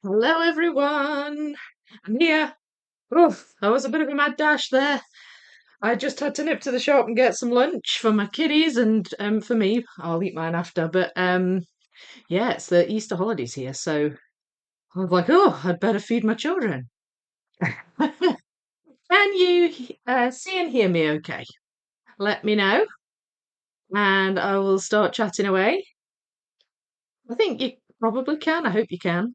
Hello, everyone. I'm here. Oh, that was a bit of a mad dash there. I just had to nip to the shop and get some lunch for my kiddies and for me. I'll eat mine after. But yeah, it's the Easter holidays here, so I was like, oh, I'd better feed my children. Can you see and hear me okay? Let me know, and I will start chatting away. I think you probably can. I hope you can.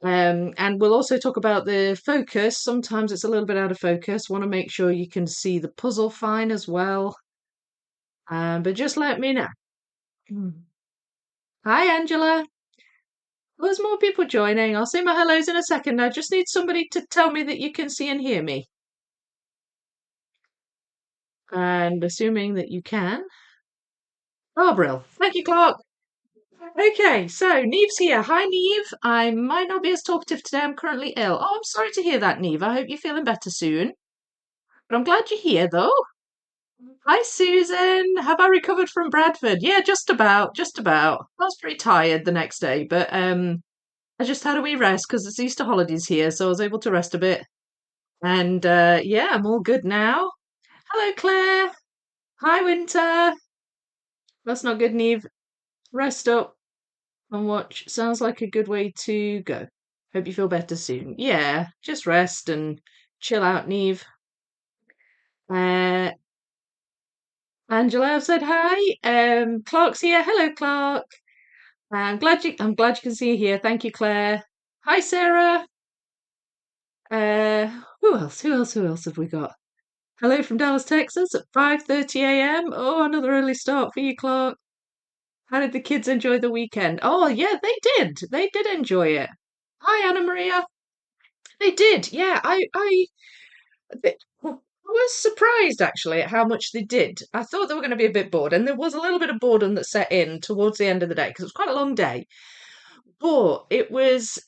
And we'll also talk about the focus. Sometimes it's a little bit out of focus. Want to make sure you can see the puzzle fine as well. But just let me know. Mm. Hi, Angela. There's more people joining. I'll say my hellos in a second. I just need somebody to tell me that you can see and hear me. And assuming that you can. Oh, Brill. Thank you, Clark. Okay, so Neve's here. Hi, Neve. I might not be as talkative today. I'm currently ill. Oh, I'm sorry to hear that, Neve. I hope you're feeling better soon. But I'm glad you're here, though. Hi, Susan. Have I recovered from Bradford? Yeah, just about, just about. I was pretty tired the next day, but I just had a wee rest because it's Easter holidays here, so I was able to rest a bit. And yeah, I'm all good now. Hello, Claire. Hi, Winter. That's not good, Neve. Rest up and watch. Sounds like a good way to go. Hope you feel better soon. Yeah, just rest and chill out, Neve. Uh, Angela, I've said hi. Clark's here. Hello, Clark. I'm glad you can see you here. Thank you, Claire. Hi, Sarah. Who else? Who else have we got? Hello from Dallas, Texas at 5:30 a.m. Oh, another early start for you, Clark. How did the kids enjoy the weekend? Oh, yeah, they did. They did enjoy it. Hi, Anna Maria. They did. Yeah, I was surprised actually at how much they did. I thought they were going to be a bit bored, and there was a little bit of boredom that set in towards the end of the day because it was quite a long day. But it was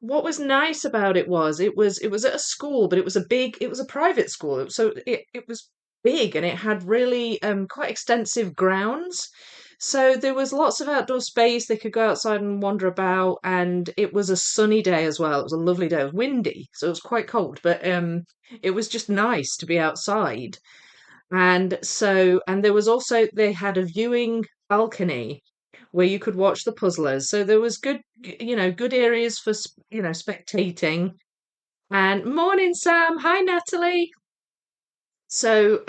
what was nice about it was at a school, but it was a private school, so it was big and it had really quite extensive grounds. So there was lots of outdoor space. They could go outside and wander about, and it was a sunny day as well. It was a lovely day. It was windy, so it was quite cold, but it was just nice to be outside. And there was also they had a viewing balcony where you could watch the puzzlers. So there was good areas for, spectating. And morning, Sam. Hi, Natalie. So,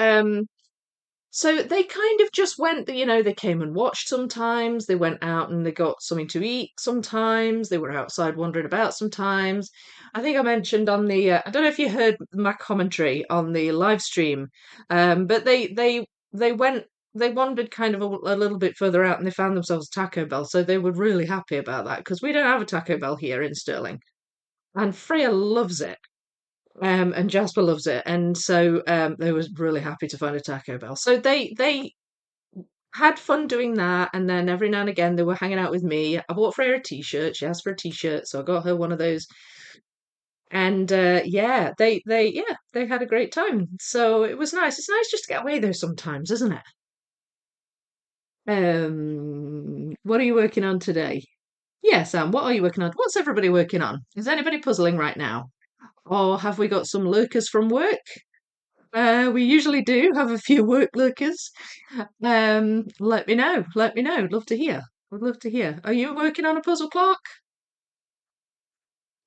so they kind of just went, they came and watched sometimes. They went out and they got something to eat sometimes. They were outside wandering about sometimes. I think I mentioned on I don't know if you heard my commentary on the live stream, but they went, they wandered kind of a little bit further out and they found themselves a Taco Bell. So they were really happy about that because we don't have a Taco Bell here in Stirling. And Freya loves it. And Jasper loves it, and so they were really happy to find a Taco Bell. So they had fun doing that, and then every now and again they were hanging out with me. I bought Freya a t-shirt. She asked for a t-shirt, so I got her one of those. And yeah, they had a great time. So it was nice. It's nice just to get away there sometimes, isn't it? What are you working on today? Yeah, Sam, what are you working on? What's everybody working on? Is anybody puzzling right now? Or have we got some lurkers from work? We usually do have a few work lurkers. Let me know. Let me know. Love to hear. Would love to hear. Are you working on a puzzle, Clark?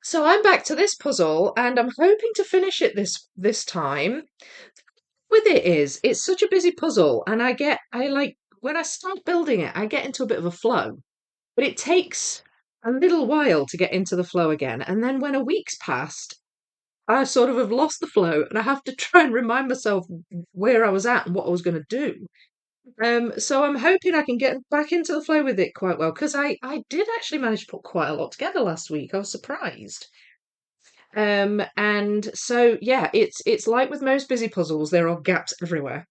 So I'm back to this puzzle, and I'm hoping to finish it this time. With it's such a busy puzzle, and I like when I start building it, I get into a bit of a flow, but it takes a little while to get into the flow again. And then when a week's passed, I sort of have lost the flow, and I have to try and remind myself where I was at and what I was going to do. So I'm hoping I can get back into the flow with it quite well because I did actually manage to put quite a lot together last week. I was surprised. And so yeah, it's like with most busy puzzles, there are gaps everywhere.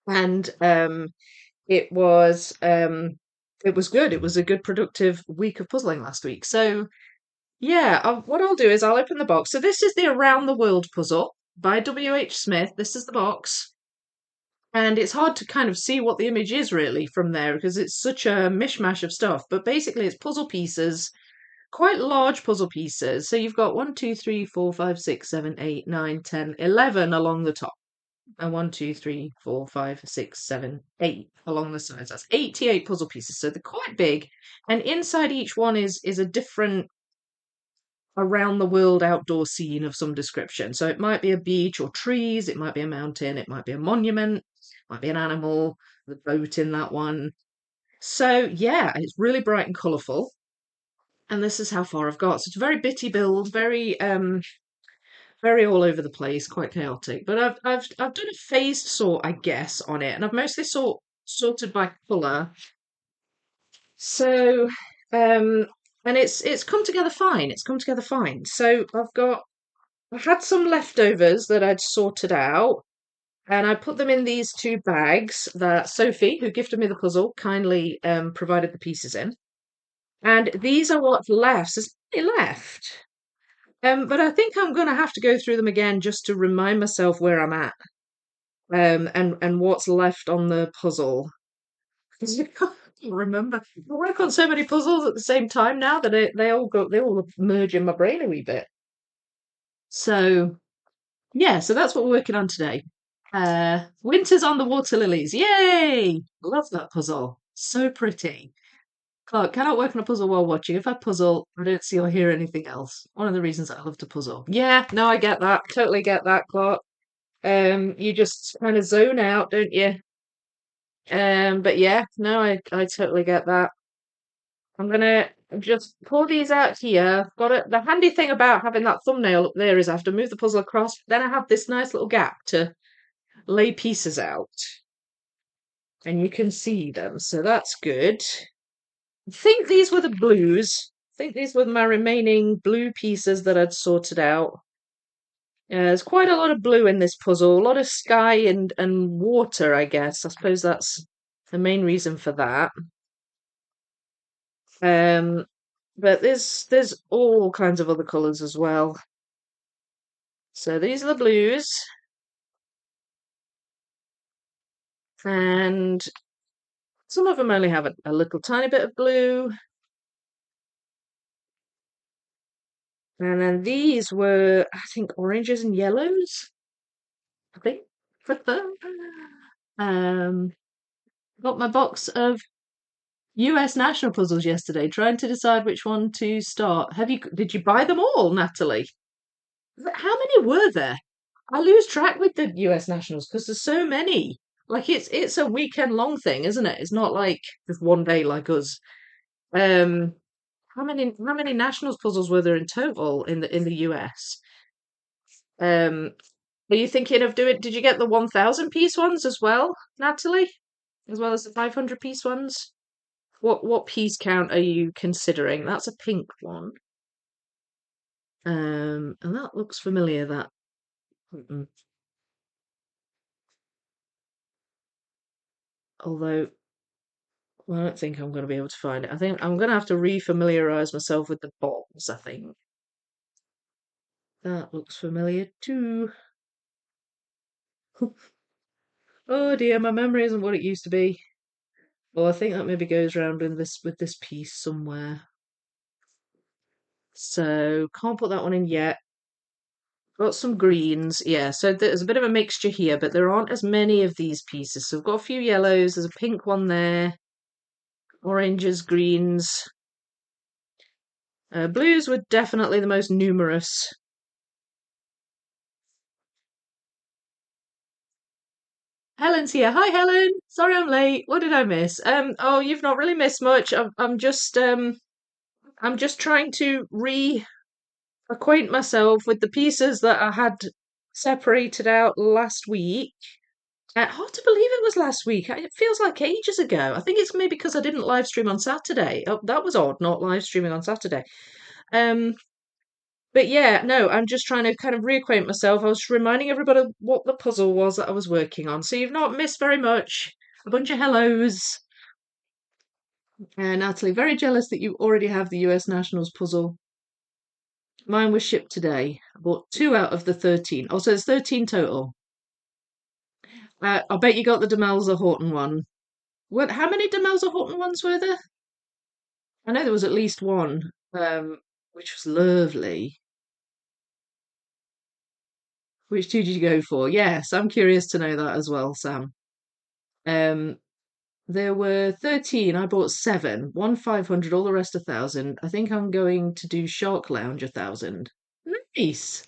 And it was um, it was good. It was a good productive week of puzzling last week. So yeah, what I'll do is I'll open the box. So this is the Around the World puzzle by W.H. Smith. This is the box. And it's hard to kind of see what the image is really from there because it's such a mishmash of stuff. But basically, it's puzzle pieces quite large puzzle pieces. So you've got 1, 2, 3, 4, 5, 6, 7, 8, 9, 10, 11 along the top. And 1, 2, 3, 4, 5, 6, 7, 8 along the sides. That's 88 puzzle pieces. So they're quite big. And inside each one is a different around the world outdoor scene of some description. So it might be a beach or trees, it might be a mountain, it might be a monument, it might be an animal, the boat in that one. So yeah, it's really bright and colourful. And this is how far I've got. So it's a very bitty build, very all over the place, quite chaotic. But I've done a phased sort, I guess, on it, and I've mostly sorted by colour. So and it's come together fine. It's come together fine. So I had some leftovers that I'd sorted out, and I put them in these two bags that Sophie, who gifted me the puzzle, kindly provided the pieces in. And these are what's left. There's plenty left. But I think I'm going to have to go through them again just to remind myself where I'm at, and what's left on the puzzle. Because I can't remember. I work on so many puzzles at the same time now that they all merge in my brain a wee bit. So yeah, so that's what we're working on today. Winter's on the Water Lilies. Yay! Love that puzzle. So pretty. Clark, cannot work on a puzzle while watching. If I puzzle, I don't see or hear anything else. One of the reasons I love to puzzle. Yeah, no, I get that. Totally get that, Clark. You just kind of zone out, don't you? But yeah, no, I totally get that. I'm gonna just pull these out here. Got it. The handy thing about having that thumbnail up there is I have to move the puzzle across. Then I have this nice little gap to lay pieces out, and you can see them. So that's good. I think these were the blues. I think these were my remaining blue pieces that I'd sorted out. There's quite a lot of blue in this puzzle, a lot of sky and water, I guess. I suppose that's the main reason for that. Um, but there's all kinds of other colours as well. So these are the blues, and some of them only have a little tiny bit of blue. And then these were, I think, oranges and yellows. I think. Um, got my box of US national puzzles yesterday, trying to decide which one to start. Did you buy them all, Natalie? How many were there? I lose track with the US nationals because there's so many. Like it's a weekend long thing, isn't it? It's not like just one day like us. Um, how many nationals puzzles were there in total in the US? Um, are you thinking of doing? Did you get the 1,000 piece ones as well, Natalie? As well as the 500 piece ones? What piece count are you considering? That's a pink one. And that looks familiar. That. Mm-mm. Although well, I don't think I'm going to be able to find it. I think I'm going to have to re-familiarize myself with the box. I think that looks familiar too. Oh dear, my memory isn't what it used to be. Well, I think that maybe goes around with this piece somewhere. So can't put that one in yet. Got some greens, yeah. So there's a bit of a mixture here, but there aren't as many of these pieces. So we've got a few yellows. There's a pink one there. Oranges, greens. Blues were definitely the most numerous. Helen's here. Hi, Helen. Sorry I'm late. What did I miss? Oh, you've not really missed much. I'm just trying to reacquaint myself with the pieces that I had separated out last week. Hard to believe it was last week. It feels like ages ago. I think it's maybe because I didn't live stream on Saturday. Oh, that was odd, not live streaming on Saturday. Um, but yeah, no, I'm just trying to kind of reacquaint myself. I was reminding everybody what the puzzle was that I was working on. So you've not missed very much. A bunch of hellos. Natalie, very jealous that you already have the US Nationals puzzle. Mine was shipped today. I bought 2 out of the 13. Oh, so there's 13 total. I bet you got the Demelza Horton one. How many Demelza Horton ones were there? I know there was at least one. which was lovely. Which two did you go for? Yes, I'm curious to know that as well, Sam. Um, there were 13. I bought seven. One 500, all the rest 1,000. I think I'm going to do Shark Lounge 1,000. Nice.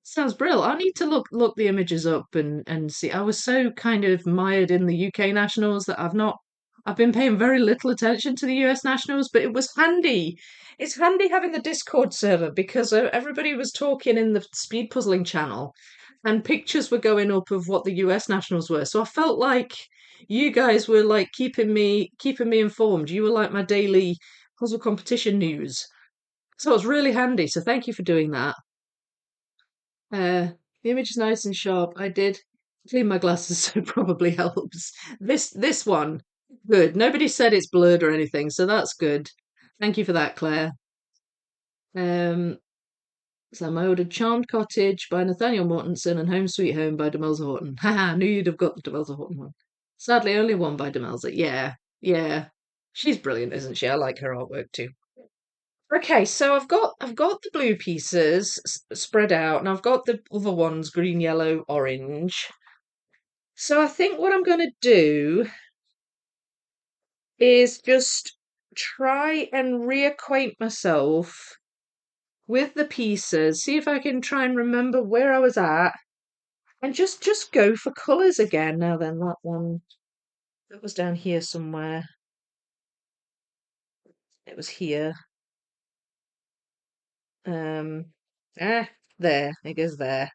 Sounds brilliant. I need to look the images up and see. I was so kind of mired in the UK nationals that I've been paying very little attention to the US nationals, but it was handy. It's handy having the Discord server because everybody was talking in the speed puzzling channel and pictures were going up of what the US nationals were. So I felt like you guys were like keeping me informed. You were like my daily puzzle competition news. So it was really handy. So thank you for doing that. The image is nice and sharp. I did clean my glasses, so it probably helps. This one, good. Nobody said it's blurred or anything, so that's good. Thank you for that, Claire. Um, so I ordered Charmed Cottage by Nathaniel Mortensen and Home Sweet Home by Demelza Horton. Haha, knew you'd have got the Demelza Horton one. Sadly, only one by Demelza. Yeah, yeah. She's brilliant, isn't she? I like her artwork too. Okay, so I've got the blue pieces spread out, and I've got the other ones green, yellow, orange. So I think what I'm going to do is just try and reacquaint myself with the pieces, see if I can try and remember where I was at, and just go for colours again. Now then, that one that was down here somewhere. It was here. Um, ah, there. It goes there.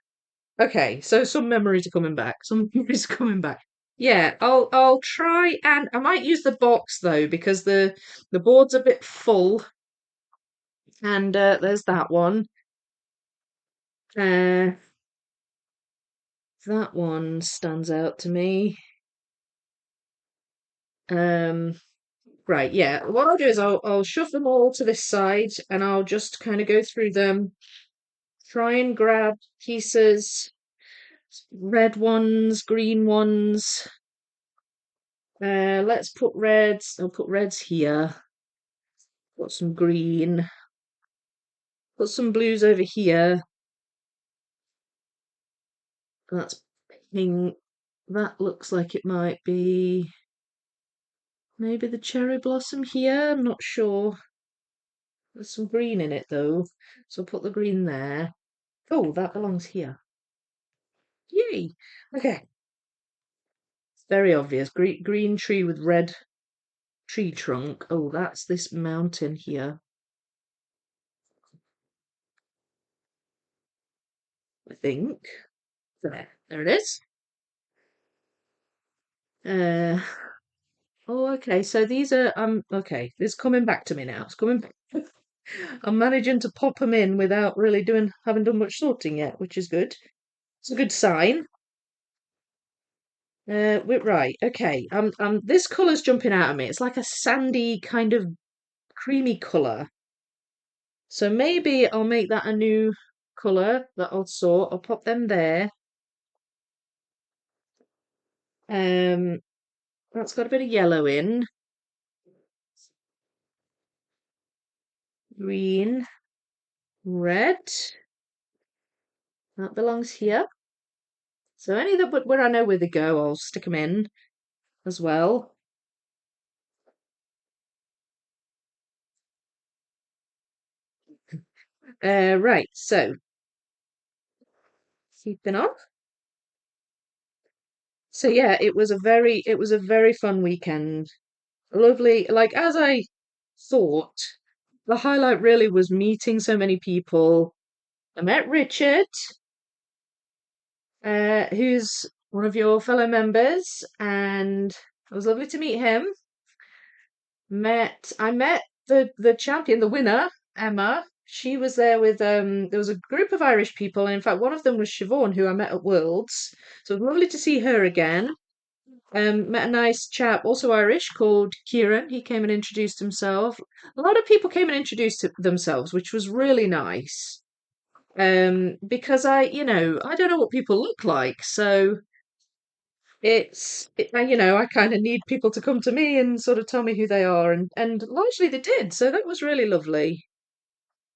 Okay, so some memories are coming back. Some memories are coming back. Yeah, I'll try and I might use the box though because the board's a bit full. And there's that one. Uh, that one stands out to me. Um, right, yeah. What I'll do is I'll shove them all to this side and I'll just kind of go through them, try and grab pieces, red ones, green ones. Let's put reds. I'll put reds here. Put some green. Put some blues over here. That's pink. That looks like it might be maybe the cherry blossom here. I'm not sure. There's some green in it though, so I'll put the green there. Oh, that belongs here. Yay! Okay, it's very obvious. Green tree with red tree trunk. Oh, that's this mountain here. I think. There it is. Uh, oh, okay. So these are okay. It's coming back to me now. It's coming back. I'm managing to pop them in without really having done much sorting yet, which is good. It's a good sign. We're right. Okay. This colour's jumping out at me. It's like a sandy kind of creamy colour. So maybe I'll make that a new colour that I'll sort. I'll pop them there. Um, that's got a bit of yellow in. Green, red. That belongs here. So any that where I know where they go, I'll stick them in as well. Right. So keeping on. So yeah, it was a very fun weekend. Lovely, like as I thought, the highlight really was meeting so many people. I met Richard, who's one of your fellow members, and it was lovely to meet him. I met the champion, the winner, Emma. She was there with there was a group of Irish people, and in fact one of them was Siobhan, who I met at Worlds. So it was lovely to see her again. Met a nice chap, also Irish, called Kieran. He came and introduced himself. A lot of people came and introduced themselves, which was really nice. Because I don't know what people look like, so I kind of need people to come to me and sort of tell me who they are, and largely they did. So that was really lovely.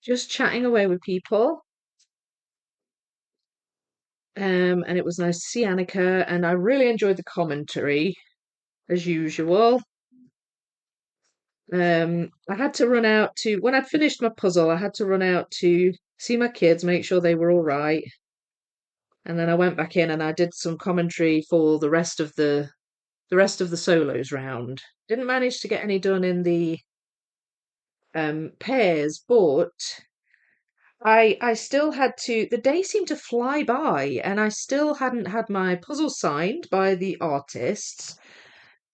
just chatting away with people. And it was nice to see Annika, and I really enjoyed the commentary as usual. I had to run out to, when I'd finished my puzzle, I had to run out to see my kids, make sure they were all right. And then I went back in and I did some commentary for the rest of the solos round. Didn't manage to get any done in the pairs, but I still had to. The day seemed to fly by, and I still hadn't had my puzzle signed by the artists,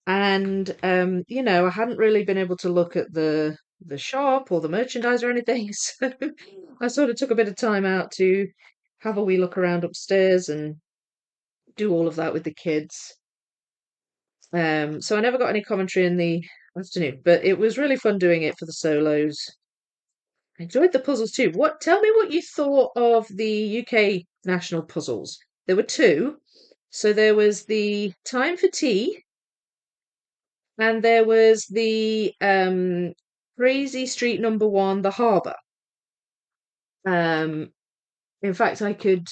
and I hadn't really been able to look at the shop or the merchandise or anything. So I sort of took a bit of time out to have a wee look around upstairs and do all of that with the kids. So I never got any commentary in the afternoon, but it was really fun doing it for the solos. I enjoyed the puzzles too. Tell me what you thought of the UK national puzzles. There were two. So there was the Time for Tea and there was the Crazy Street number one, the Harbour. Um, in fact, I could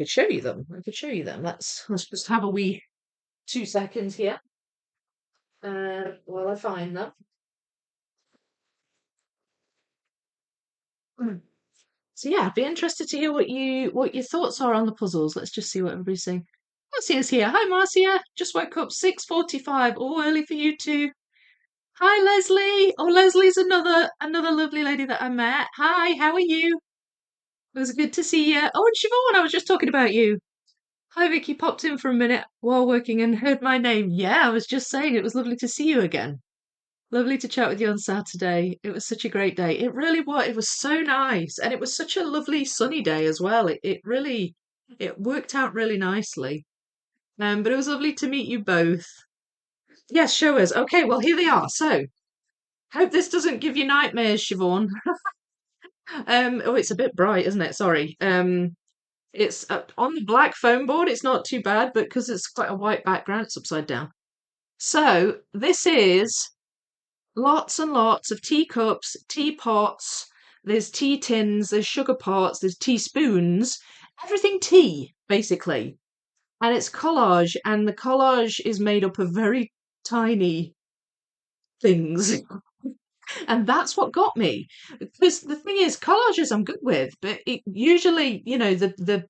show you them. I could show you them. Let's just have a wee 2 seconds here while I find them. Mm. So yeah, I'd be interested to hear what your thoughts are on the puzzles. Let's just see what everybody's saying. Marcia's here. Hi, Marcia. Just woke up 6:45. Oh, early for you too. Hi, Leslie. Oh, Leslie's another lovely lady that I met. Hi, how are you? It was good to see you. Oh, and Siobhan, I was just talking about you. Hi, Vicky. Popped in for a minute while working and heard my name. Yeah, I was just saying it was lovely to see you again. Lovely to chat with you on Saturday. It was such a great day. It really was. It was so nice. And it was such a lovely sunny day as well. It worked out really nicely. But it was lovely to meet you both. Yes, show us. Okay, well, here they are. So, hope this doesn't give you nightmares, Siobhan. Oh, it's a bit bright, isn't it? Sorry. It's on the black foam board. It's not too bad, but because it's quite a white background, it's upside down. So, this is lots and lots of teacups, teapots, there's tea tins, there's sugar pots, there's teaspoons, everything tea, basically. And it's collage, and the collage is made up of very tiny things. And that's what got me. Because the thing is, collages I'm good with, but usually, the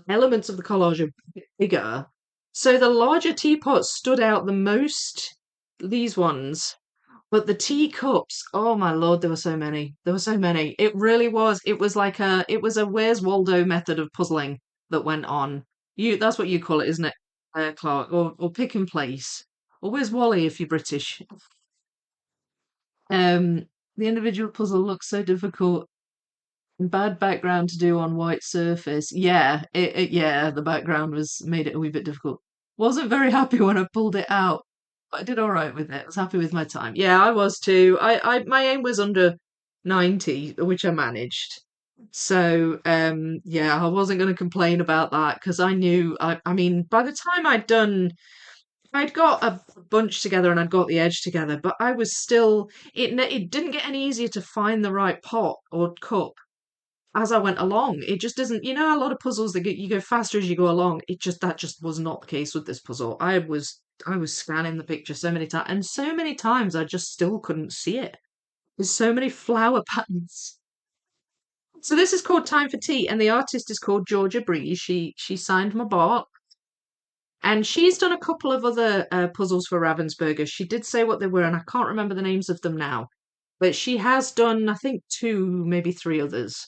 elements of the collage are bigger. So the larger teapots stood out the most, these ones. But the teacups, oh my Lord, there were so many. There were so many. It really was. It was a Where's Waldo method of puzzling that went on. That's what you call it, isn't it, Clark? Or pick and place. Or where's Wally if you're British? The individual puzzle looks so difficult. Bad background to do on white surface. Yeah, yeah, the background was made it a wee bit difficult. Wasn't very happy when I pulled it out, but I did all right with it. I was happy with my time. Yeah, I was too. My aim was under 90, which I managed. So, yeah, I wasn't going to complain about that because I knew, I mean, by the time I'd got a bunch together and I'd got the edge together, but I was still, it didn't get any easier to find the right pot or cup as I went along. It just doesn't, a lot of puzzles that you go faster as you go along. That just was not the case with this puzzle. I was scanning the picture so many times, and so many times I just still couldn't see it. There's so many flower patterns. So this is called Time for Tea, and the artist is called Georgia Breeze. She signed my box, and she's done a couple of other puzzles for Ravensburger. She did say what they were, and I can't remember the names of them now. But she has done, I think, two, maybe three others.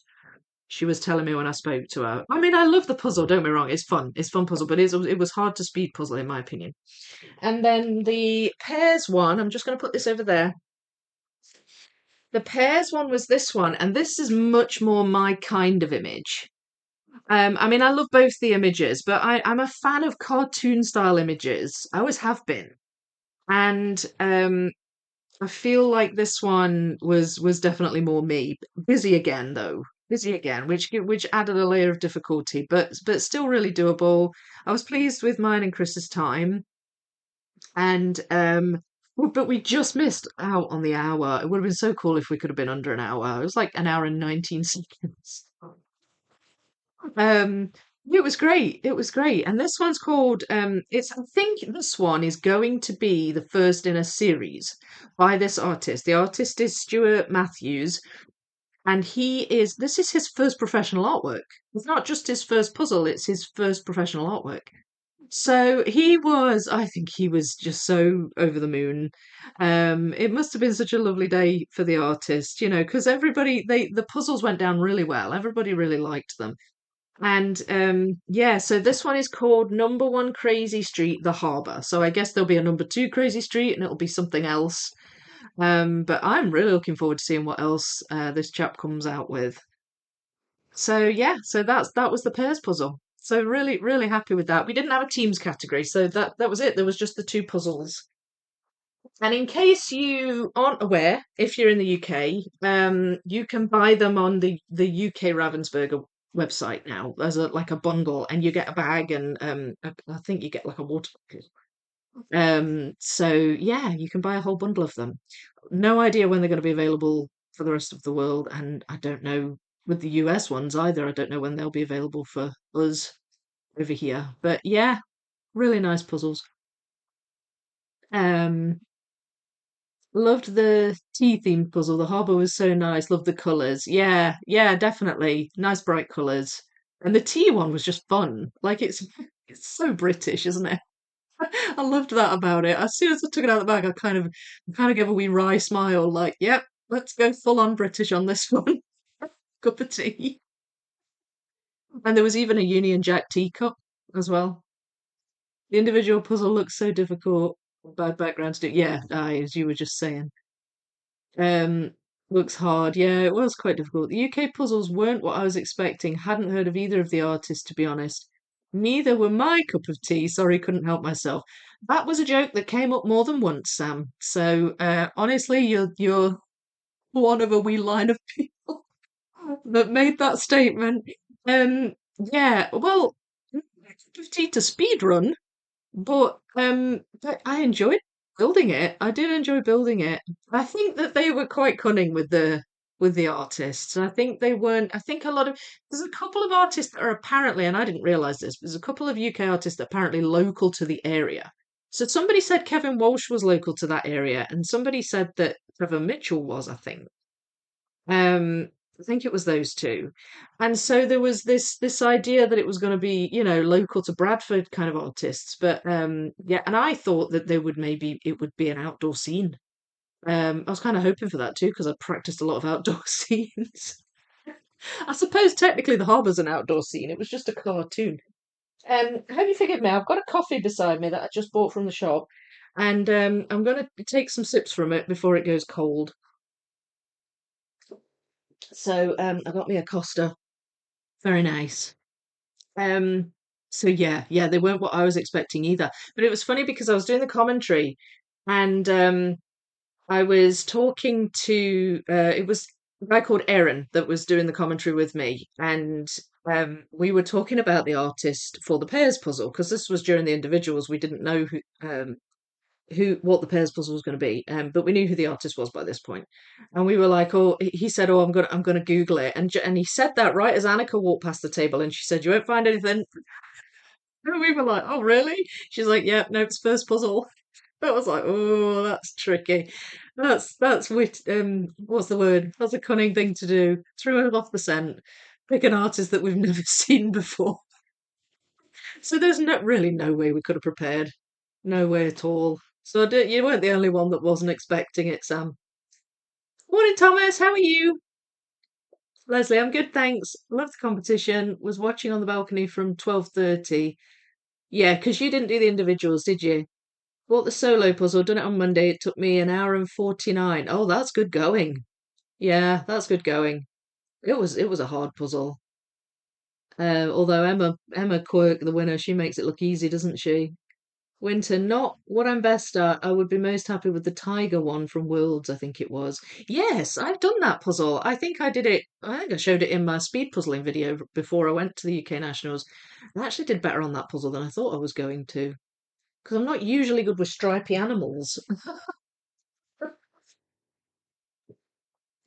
She was telling me when I spoke to her. I mean, I love the puzzle, don't get me wrong. It's fun. It's a fun puzzle, but it was hard to speed puzzle, in my opinion. And then the pairs one, I'm just going to put this over there. The pairs one was this one, and this is much more my kind of image. I mean, I love both the images, but I'm a fan of cartoon style images. I always have been. And I feel like this one was definitely more me. Busy again though. Busy again, which added a layer of difficulty, but still really doable. I was pleased with mine and Chris's time. And But we just missed out on the hour. It would have been so cool if we could have been under an hour. It was like an hour and 19 seconds. Um, it was great. It was great. And this one's called, it's, I think this one is going to be the first in a series by this artist. The artist is Stuart Matthews, and this is his first professional artwork. It's not just his first puzzle, it's his first professional artwork. So I think he was just so over the moon. It must have been such a lovely day for the artist, because the puzzles went down really well. Everybody really liked them. And yeah, so this one is called Number One Crazy Street, The Harbour. So I guess there'll be a number two Crazy Street and it'll be something else. But I'm really looking forward to seeing what else this chap comes out with. So yeah, so that was the pairs puzzle. So really, really happy with that. We didn't have a teams category, so that was it. There was just the two puzzles. And in case you aren't aware, if you're in the UK, you can buy them on the UK Ravensburger website now as like a bundle, and you get a bag and I think you get like a water bottle. So yeah, you can buy a whole bundle of them. No idea when they're going to be available for the rest of the world, and I don't know with the US ones either. I don't know when they'll be available for us over here. But yeah, really nice puzzles. Um, Loved the tea themed puzzle. The harbour was so nice. Loved the colours. Yeah, yeah, definitely. Nice bright colours. And the tea one was just fun. Like it's so British, isn't it? I loved that about it. As soon as I took it out of the bag, I kind of gave a wee wry smile, like, yep, let's go full on British on this one. Cup of tea. And there was even a Union Jack teacup as well. The individual puzzle looks so difficult. Bad background to do. Yeah, as you were just saying. Um, Looks hard. Yeah, it was quite difficult. The UK puzzles weren't what I was expecting. Hadn't heard of either of the artists, to be honest. Neither were my cup of tea. Sorry, couldn't help myself. That was a joke that came up more than once, Sam. So honestly, you're one of a wee line of people that made that statement. Um, yeah, well, cup of tea to speed run. But I enjoyed building it. I did enjoy building it. I think that they were quite cunning with the artists. I think they weren't. I think there's a couple of artists that are apparently, and I didn't realize this, there's a couple of UK artists that are apparently local to the area. So somebody said Kevin Walsh was local to that area, and somebody said that Trevor Mitchell was, I think. I think it was those two. And so there was this idea that it was going to be, local to Bradford kind of artists. But yeah, and I thought that it would be an outdoor scene. I was kind of hoping for that too, because I practiced a lot of outdoor scenes. I suppose technically the harbour's an outdoor scene. It was just a cartoon. I hope you forgive me. I've got a coffee beside me that I just bought from the shop, and I'm going to take some sips from it before it goes cold. So I got me a Costa. Very nice. Um, so yeah, they weren't what I was expecting either. But it was funny because I was doing the commentary and I was talking to it was a guy called Aaron that was doing the commentary with me, and we were talking about the artist for the pairs puzzle because this was during the individuals. We didn't know who what the pairs puzzle was going to be, but we knew who the artist was by this point, and we were like, "Oh," he said, "Oh, I'm gonna Google it," and he said that right as Annika walked past the table, and she said, "You won't find anything." And we were like, "Oh, really?" She's like, "Yeah, no, it's first puzzle." That was like, "Oh, that's tricky. That's wit. What's the word? That's a cunning thing to do. Threw us off the scent. Pick an artist that we've never seen before." So there's really no way we could have prepared. No way at all. So you weren't the only one that wasn't expecting it, Sam. Morning, Thomas. How are you? Leslie, I'm good, thanks. Loved the competition. Was watching on the balcony from 12:30. Yeah, because you didn't do the individuals, did you? Bought the solo puzzle, done it on Monday. It took me an hour and 49. Oh, that's good going. Yeah, that's good going. It was a hard puzzle. Although Emma Quirk, the winner, she makes it look easy, doesn't she? Winter, not what I'm best at. I would be most happy with the tiger one from Worlds, I think it was. Yes, I've done that puzzle. I think I showed it in my speed puzzling video before I went to the UK Nationals. I actually did better on that puzzle than I thought I was going to. Because I'm not usually good with stripy animals.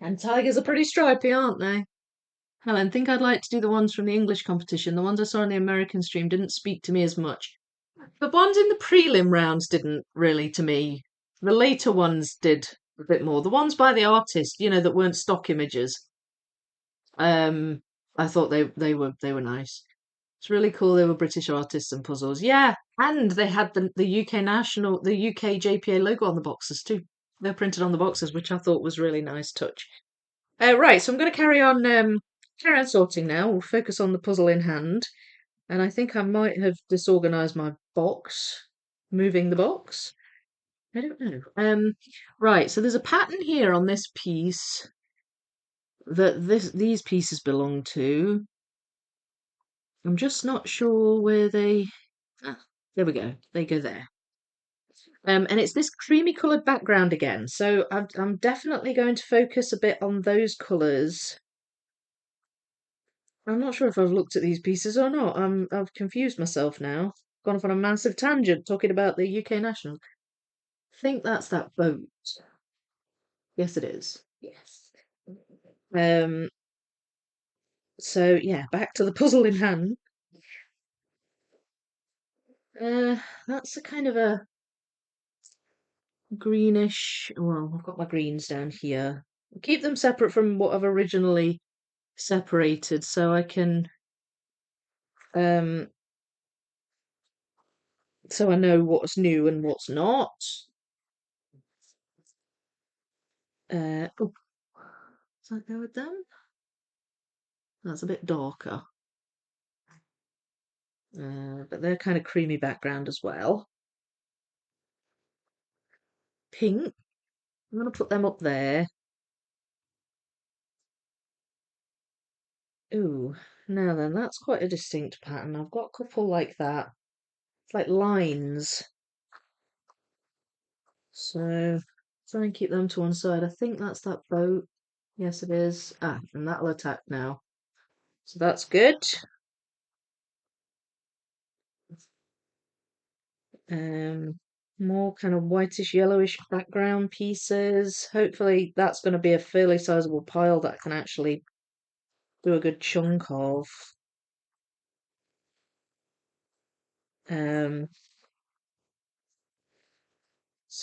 And tigers are pretty stripy, aren't they? Helen, think I'd like to do the ones from the English competition. The ones I saw on the American stream didn't speak to me as much. The ones in the prelim rounds didn't really to me. The later ones did a bit more. The ones by the artist, that weren't stock images. I thought they were nice. It's really cool. They were British artists and puzzles. Yeah, and they had the UK JPA logo on the boxes too. They're printed on the boxes, which I thought was really nice touch. Right, so I'm going to carry on sorting now. We'll focus on the puzzle in hand, and I think I might have disorganized my box, moving the box. I don't know. Right, so there's a pattern here on this piece that these pieces belong to. I'm just not sure where they. Ah, there we go. They go there. And it's this creamy coloured background again. So I'm definitely going to focus a bit on those colours. I'm not sure if I've looked at these pieces or not. I've confused myself now. Gone off on a massive tangent talking about the UK national. I think that's that boat. Yes, it is. Yes. Um. So yeah, back to the puzzle in hand. That's a kind of a greenish. Well, I've got my greens down here. Keep them separate from what I've originally separated, so I can um so I know what's new and what's not. Oh, does that go with them? That's a bit darker. But they're kind of creamy background as well. Pink. I'm going to put them up there. Ooh, now then, that's quite a distinct pattern. I've got a couple like that. It's like lines. So try and keep them to one side. I think that's that boat. Yes, it is. Ah, and that'll attack now. So that's good. More kind of whitish yellowish background pieces. Hopefully that's going to be a fairly sizable pile that I can actually do a good chunk of. Um,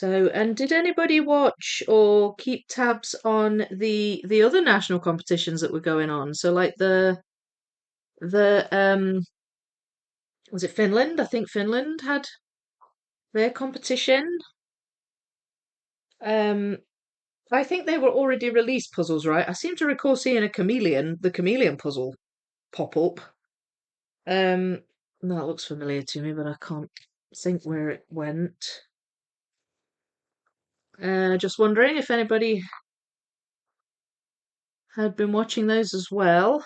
and did anybody watch or keep tabs on the other national competitions that were going on? So like the was it Finland? I think Finland had their competition. Um, I think they were already released puzzles, right? I seem to recall seeing the chameleon puzzle pop up. That looks familiar to me, but I can't think where it went. Just wondering if anybody had been watching those as well.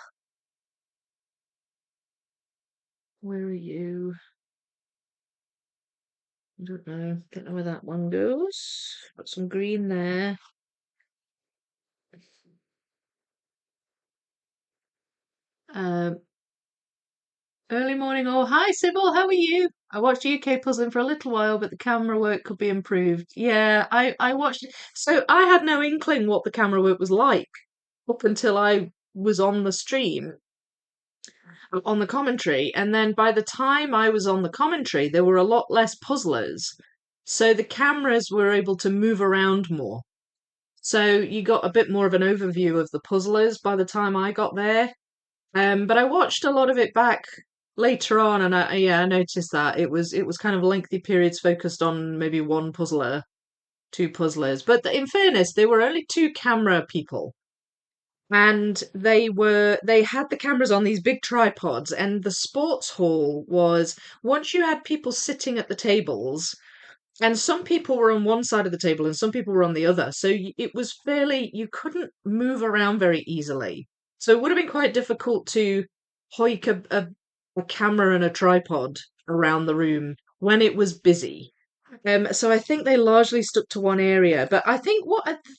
Where are you? I don't know. Don't know where that one goes. Got some green there. Um, Early morning. Oh, hi, Sybil. How are you? I watched UK puzzling for a little while, but the camera work could be improved. Yeah, I watched it. So I had no inkling what the camera work was like up until I was on the stream, on the commentary. And then by the time I was on the commentary, there were a lot less puzzlers. So the cameras were able to move around more. So you got a bit more of an overview of the puzzlers by the time I got there. But I watched a lot of it back later on, and I noticed that it was kind of lengthy periods focused on maybe one puzzler, two puzzlers. But in fairness, there were only two camera people, and they had the cameras on these big tripods, and the sports hall was once you had people sitting at the tables. And some people were on one side of the table and some people were on the other. So it was you couldn't move around very easily. So it would have been quite difficult to hoik a camera and a tripod around the room when it was busy. So I think they largely stuck to one area. But I think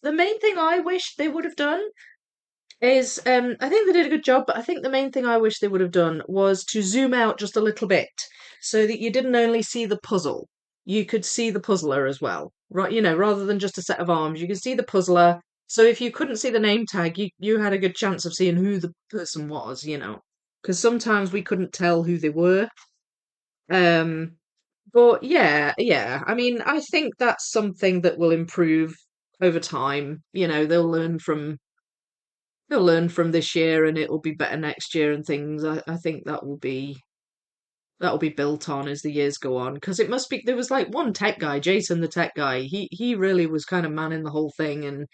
the main thing I wish they would have done is I think they did a good job, but I think the main thing I wish they would have done was to zoom out just a little bit so that you didn't only see the puzzle, you could see the puzzler as well. Right, rather than just a set of arms, you could see the puzzler So if you couldn't see the name tag, you had a good chance of seeing who the person was, because sometimes we couldn't tell who they were. Um, but yeah, yeah. I mean, I think that's something that will improve over time. They'll learn from this year, and it'll be better next year and things. I think that will be built on as the years go on, because it must be there was like one tech guy, Jason the tech guy. He really was kind of manning the whole thing, and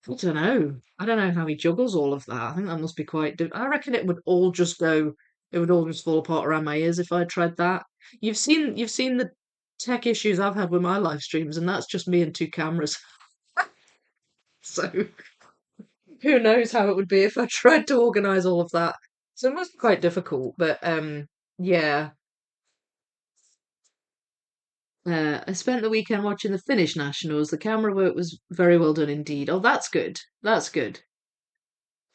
I don't know how he juggles all of that. I think that must be quite I reckon it would all just fall apart around my ears if I tried that. You've seen the tech issues I've had with my live streams, and that's just me and two cameras. So who knows how it would be if I tried to organize all of that. So it must be quite difficult, but yeah. I spent the weekend watching the Finnish nationals. The camera work was very well done indeed. Oh, that's good. That's good.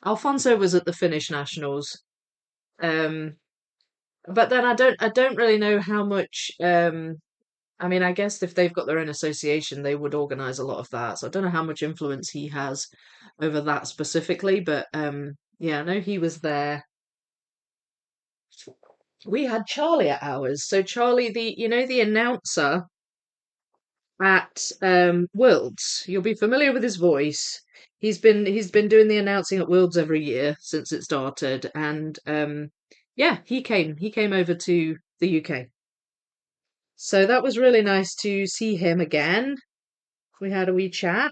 Alfonso was at the Finnish nationals. Um, but then I don't really know how much. I mean, I guess if they've got their own association, they would organize a lot of that. So I don't know how much influence he has over that specifically. But yeah, I know he was there. We had Charlie at ours. So Charlie, the announcer at Worlds. You'll be familiar with his voice. He's been doing the announcing at Worlds every year since it started, and yeah, he came over to the UK. So that was really nice to see him again. We had a wee chat.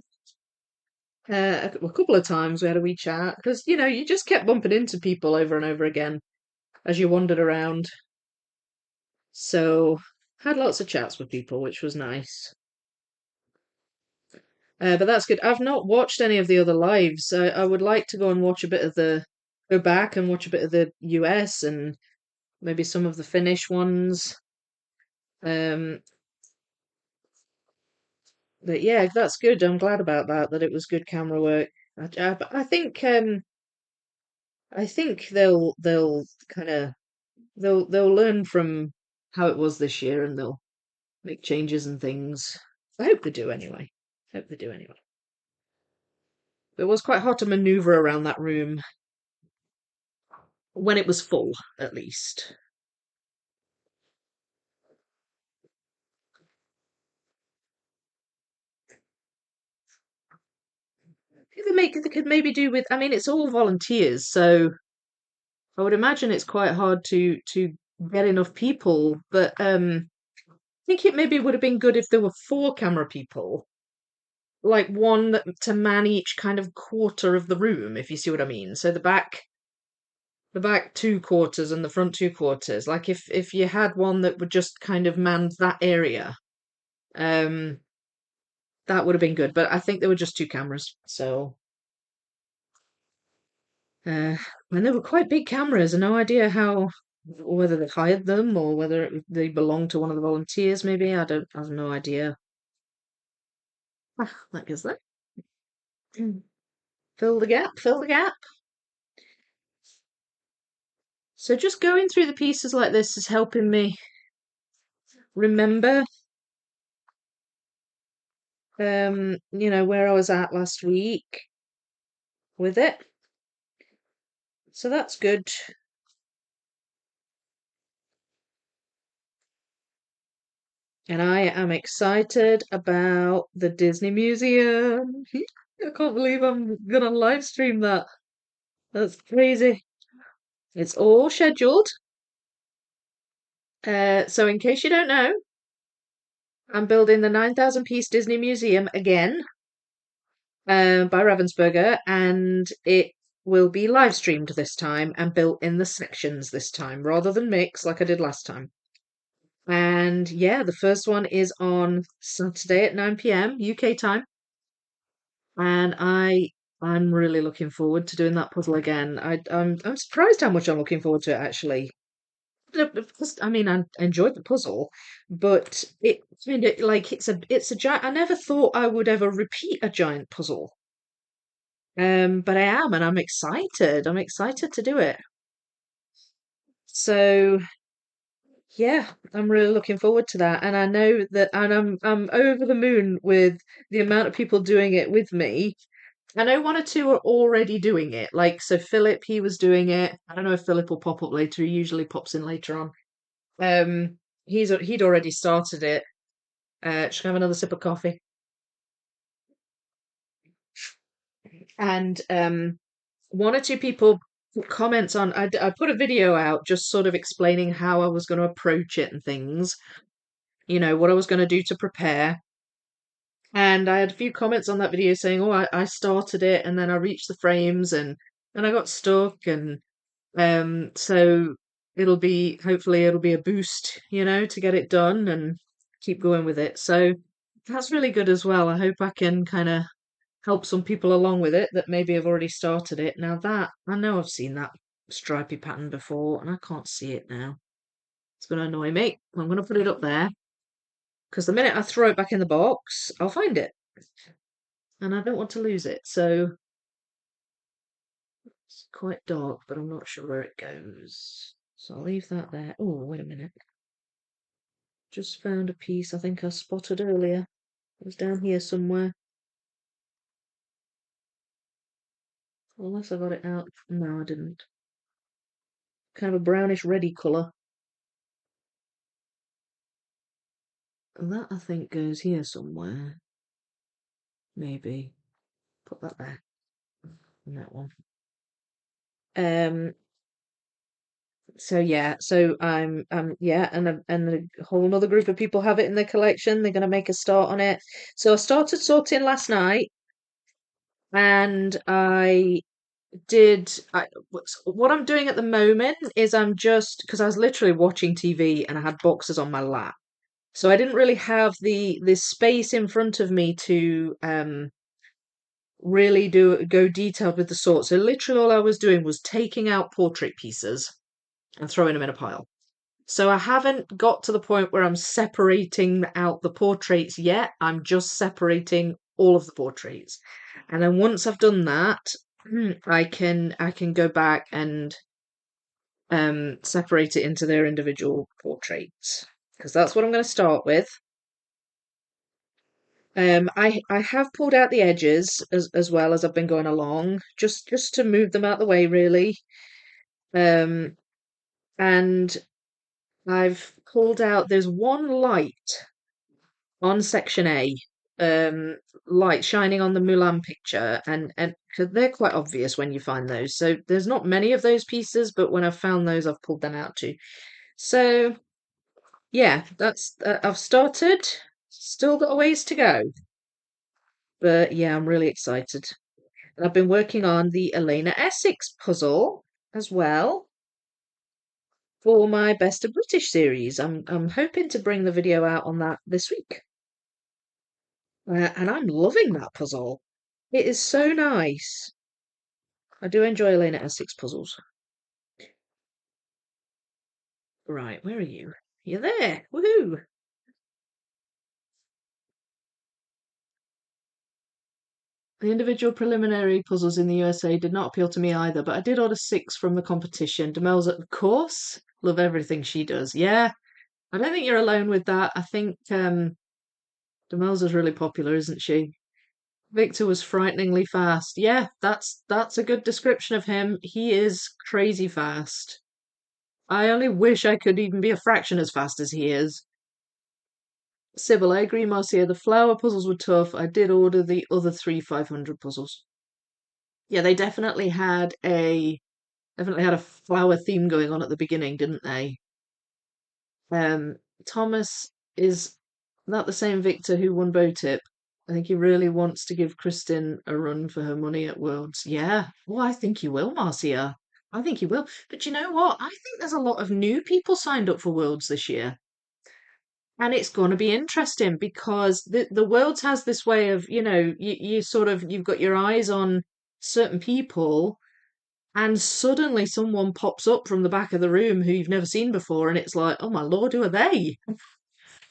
A couple of times we had a wee chat because you just kept bumping into people over and over again as you wandered around. So had lots of chats with people, which was nice. But that's good. I've not watched any of the other lives. I would like to go and watch a bit of go back and watch a bit of the US and maybe some of the Finnish ones. Um, but yeah, that's good. I'm glad about that. That it was good camera work. I think they'll kind of they'll learn from how it was this year, and they'll make changes and things. I hope they do anyway. Hope they do anyway. It was quite hard to maneuver around that room when it was full, at least. They could maybe do with. I mean, it's all volunteers, so I would imagine it's quite hard to get enough people. But I think it maybe would have been good if there were four camera people, like one to man each kind of quarter of the room, if you see what I mean. So the back two quarters and the front two quarters. Like if you had one that would just kind of man that area, um, that would have been good. But I think there were just two cameras, so. Uh, and they were quite big cameras, and no idea whether they hired them or whether they belonged to one of the volunteers, maybe. I have no idea. Ah, that goes there. Fill the gap, fill the gap. So just going through the pieces like this is helping me remember, where I was at last week with it. So that's good. And I am excited about the Disney Museum. I can't believe I'm gonna live stream that. That's crazy. It's all scheduled. So in case you don't know, I'm building the 9,000 piece Disney Museum again, by Ravensburger, and it will be live streamed this time and built in the sections this time rather than mix like I did last time. And yeah, the first one is on Saturday at 9 p.m. UK time, and I'm really looking forward to doing that puzzle again. I'm surprised how much I'm looking forward to it actually. I mean, I enjoyed the puzzle, but like it's a giant. I never thought I would ever repeat a giant puzzle. But I am, and I'm excited. I'm excited to do it. So yeah, I'm really looking forward to that, and I know that, and I'm over the moon with the amount of people doing it with me I know one or two are already doing it. Like, so Philip, he was doing it. I don't know if Philip will pop up later. He usually pops in later on. He'd already started it. Should I have another sip of coffee? And one or two people put comments on. I put a video out just sort of explaining how I was going to approach it and things. What I was going to do to prepare. And I had a few comments on that video saying, "Oh, I started it and then I reached the frames and I got stuck and so hopefully it'll be a boost, to get it done and keep going with it." So that's really good as well. I hope I can kind of help some people along with it that maybe have already started it. Now that I know I've seen that stripy pattern before and I can't see it now. It's going to annoy me. I'm going to put it up there because the minute I throw it back in the box, I'll find it and I don't want to lose it. So it's quite dark, but I'm not sure where it goes. So I'll leave that there. Oh, wait a minute. Just found a piece I think I spotted earlier. It was down here somewhere. Unless I got it out. No, I didn't. Kind of a brownish reddy colour. And that I think goes here somewhere. Maybe. Put that there. And that one. Um so yeah, so yeah, and a whole other group of people have it in their collection. They're gonna make a start on it. So I started sorting last night and what I'm doing at the moment is I'm just because I was literally watching TV and I had boxes on my lap. So I didn't really have the space in front of me to really go detailed with the sort. So literally all I was doing was taking out portrait pieces and throwing them in a pile. So I haven't got to the point where I'm separating out the portraits yet. I'm just separating all of the portraits. And then once I've done that, I can go back and separate it into their individual portraits because that's what I'm going to start with. I have pulled out the edges as well as I've been going along, just to move them out the way, really. Um, and I've pulled out. There's one light on section A, light shining on the Mulan picture, and 'cause they're quite obvious when you find those. So there's not many of those pieces, but when I've found those, I've pulled them out too. So yeah, that's I've started. Still got a ways to go, but yeah, I'm really excited. And I've been working on the Elena Essex puzzle as well for my Best of British series. I'm hoping to bring the video out on that this week. And I'm loving that puzzle. It is so nice. I do enjoy Elena Essex puzzles. Right, where are you? You're there. Woohoo! The individual preliminary puzzles in the USA did not appeal to me either, but I did order 6 from the competition. Demel's, of course, love everything she does. Yeah, I don't think you're alone with that. I think Demel's is really popular, isn't she? Victor was frighteningly fast. Yeah, that's a good description of him. He is crazy fast. I only wish I could even be a fraction as fast as he is. Sybil, I agree, Marcia. The flower puzzles were tough. I did order the other 3 500 puzzles. Yeah, they definitely had a flower theme going on at the beginning, didn't they? Um, Thomas is not the same Victor who won Botip. I think he really wants to give Kristen a run for her money at Worlds. Yeah, well, I think he will, Marcia. I think he will. But you know what? I think there's a lot of new people signed up for Worlds this year. And it's going to be interesting because the Worlds has this way of, you sort of, you've got your eyes on certain people and suddenly someone pops up from the back of the room who you've never seen before and it's like, oh my Lord, who are they?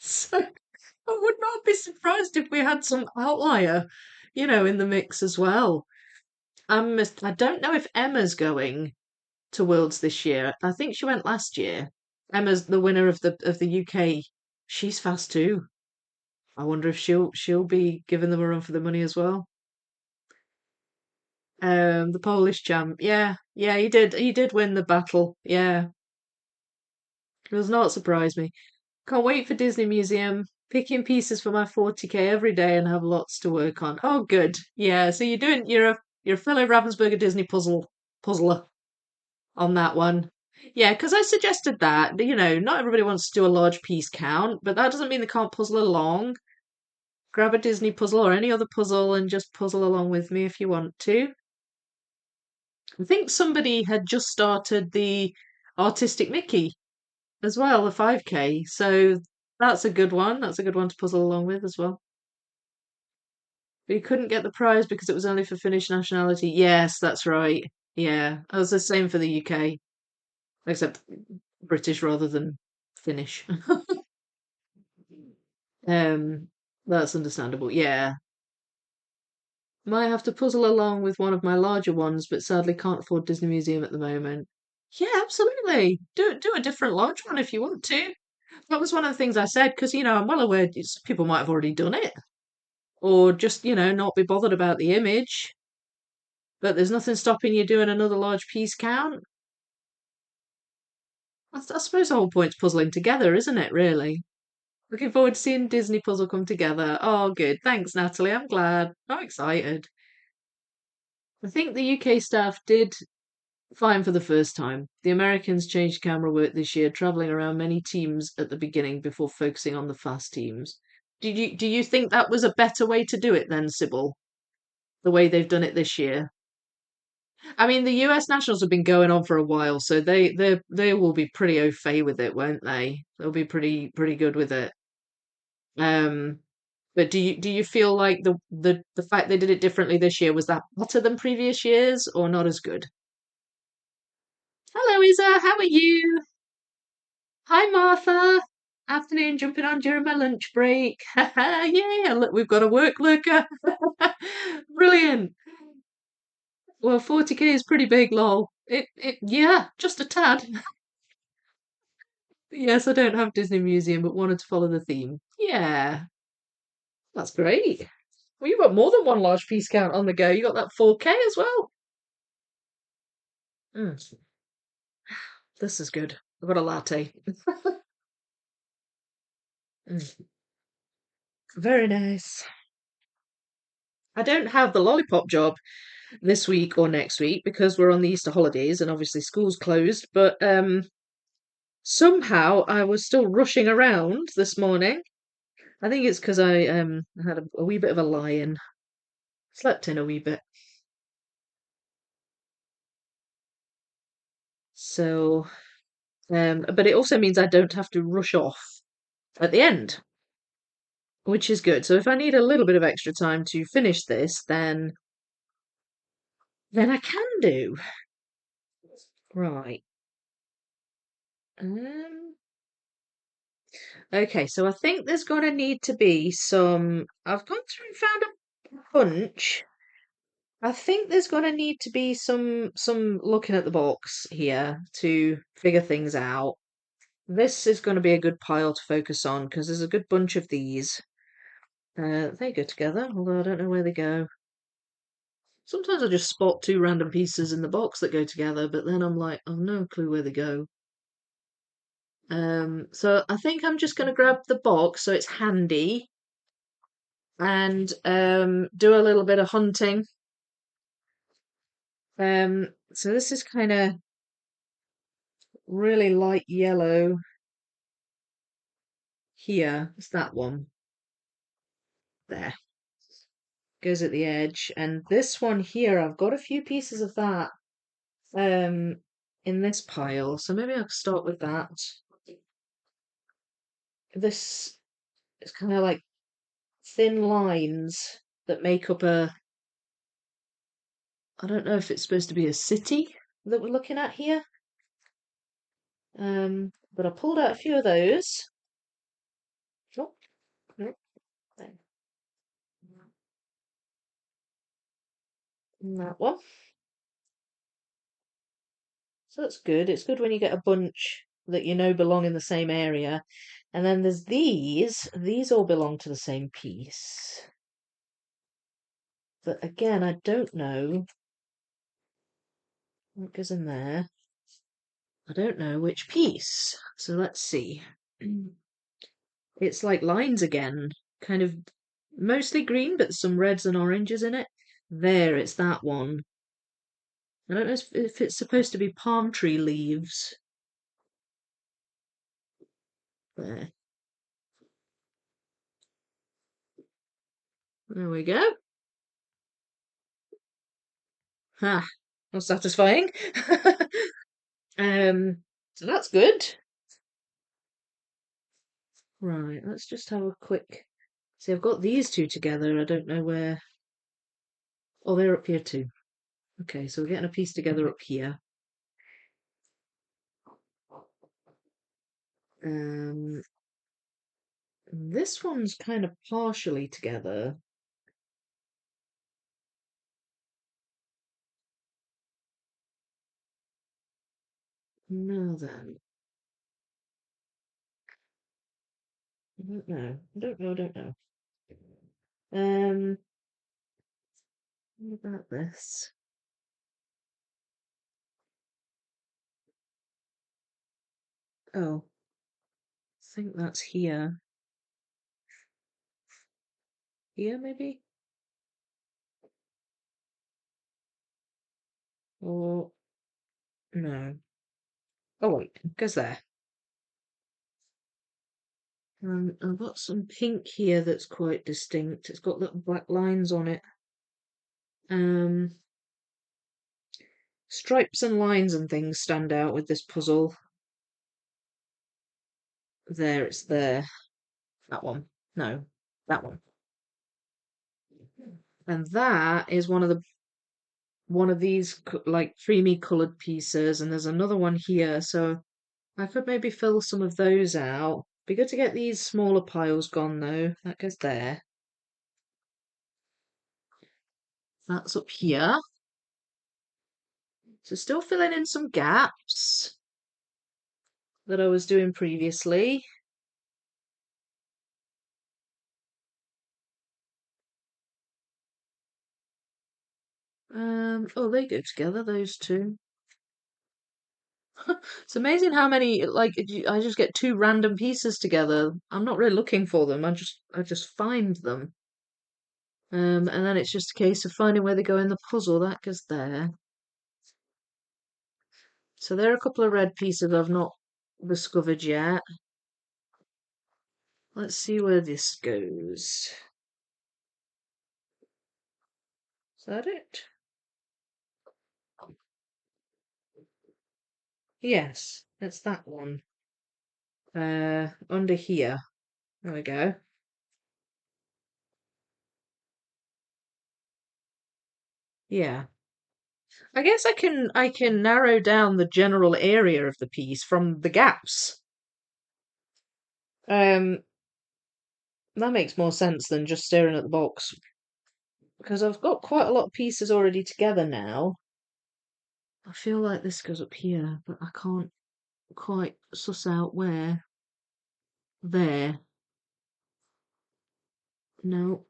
So I would not be surprised if we had some outlier, in the mix as well. I don't know if Emma's going to Worlds this year. I think she went last year. Emma's the winner of the UK. She's fast too. I wonder if she'll be giving them a run for the money as well. The Polish champ. Yeah, yeah, he did. He did win the battle. Yeah, it does not surprise me. Can't wait for Disney Museum. Picking pieces for my 40K every day and have lots to work on. Oh, good. Yeah, so you're a fellow Ravensburger Disney puzzler on that one. Yeah, because I suggested that. Not everybody wants to do a large piece count, but that doesn't mean they can't puzzle along. Grab a Disney puzzle or any other puzzle and just puzzle along with me if you want to. I think somebody had just started the Artistic Mickey as well, the 5K. So that's a good one. That's a good one to puzzle along with as well. But you couldn't get the prize because it was only for Finnish nationality. Yes, that's right. Yeah, it was the same for the UK, except British rather than Finnish. um, that's understandable. Yeah, might have to puzzle along with one of my larger ones, but sadly can't afford Disney Museum at the moment. Yeah, absolutely. Do a different large one if you want to. That was one of the things I said because I'm well aware people might have already done it or just not be bothered about the image. But there's nothing stopping you doing another large piece count. I suppose the whole point's puzzling together, isn't it? Really. Looking forward to seeing Disney puzzle come together. Oh, good. Thanks, Natalie. I'm glad. I'm excited. I think the UK staff did fine for the first time. The Americans changed camera work this year, traveling around many teams at the beginning before focusing on the fast teams. Do you think that was a better way to do it then, Sybil? The way they've done it this year? I mean, the US Nationals have been going on for a while, so they will be pretty au fait with it, won't they? They'll be pretty good with it. Um, but do you feel like the fact they did it differently this year was that better than previous years or not as good? Hello, Isa. How are you? Hi, Martha. Afternoon, jumping on during my lunch break. Yeah, look, we've got a work lurker. Brilliant. Well, 40K is pretty big, lol. Yeah, just a tad. Yes, I don't have Disney Museum, but wanted to follow the theme. Yeah, that's great. Well, you've got more than one large piece count on the go. You got that 4K as well. Mm, this is good. I've got a latte. Mm, very nice. I don't have the lollipop job this week or next week because we're on the Easter holidays and obviously school's closed, but somehow I was still rushing around this morning. I think it's because I had a wee bit of a lie-in, slept in a wee bit. So, but it also means I don't have to rush off at the end, which is good. So if I need a little bit of extra time to finish this, then I can do. Right. Um, okay, so I think there's going to need to be some. I've gone through and found a bunch. I think there's going to need to be some looking at the box here to figure things out. This is going to be a good pile to focus on because there's a good bunch of these. They go together, although I don't know where they go. Sometimes I just spot two random pieces in the box that go together, but then I'm like, I've no clue where they go. So I think I'm just going to grab the box so it's handy and do a little bit of hunting. So this is kind of really light yellow here. It's that one there. Goes at the edge. And this one here, I've got a few pieces of that um in this pile. So maybe I'll start with that. This is kind of like thin lines that make up I don't know if it's supposed to be a city that we're looking at here. But I pulled out a few of those. Oh, no, that one. So that's good. It's good when you get a bunch that you know belong in the same area. And then there's these. These all belong to the same piece. But again, I don't know What goes in there? I don't know which piece. So let's see. It's like lines again, kind of mostly green, but some reds and oranges in it. There, it's that one. I don't know if it's supposed to be palm tree leaves. There. There we go. Ha, not satisfying. So that's good. Right, let's just have a quick. See, I've got these two together. I don't know where. Oh, they're up here too. Okay, so we're getting a piece together up here. Um, this one's kind of partially together. Now then, I don't know. I don't know. I don't know. Um, what about this? Oh, I think that's here. Here, maybe? Or no. Oh wait, it goes there. I've got some pink here that's quite distinct. It's got little black lines on it. Um, Stripes and lines and things stand out with this puzzle. There, it's there. That one. No, that one. And that is one of these like creamy coloured pieces, and there's another one here, so I could maybe fill some of those out. Be good to get these smaller piles gone though. That goes there. That's up here. So still filling in some gaps that I was doing previously. Oh, they go together, those two. It's amazing how many, like, I just get two random pieces together. I'm not really looking for them. I just find them. And then it's just a case of finding where they go in the puzzle. That goes there. So there are a couple of red pieces I've not discovered yet. Let's see where this goes. Is that it? Yes, it's that one. Under here. There we go. Yeah. I guess I can narrow down the general area of the piece from the gaps. Um, that makes more sense than just staring at the box because I've got quite a lot of pieces already together now. I feel like this goes up here, but I can't quite suss out where. There. No.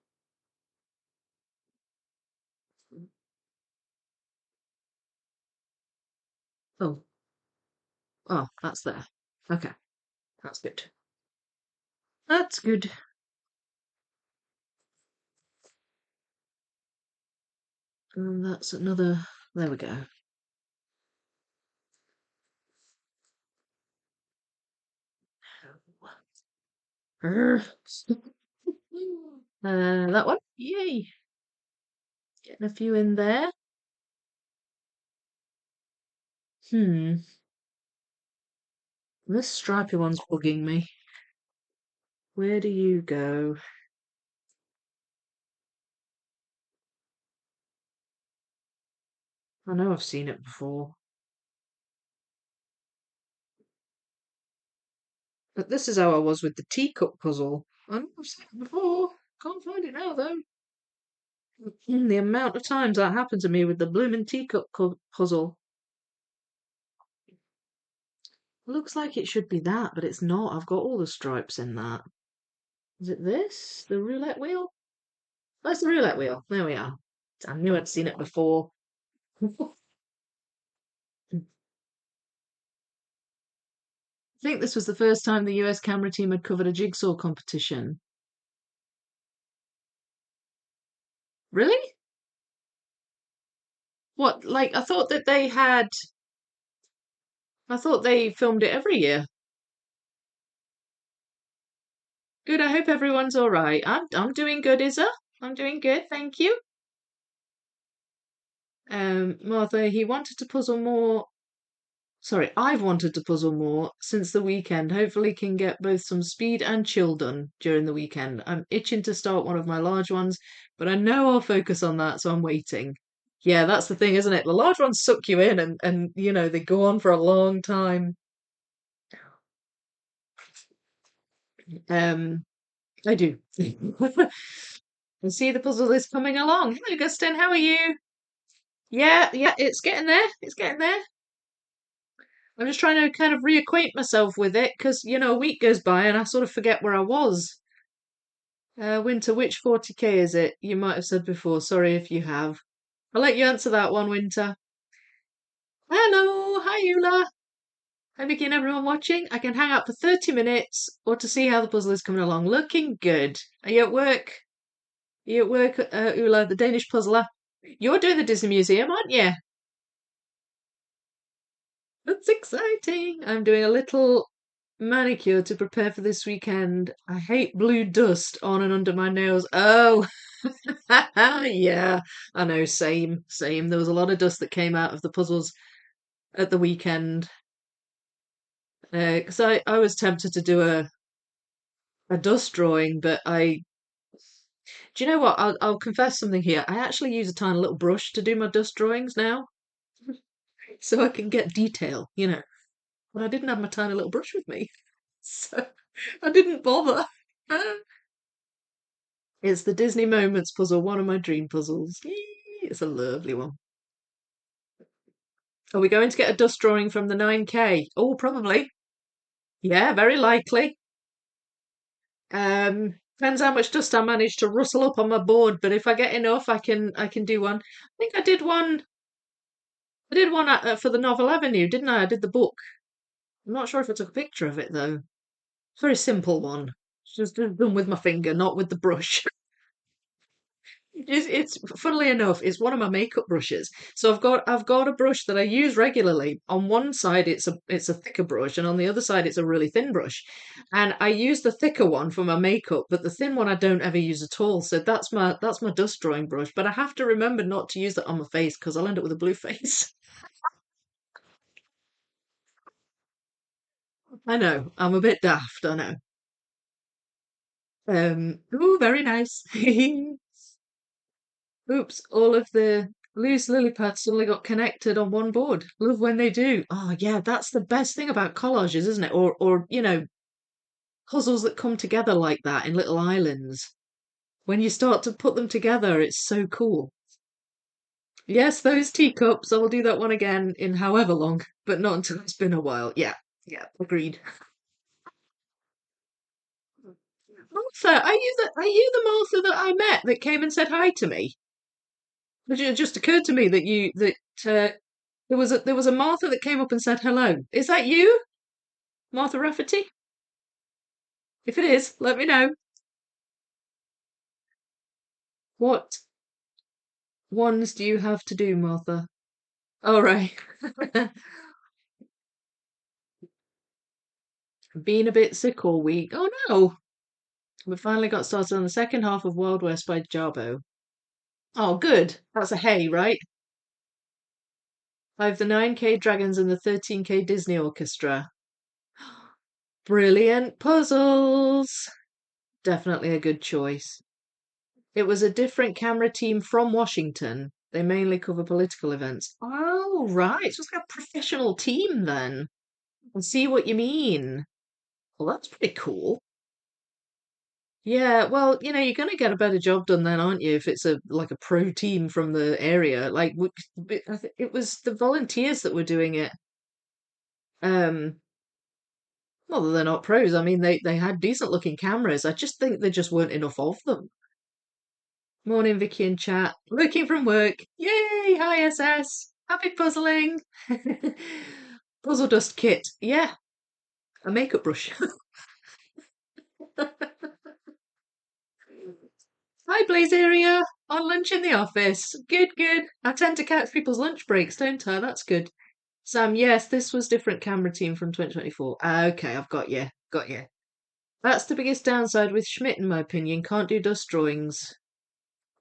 Oh. Oh, that's there. Okay, that's good. That's good. And that's another. There we go. Urgh. That one. Yay. Getting a few in there. Hmm. This stripy one's bugging me. Where do you go? I know I've seen it before. But this is how I was with the teacup puzzle. I know I've seen it before. Can't find it now though. The amount of times that happened to me with the blooming teacup puzzle. Looks like it should be that, but it's not. I've got all the stripes in that. Is it this? The roulette wheel? That's the roulette wheel. There we are. I knew I'd seen it before. I think this was the first time the US camera team had covered a jigsaw competition. Really? What, like, I thought they filmed it every year. Good, I hope everyone's all right. I'm doing good, Isa. I'm doing good, thank you. Martha, he wanted to puzzle more. Sorry, I've wanted to puzzle more since the weekend. Hopefully can get both some speed and chill done during the weekend. I'm itching to start one of my large ones, but I know I'll focus on that, so I'm waiting. Yeah, that's the thing, isn't it? The large ones suck you in and they go on for a long time. Um, I do. And see the puzzle is coming along. Hello, Gustin, how are you? Yeah, yeah, it's getting there. It's getting there. I'm just trying to kind of reacquaint myself with it because, a week goes by and I sort of forget where I was. Winter, which 40k is it? You might have said before. Sorry if you have. I'll let you answer that one, Winter. Hello, hi, Eula. Hi, Vicky and everyone watching. I can hang out for 30 minutes or to see how the puzzle is coming along. Looking good. Are you at work? Are you at work, Ula, the Danish puzzler? You're doing the Disney Museum, aren't you? That's exciting. I'm doing a little manicure to prepare for this weekend. I hate blue dust on and under my nails. Oh, yeah, I know, same, same. There was a lot of dust that came out of the puzzles at the weekend. Because I was tempted to do a dust drawing, but do you know what? I'll confess something here. I actually use a tiny little brush to do my dust drawings now, so I can get detail. But I didn't have my tiny little brush with me, so I didn't bother. It's the Disney Moments puzzle, one of my dream puzzles. Yee, it's a lovely one. Are we going to get a dust drawing from the 9K? Oh, probably. Yeah, very likely. Depends how much dust I manage to rustle up on my board, but if I get enough, I can do one. I think I did one. I did one for the Novel Avenue, didn't I? I did the book. I'm not sure if I took a picture of it though. It's a very simple one. It's just done with my finger, not with the brush. It's funnily enough, it's one of my makeup brushes. So I've got a brush that I use regularly. On one side it's a thicker brush, and on the other side it's a really thin brush. And I use the thicker one for my makeup, but the thin one I don't ever use at all. So that's my dust drawing brush. But I have to remember not to use that on my face because I'll end up with a blue face. I know, I'm a bit daft, I know. Ooh, very nice. Oops, all of the loose lily pads suddenly got connected on one board. Love when they do. Oh yeah, that's the best thing about collages, isn't it? Or puzzles that come together like that in little islands. When you start to put them together, it's so cool. Yes, those teacups. I will do that one again in however long, but not until it's been a while. Yeah, yeah, agreed. Martha, are you the Martha that I met that came and said hi to me? It just occurred to me that uh, there was a Martha that came up and said hello. Is that you, Martha Rafferty? If it is, let me know. What ones do you have to do, Martha? All right. Been a bit sick all week. Oh no. We finally got started on the second half of Wild West by Jarbo. Oh, good. That's a hey, right? I have the 9K Dragons and the 13K Disney Orchestra. Brilliant puzzles. Definitely a good choice. It was a different camera team from Washington. They mainly cover political events. Oh, right. So it's like a professional team then. I see what you mean. Well, that's pretty cool. Yeah, well, you're going to get a better job done then, aren't you? If it's like a pro team from the area, like it was the volunteers that were doing it. Um, well, they're not pros. I mean, they had decent looking cameras. I just think there just weren't enough of them. Morning, Vicky and chat. Working from work. Yay! Hi, SS. Happy puzzling. Puzzle dust kit. Yeah, a makeup brush. Hi, Blazeria. On lunch in the office. Good, good. I tend to catch people's lunch breaks, don't I? That's good. Sam, yes, this was different camera team from 2024. Okay, I've got you. Got you. That's the biggest downside with Schmidt, in my opinion. Can't do dust drawings.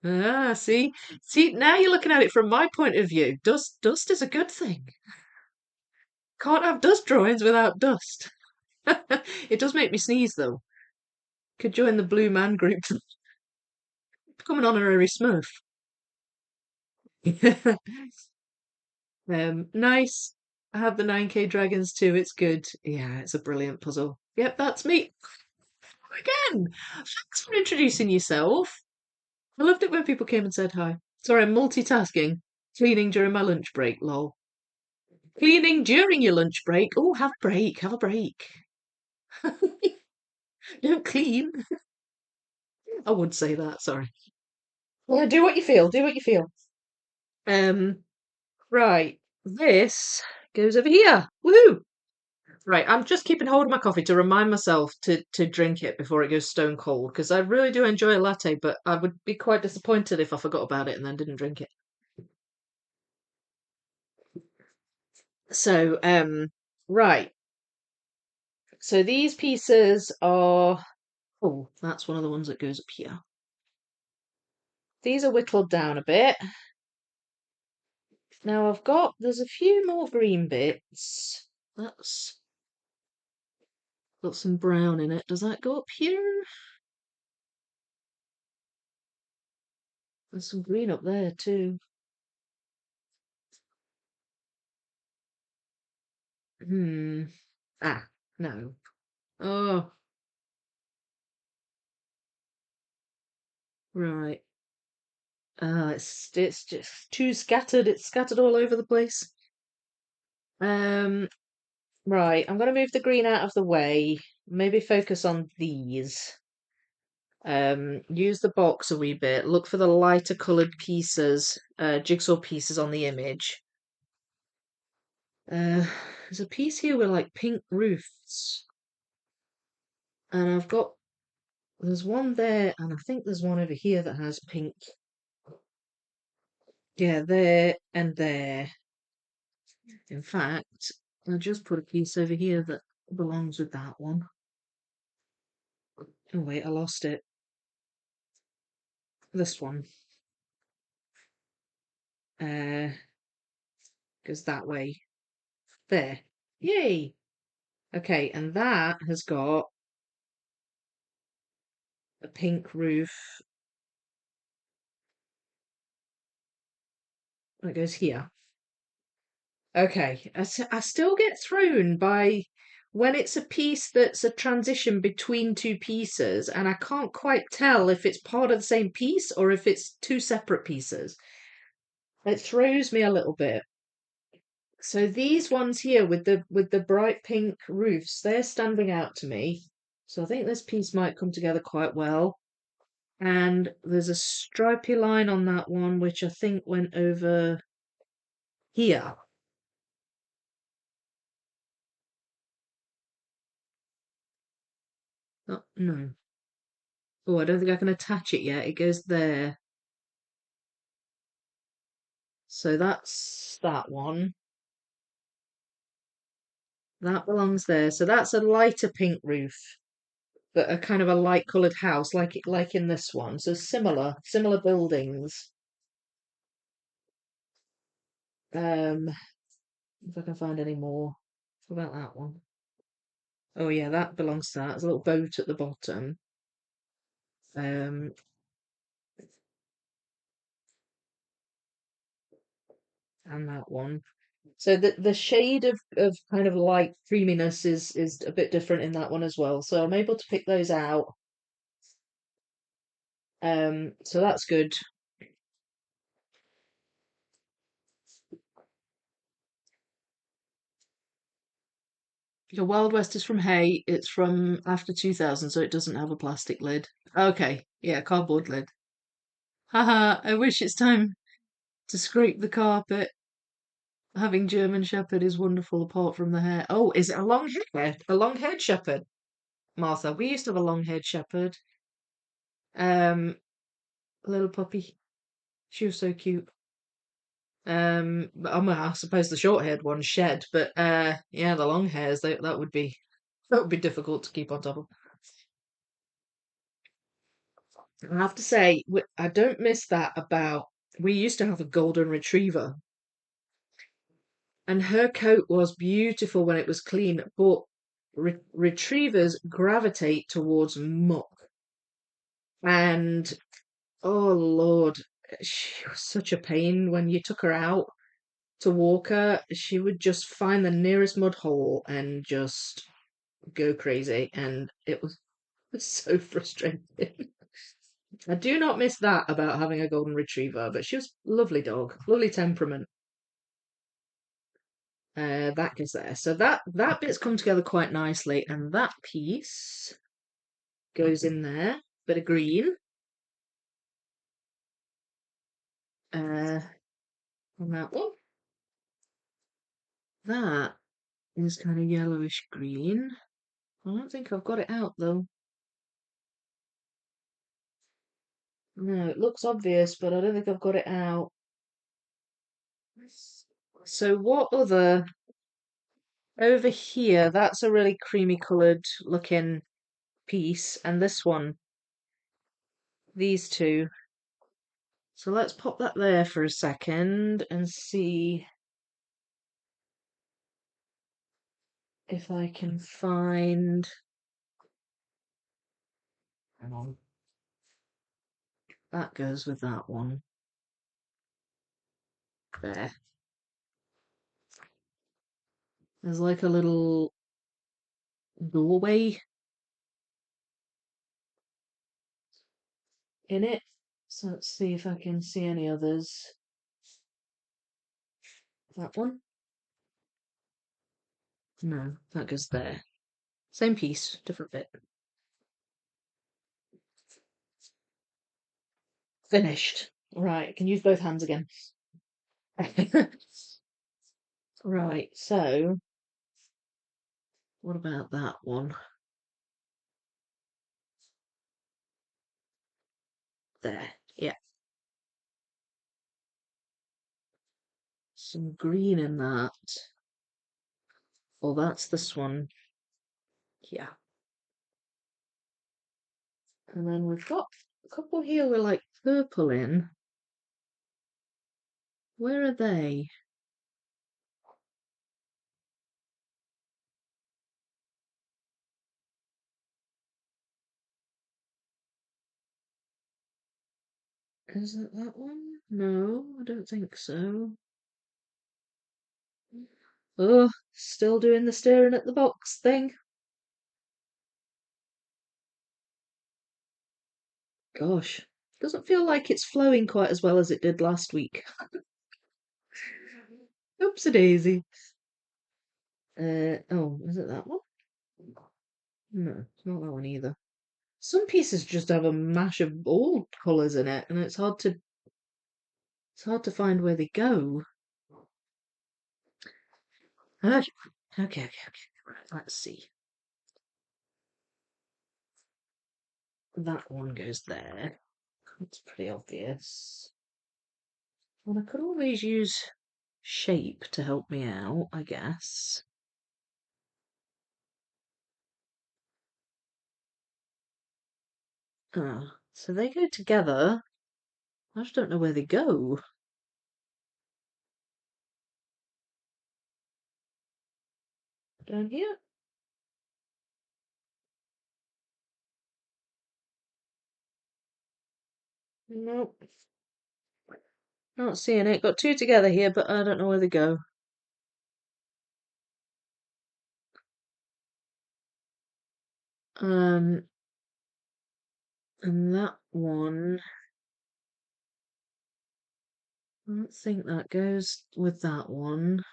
Ah, see? See, now you're looking at it from my point of view. Dust is a good thing. Can't have dust drawings without dust. It does make me sneeze, though. Could join the Blue Man group. Become an honorary Smurf. Nice. I have the 9K dragons too. It's good. Yeah, it's a brilliant puzzle. Yep, that's me. Again, thanks for introducing yourself. I loved it when people came and said hi. Sorry, I'm multitasking. Cleaning during my lunch break, lol. Cleaning during your lunch break? Oh, have a break, have a break. Don't clean. I would say that, sorry. Yeah, do what you feel, do what you feel. Um, right, this goes over here. Woohoo! Right, I'm just keeping hold of my coffee to remind myself to drink it before it goes stone cold, because I really do enjoy a latte, but I would be quite disappointed if I forgot about it and then didn't drink it. So, right. So these pieces are, oh, that's one of the ones that goes up here. These are whittled down a bit. Now there's a few more green bits. That's got some brown in it. Does that go up here? There's some green up there too. Hmm. Ah, no. Oh, right. It's just too scattered. It's scattered all over the place. Um, right. I'm gonna move the green out of the way. Maybe focus on these. Use the box a wee bit. Look for the lighter coloured pieces, jigsaw pieces on the image. There's a piece here with like pink roofs, and there's one there, and I think there's one over here that has pink. Yeah, there and there. In fact, I'll just put a piece over here that belongs with that one. Oh wait, I lost it. This one. Uh, goes that way. There. Yay! Okay, and that has got a pink roof that goes here. Okay, I still get thrown by when it's a piece that's a transition between two pieces, and I can't quite tell if it's part of the same piece or if it's two separate pieces. It throws me a little bit. So these ones here with the bright pink roofs, they're standing out to me. So I think this piece might come together quite well. And there's a stripy line on that one, which I think went over here. Oh, no. Oh, I don't think I can attach it yet. It goes there. So that's that one. That belongs there. So that's a lighter pink roof, but a kind of a light coloured house, like in this one. So similar buildings. If I can find any more. What about that one? Oh yeah, that belongs to that. There's a little boat at the bottom. Um, and that one. So the shade of kind of light creaminess is a bit different in that one as well. So I'm able to pick those out. So that's good. The Wild West is from hay. It's from after 2000, so it doesn't have a plastic lid. Okay, yeah, cardboard lid. Haha, I wish it's time to scrape the carpet. Having German Shepherd is wonderful apart from the hair. Oh, is it a long hair? A long-haired shepherd, Martha. We used to have a long-haired shepherd. Um, little puppy. She was so cute. I suppose the short-haired one shed, but yeah, the long hairs, that would be difficult to keep on top of. I have to say, I don't miss that about. We used to have a golden retriever, and her coat was beautiful when it was clean, but retrievers gravitate towards muck. And oh Lord, she was such a pain when you took her out to walk her. She would just find the nearest mud hole and just go crazy, and was so frustrating. I do not miss that about having a golden retriever, but she was a lovely dog, lovely temperament. That goes there. So that bit's come together quite nicely, and that piece goes in there. Bit of green. Uh, on that one. That is kind of yellowish green. I don't think I've got it out though. No, it looks obvious, but I don't think I've got it out. So what other over here? That's a really creamy coloured looking piece, and this one, these two. So let's pop that there for a second and see if I can find. Hang on. That goes with that one. There. There's like a little doorway in it. So let's see if I can see any others. That one? No, that goes there. Same piece, different bit. Finished. Right, can use both hands again. Right, so what about that one? There, yeah. Some green in that. Oh, that's this one. Yeah. And then we've got a couple here with like purple in. Where are they? Is it that one? No, I don't think so. Oh, still doing the staring at the box thing. Gosh, doesn't feel like it's flowing quite as well as it did last week. Oopsie daisy. Oh, is it that one? No, it's not that one either. Some pieces just have a mash of all colours in it, and it's hard to find where they go. Okay, okay. Right, let's see. That one goes there. That's pretty obvious. Well, I could always use shape to help me out, I guess. Ah, so they go together. I just don't know where they go. Down here? Nope. Not seeing it. Got two together here, but I don't know where they go. Um, and that one, I don't think that goes with that one.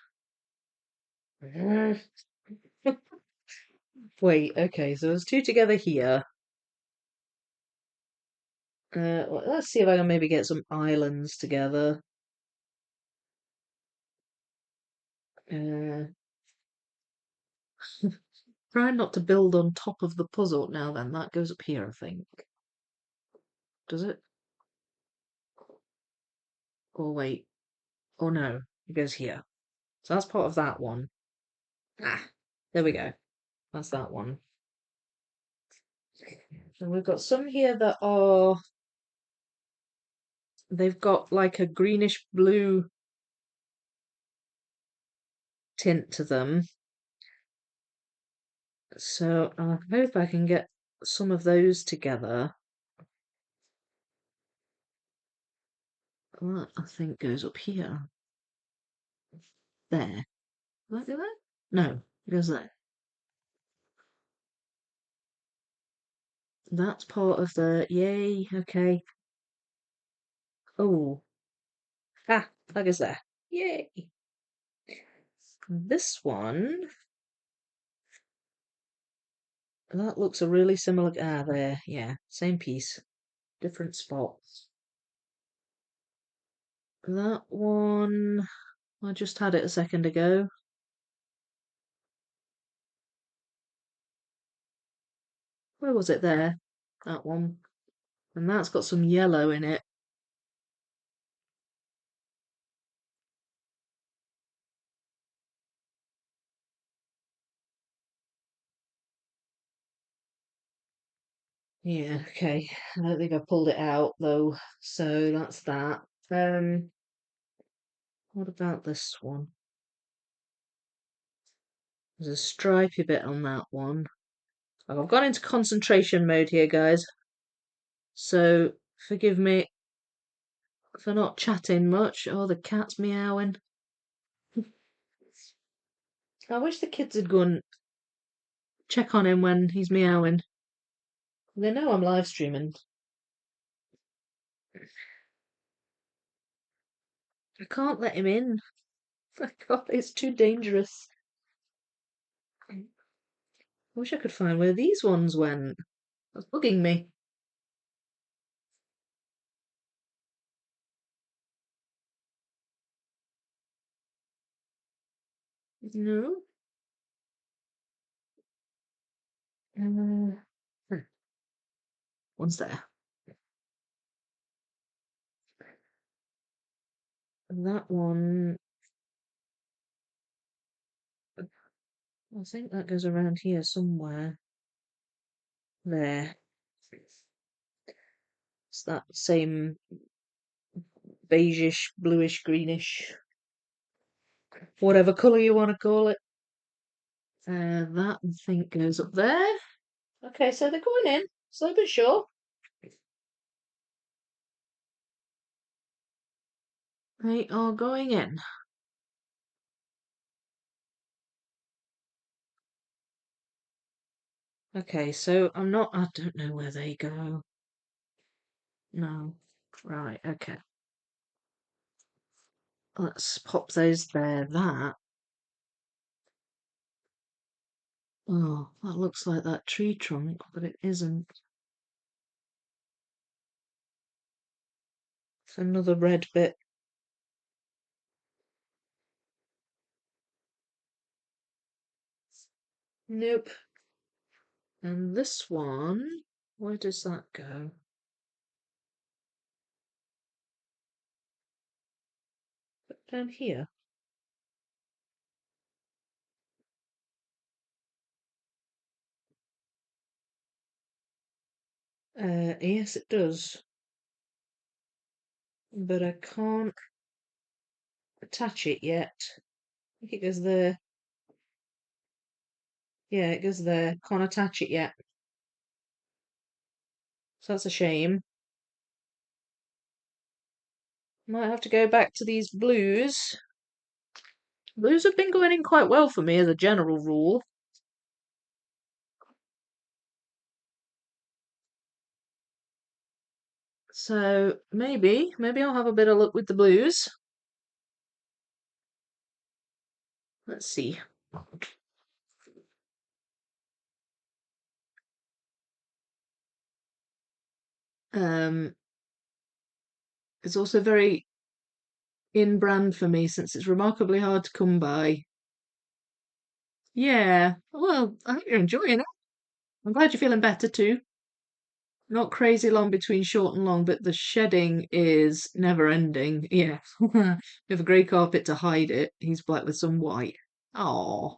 Wait, okay, so there's two together here. Well, let's see if I can maybe get some islands together. Uh, try not to build on top of the puzzle. Now then, that goes up here, I think. Does it? Oh, wait. Oh, no. It goes here. So that's part of that one. Ah, there we go. That's that one. And we've got some here that are, they've got like a greenish blue tint to them. So I hope I can get some of those together. That I think goes up here. There. Will that go there? No, it goes there. That's part of the, yay, okay. Oh, ah, that goes there. Yay. This one, that looks a really similar, there, yeah, same piece, different spots. That one, I just had it a second ago. Where was it there? That one. And that's got some yellow in it. Yeah, okay. I don't think I pulled it out though, so that's that. What about this one? There's a stripy bit on that one. I've gone into concentration mode here, guys. So forgive me for not chatting much. Oh, the cat's meowing. I wish the kids had gone check on him when he's meowing. They know I'm live streaming. I can't let him in. I can't, it's too dangerous. I wish I could find where these ones went. That's bugging me. No. One's there. And that one, I think that goes around here somewhere. There. It's that same beigeish, bluish, greenish, whatever colour you want to call it. That I think goes up there. Okay, so they're going in, slow but sure. They are going in. Okay, so I don't know where they go. No. Right, okay. Let's pop those there. Oh, that looks like that tree trunk, but it isn't. It's another red bit. Nope. And this one, where does that go? Down here. Yes, it does. But I can't attach it yet. I think it goes there. Yeah, it goes there. Can't attach it yet. So that's a shame. Might have to go back to these blues. Blues have been going in quite well for me as a general rule. So maybe I'll have a bit of luck with the blues. Let's see. It's also very in brand for me since it's remarkably hard to come by. Yeah. Well, I hope you're enjoying it. I'm glad you're feeling better too. Not crazy long between short and long, but the shedding is never ending. Yeah. We have a grey carpet to hide it. He's black with some white. Oh,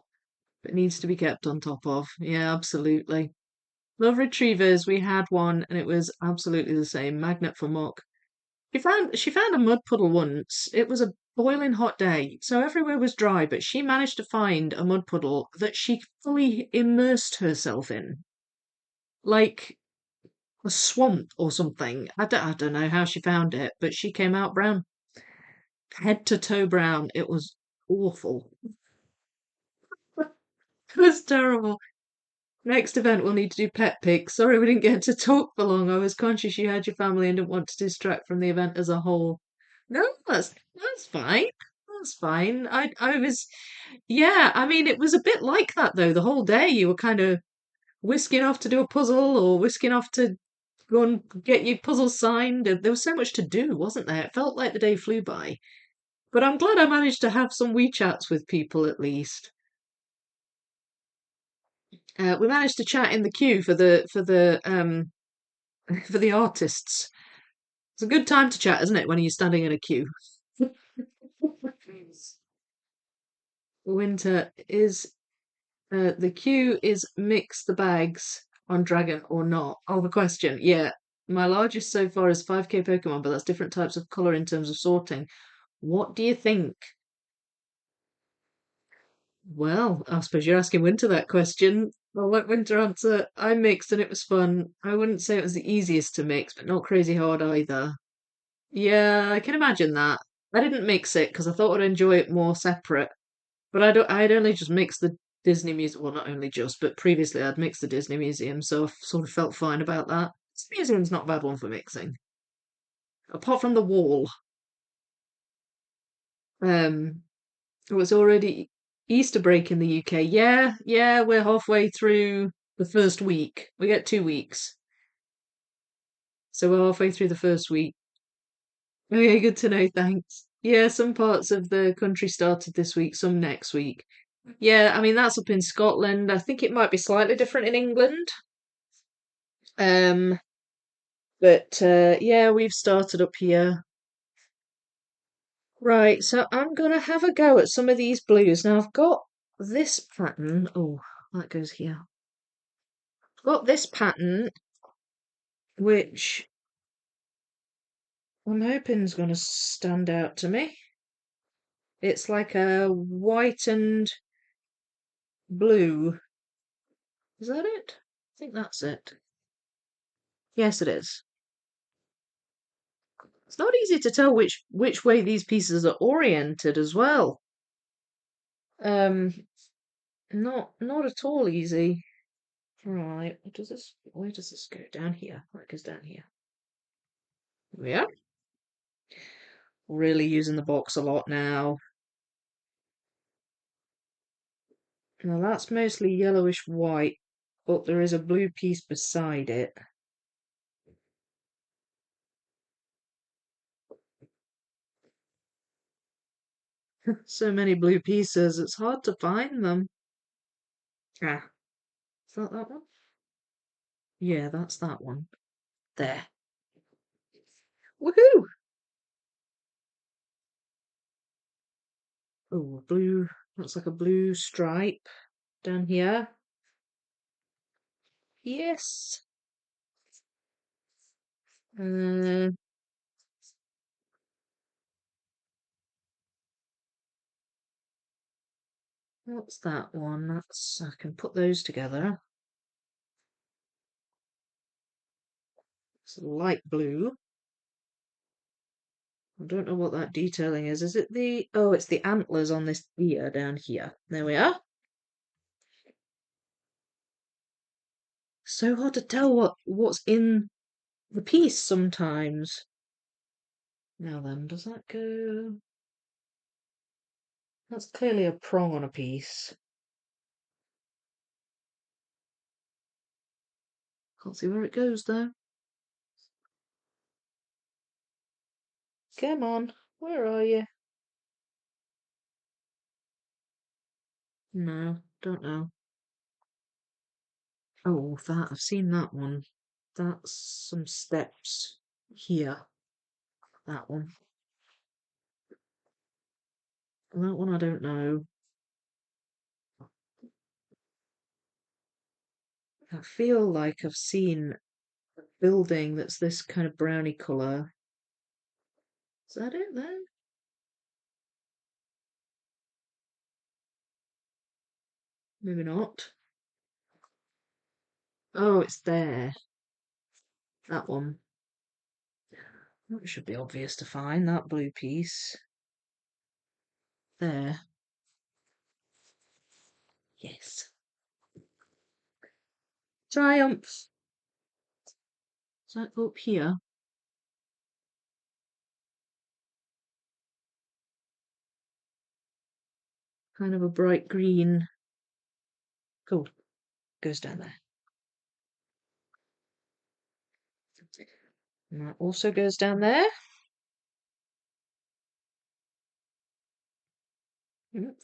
but needs to be kept on top of. Yeah, absolutely. Love retrievers. We had one and it was absolutely the same. Magnet for muck. She found a mud puddle once. It was a boiling hot day, so everywhere was dry, but she managed to find a mud puddle that she fully immersed herself in. Like a swamp or something. I don't know how she found it, but she came out brown, head to toe brown. It was awful. It was terrible. Next event, we'll need to do pet pics. Sorry we didn't get to talk for long. I was conscious you had your family and didn't want to distract from the event as a whole. No, that's fine. That's fine. I was, yeah. I mean, it was a bit like that though. The whole day you were kind of whisking off to do a puzzle or whisking off to go and get your puzzle signed. And there was so much to do, wasn't there? It felt like the day flew by. But I'm glad I managed to have some wee chats with people at least. We managed to chat in the queue for the for the artists. It's a good time to chat, isn't it, when you're standing in a queue? Winter is the queue is mix the bags on Dragon or not? Oh, the question. Yeah, my largest so far is 5k Pokemon, but that's different types of color in terms of sorting. What do you think? Well, I suppose you're asking Winter that question. I'll let Winter answer. I mixed and it was fun. I wouldn't say it was the easiest to mix, but not crazy hard either. Yeah, I can imagine that. I didn't mix it because I thought I'd enjoy it more separate. But I'd only just mixed the Disney Museum. Well, not only just, but previously I'd mixed the Disney Museum, so I sort of felt fine about that. Disney Museum's not a bad one for mixing, apart from the wall. Um, it was already Easter break in the UK. Yeah, yeah, we're halfway through the first week. We get 2 weeks, so we're halfway through the first week. Okay, good to know. Thanks. Yeah, some parts of the country started this week, some next week. Yeah, I mean that's up in Scotland. I think it might be slightly different in England. Um, but yeah, we've started up here. Right, so I'm gonna have a go at some of these blues. Now I've got this pattern. Oh, that goes here. I've got this pattern, which I'm hoping is gonna stand out to me. It's like a white and blue. Is that it? I think that's it. Yes, it is. It's not easy to tell which way these pieces are oriented as well. Um, not at all easy. Right, where does this go? Down here. That goes down here. Yeah. Really using the box a lot now. Now that's mostly yellowish white, but there is a blue piece beside it. So many blue pieces, it's hard to find them. Ah, is that one? Yeah, that's that one. There. Woohoo! Oh, blue. Looks like a blue stripe down here. Yes. Uh, what's that one? That's I can put those together. It's light blue. I don't know what that detailing is. Is it the... Oh, it's the antlers on this deer down here. There we are. So hard to tell what's in the piece sometimes. Now then, does that go... That's clearly a prong on a piece. Can't see where it goes though. Come on, where are you? No. Don't know. Oh, that I've seen that one. That's some steps here. That one. That one I don't know. I feel like I've seen a building that's this kind of browny colour. Is that it then? Maybe not. Oh, it's there. That one. That should be obvious to find, that blue piece. There. Yes. Triumph. Does that go up here? Kind of a bright green. Cool. Goes down there. And that also goes down there.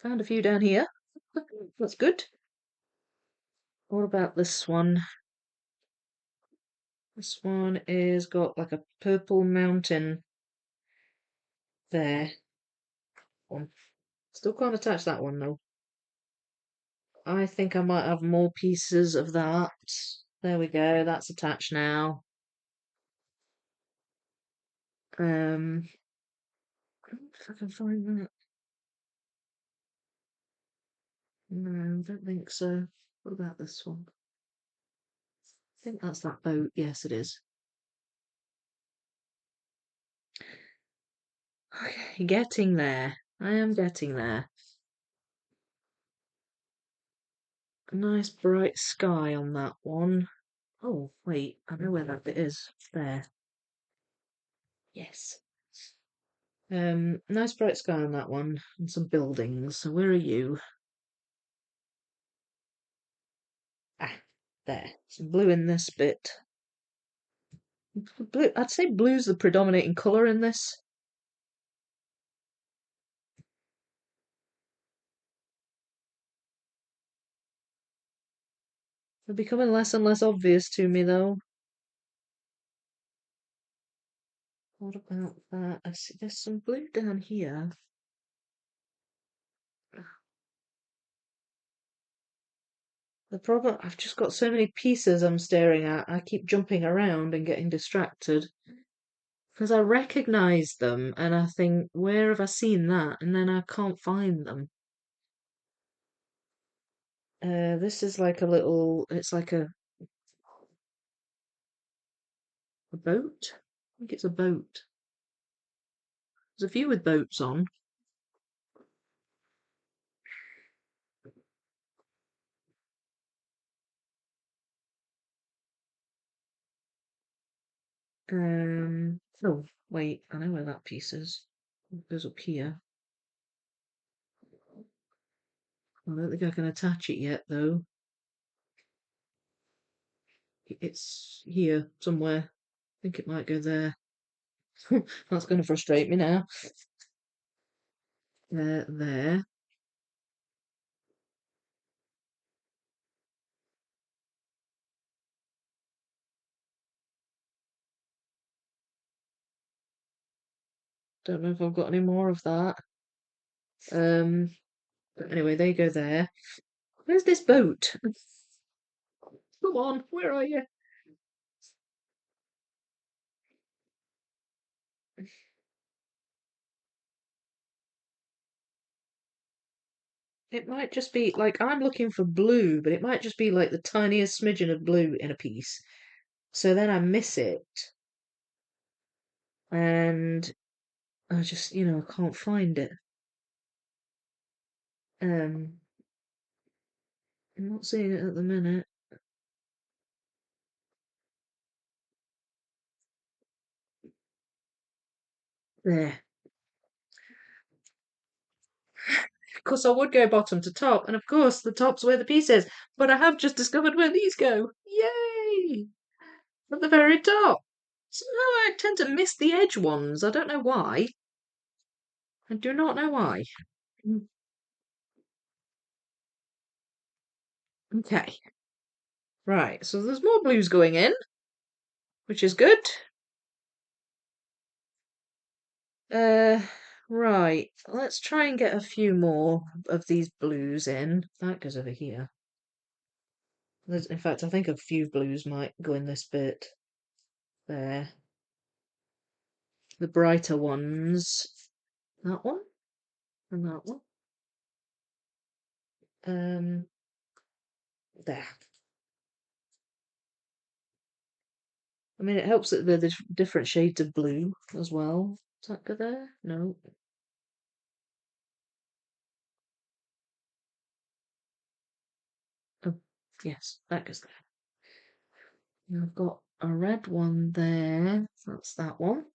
Found a few down here. That's good. What about this one? This one is got like a purple mountain there. One. Still can't attach that one though. I think I might have more pieces of that. There we go, that's attached now. If I can find that. No, I don't think so. What about this one? I think that's that boat. Yes, it is. Okay, getting there. I am getting there. A nice bright sky on that one. Oh, wait, I know where that bit is. There. Yes. Nice bright sky on that one, and some buildings. So where are you? Ah, there. Some blue in this bit. Blue. I'd say blue's the predominating colour in this. They're becoming less and less obvious to me, though. What about that? I see there's some blue down here. The problem, I've just got so many pieces I'm staring at. I keep jumping around and getting distracted. Because I recognise them and I think, where have I seen that? And then I can't find them. This is like a little, it's like a boat? I think it's a boat. There's a few with boats on. Oh, wait, I know where that piece is. It goes up here. I don't think I can attach it yet, though. It's here somewhere. I think it might go there. That's going to frustrate me now. There. Don't know if I've got any more of that. But anyway, they go there. Where's this boat? Come on, where are you? It might just be like I'm looking for blue, but it might just be like the tiniest smidgen of blue in a piece. So then I miss it, and I just, I can't find it. Um, I'm not seeing it at the minute. There. Of course, I would go bottom to top, and of course, the top's where the piece is. But I have just discovered where these go. Yay! At the very top. Somehow I tend to miss the edge ones. I don't know why. I do not know why. Okay. Right, so there's more blues going in, which is good. Uh, right, let's try and get a few more of these blues in. That goes over here. In fact, I think a few blues might go in this bit there. The brighter ones. That one and that one. Um, there. I mean, it helps that they're different shades of blue as well. Does that go there? No. Oh, yes, that goes there. And I've got a red one there. That's that one.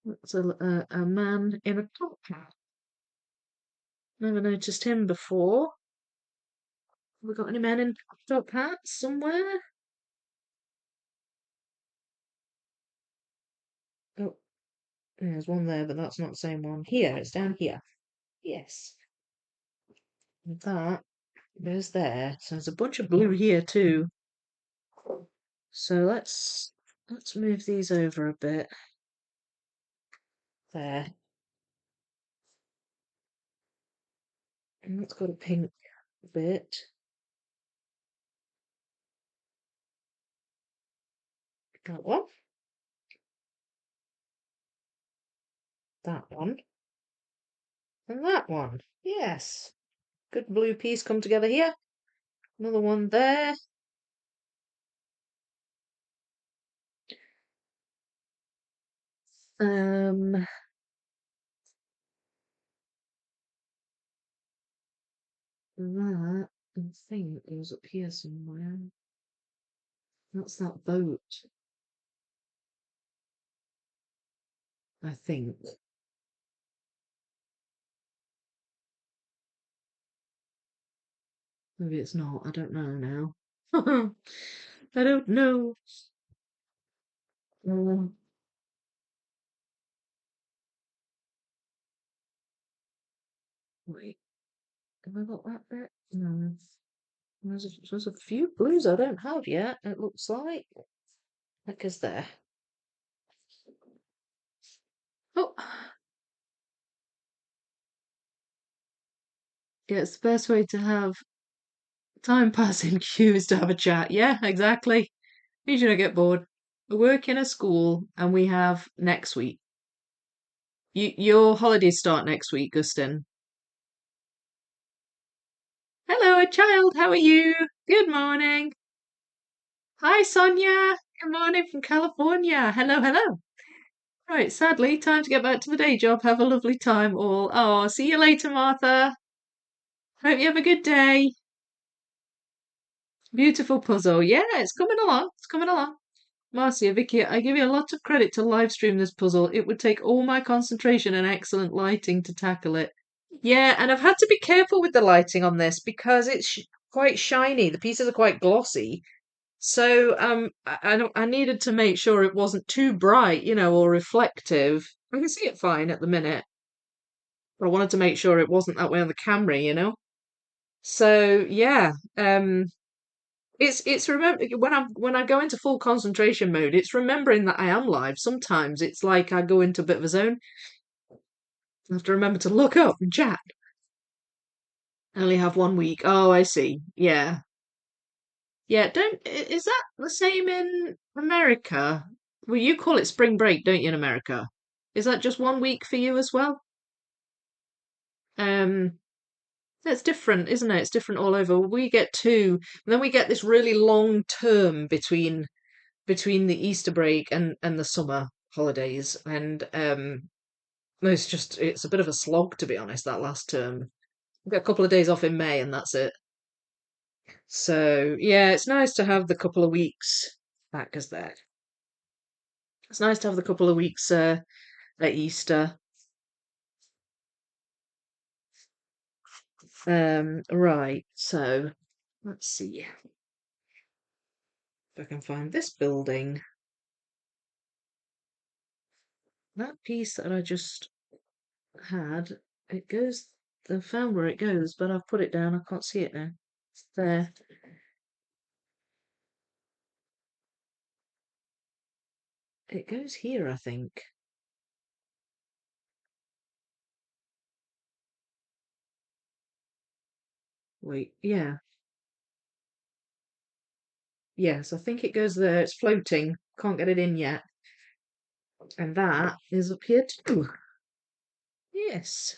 That's a man in a top hat. Never noticed him before. Have we got any men in top hats somewhere? Oh, there's one there, but that's not the same one. Here, it's down here. Yes. And that goes there. So there's a bunch of blue here too. So let's move these over a bit. There. And let's go to pink a bit. That one. That one. And that one. Yes. Good blue piece come together here. Another one there. Um, that I think goes up here somewhere. That's that boat, I think. Maybe it's not. I don't know now. I don't know. Uh, wait, have I got that bit? No. There's a few blues I don't have yet, it looks like. That goes there. Oh, yeah, it's the best way to have time passing cues to have a chat. Yeah, exactly. You shouldn't get bored. We work in a school and we have next week. Your holidays start next week, Gustin. Hello, child. How are you? Good morning. Hi, Sonia. Good morning from California. Hello, hello. Right, sadly, time to get back to the day job. Have a lovely time, all. Oh, see you later, Martha. Hope you have a good day. Beautiful puzzle. Yeah, it's coming along. It's coming along. Marcia, Vicky, I give you a lot of credit to live stream this puzzle. It would take all my concentration and excellent lighting to tackle it. Yeah, and I've had to be careful with the lighting on this because it's quite shiny. The pieces are quite glossy. So I needed to make sure it wasn't too bright, or reflective. I can see it fine at the minute, but I wanted to make sure it wasn't that way on the camera. So yeah, it's remember when I go into full concentration mode, it's remembering that I am live. Sometimes it's like I go into a bit of a zone. I have to remember to look up and chat. I only have 1 week. Oh, I see. Yeah. Yeah, don't is that the same in America? Well, you call it spring break, don't you, in America? Is that just 1 week for you as well? Um, that's different, isn't it? It's different all over. We get two, and then we get this really long term between the Easter break and the summer holidays, and it's a bit of a slog to be honest. That last term, we get a couple of days off in May, and that's it. So yeah, it's nice to have the couple of weeks back as that. It's nice to have the couple of weeks at Easter. Right, so let's see. If I can find this building. That piece that I just had, it goes, I found where it goes, but I've put it down, I can't see it now. It's there. It goes here, I think. Wait, yeah. Yes, I think it goes there. It's floating. Can't get it in yet. And that is up here too. Yes.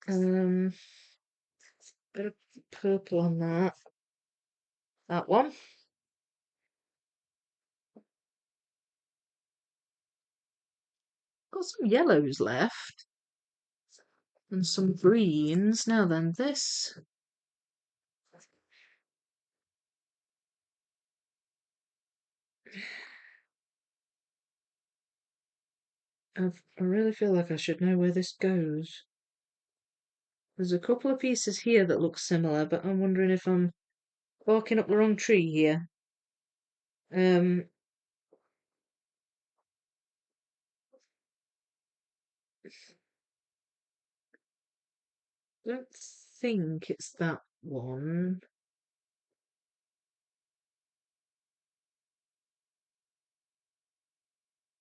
Um, bit of purple on that. That one. Got some yellows left and some greens. Now then, this. I really feel like I should know where this goes. There's a couple of pieces here that look similar, but I'm wondering if I'm barking up the wrong tree here. Um, I don't think it's that one.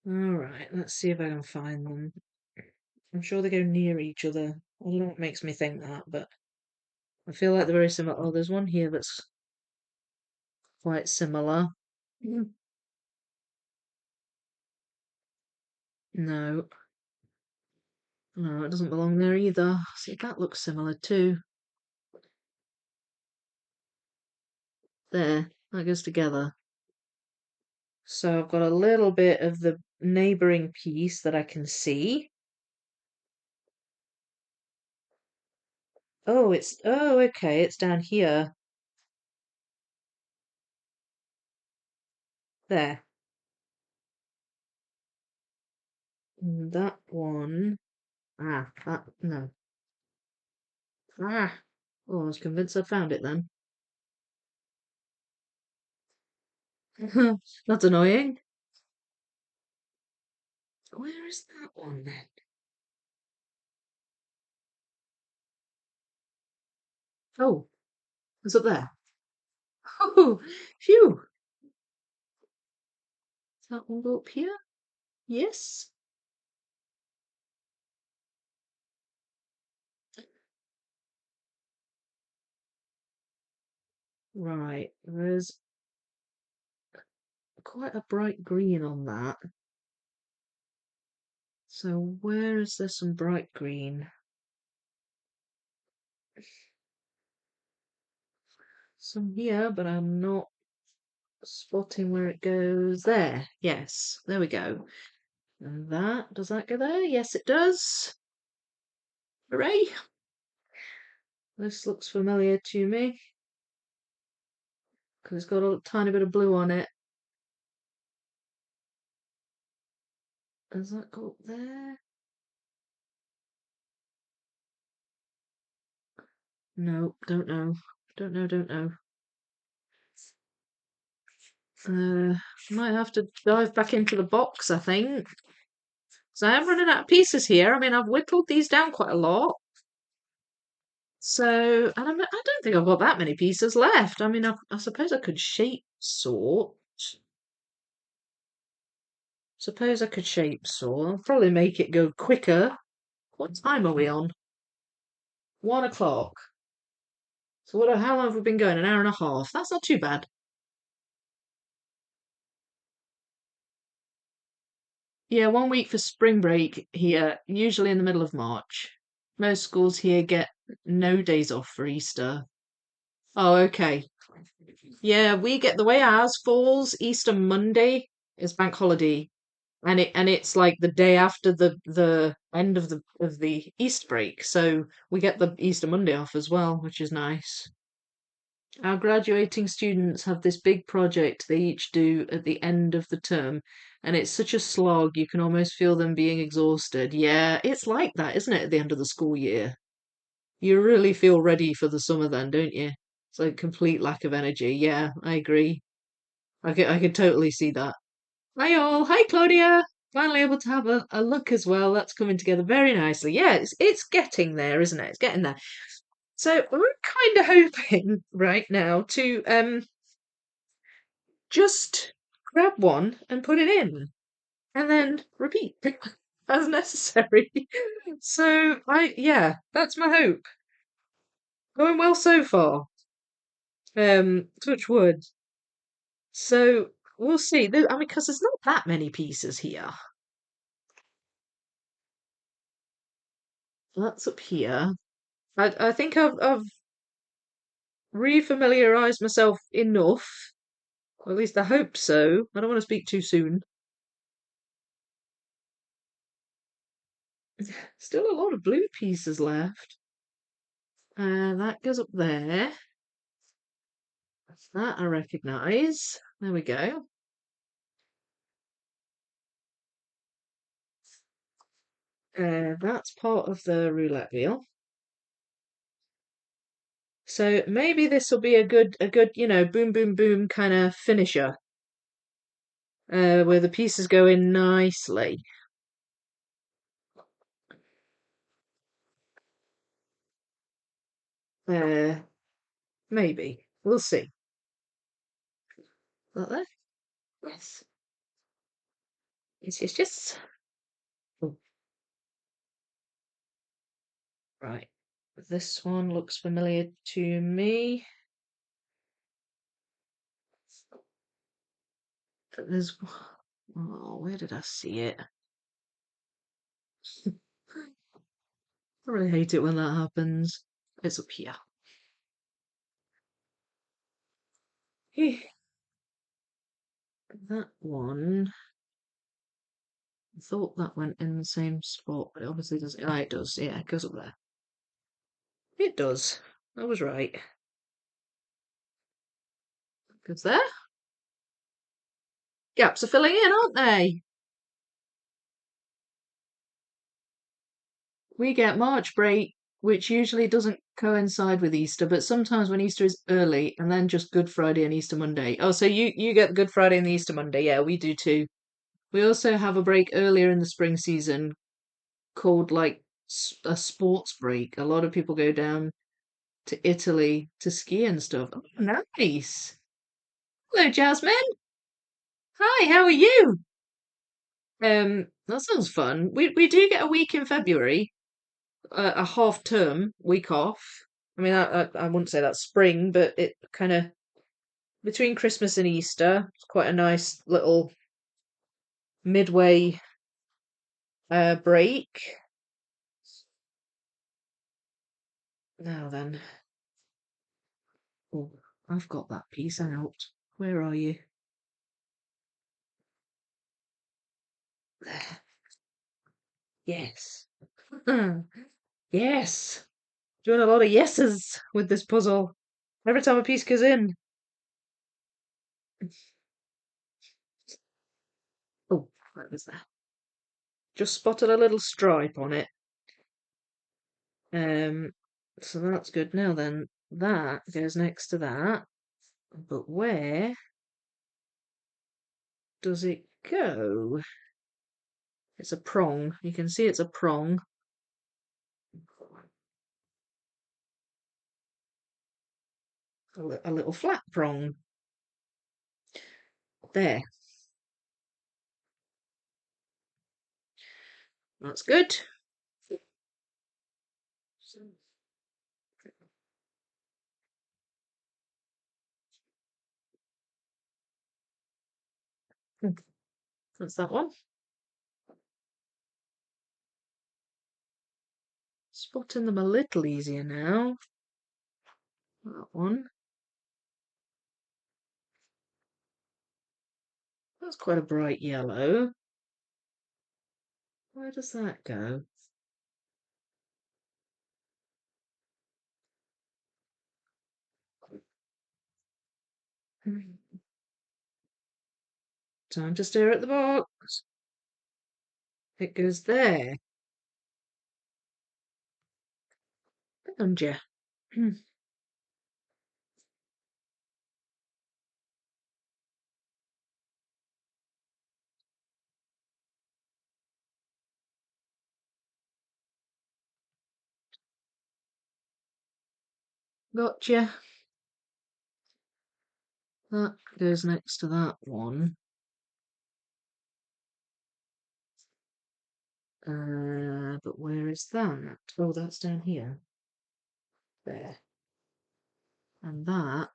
Alright, let's see if I can find them. I'm sure they go near each other. I don't know what makes me think that, but I feel like they're very similar. Oh, there's one here that's quite similar. Mm. No, no, it doesn't belong there either. See, that looks similar too. There, that goes together. So I've got a little bit of the neighbouring piece that I can see. Oh, okay, it's down here. There. That one. No. Ah, oh, I was convinced I'd found it then. That's annoying. Where is that one then? Oh, it's up there. Oh, phew. Does that one go up here? Yes. Right, there's quite a bright green on that. So where is there some bright green? Some here, but I'm not spotting where it goes. There, yes, there we go. And that, does that go there? Yes, it does. Hooray! This looks familiar to me because it's got a tiny bit of blue on it. Does that go up there? No, don't know. Don't know. Might have to dive back into the box, I think. So I am running out of pieces here. I mean, I've whittled these down quite a lot. So, and I don't think I've got that many pieces left. I mean, I suppose I could shape sort. Suppose I could shape sort. I'll probably make it go quicker. What time are we on? 1 o'clock. So how long have we been going? An hour and a half. That's not too bad. Yeah, 1 week for spring break here, usually in the middle of March. Most schools here get no days off for Easter. Oh, okay. Yeah, we get the way ours falls, Easter Monday is bank holiday. And it's like the day after the end of the Easter break. So we get the Easter Monday off as well, which is nice. Our graduating students have this big project they each do at the end of the term, and it's such a slog, you can almost feel them being exhausted. Yeah, it's like that, isn't it, at the end of the school year? You really feel ready for the summer then, don't you? It's like complete lack of energy. Yeah, I agree. I could totally see that. Hi all. Hi Claudia. Finally able to have a look as well. That's coming together very nicely. Yeah, it's getting there, isn't it? It's getting there. So we're kind of hoping right now to just grab one and put it in and then repeat as necessary. So yeah, that's my hope. Going well so far. Touch wood. So we'll see. I mean, because there's not that many pieces here. That's up here. I think I've refamiliarized myself enough. Or at least I hope so. I don't want to speak too soon. Still a lot of blue pieces left. That goes up there. That I recognise. There we go. That's part of the roulette wheel. So maybe this will be a good, boom, boom, boom kind of finisher, where the pieces go in nicely. Uh, Maybe we'll see. Like that? Yes. It's just oh, right. This one looks familiar to me. There's where did I see it? I really hate it when that happens. It's up here. That one. I thought that went in the same spot, but it obviously doesn't. Ah, it does. Yeah, it goes up there. It does. I was right. Goes there. Gaps are filling in, aren't they? We get March break, which usually doesn't coincide with Easter, but sometimes when Easter is early and then just Good Friday and Easter Monday. Oh, so you get Good Friday and the Easter Monday. Yeah, we do too. We also have a break earlier in the spring season called like a sports break. A lot of people go down to Italy to ski and stuff. Oh, nice. Hello, Jasmine. Hi, how are you? That sounds fun. We do get a week in February, a half term week off. I mean, I wouldn't say that's spring, but it kind of between Christmas and Easter. It's quite a nice little midway break. Now then, oh, I've got that piece out. Where are you? There. Yes. Yes. Doing a lot of yeses with this puzzle. Every time a piece goes in. Oh, what was that? Just spotted a little stripe on it. Um, so that's good. Now then, that goes next to that. But where does it go? It's a prong. You can see it's a prong. A little flat prong. There. That's good. That's that one. Spotting them a little easier now. That one. That's quite a bright yellow. Where does that go? Time to stare at the box. It goes there. Found you. Gotcha. That goes next to that one. But where is that? Oh, that's down here. There. And that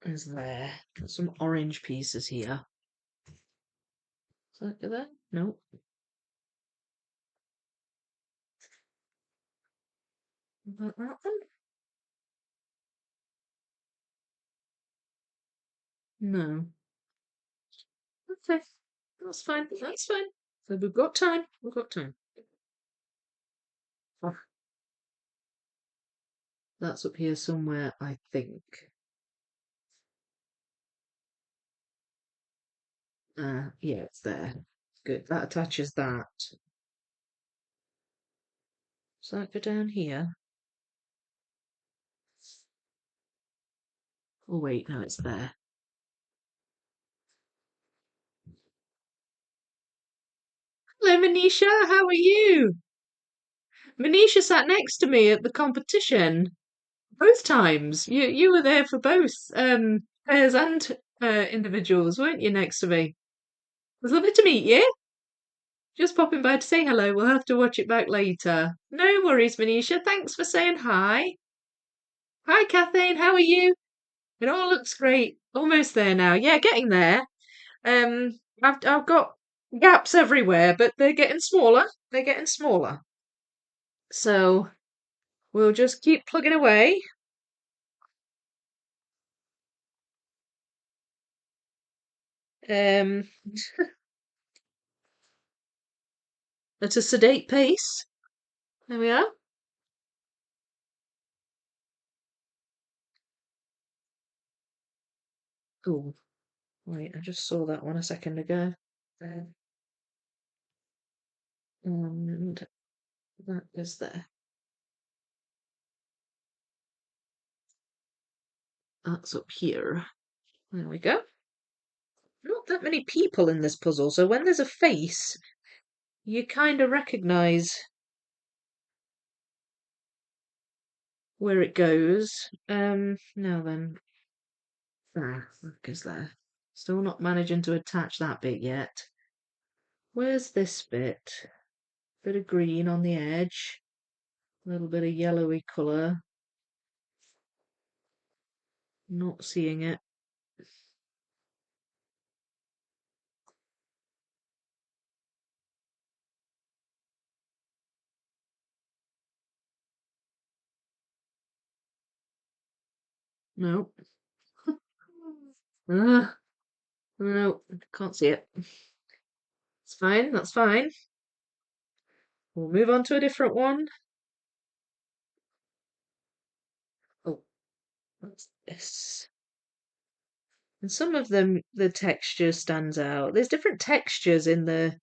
is there. Got some orange pieces here. Is that go there? No. About that one? No. Okay. That's fine. That's fine. So we've got time. We've got time. Oh, that's up here somewhere, I think. Yeah, it's there. Good. That attaches that. Does that go down here? Oh, wait, no, it's there. Hello, Manisha. How are you? Manisha sat next to me at the competition both times. You were there for both pairs and individuals, weren't you? Next to me. It was lovely to meet you. Just popping by to say hello. We'll have to watch it back later. No worries, Manisha. Thanks for saying hi. Hi, Kathleen. How are you? It all looks great. Almost there now. Yeah, getting there. I've got gaps everywhere, but they're getting smaller. They're getting smaller. So we'll just keep plugging away. Um, at a sedate pace. There we are. Oh, wait, I just saw that one a second ago. And that is there. That's up here. There we go. Not that many people in this puzzle, so when there's a face, you kind of recognise where it goes. Now then. That goes there. Still not managing to attach that bit yet. Where's this bit? Bit of green on the edge. A little bit of yellowy colour. Not seeing it. No. Ah, no, can't see it. It's fine, that's fine. We'll move on to a different one. Oh, what's this? And some of them, the texture stands out. There's different textures in the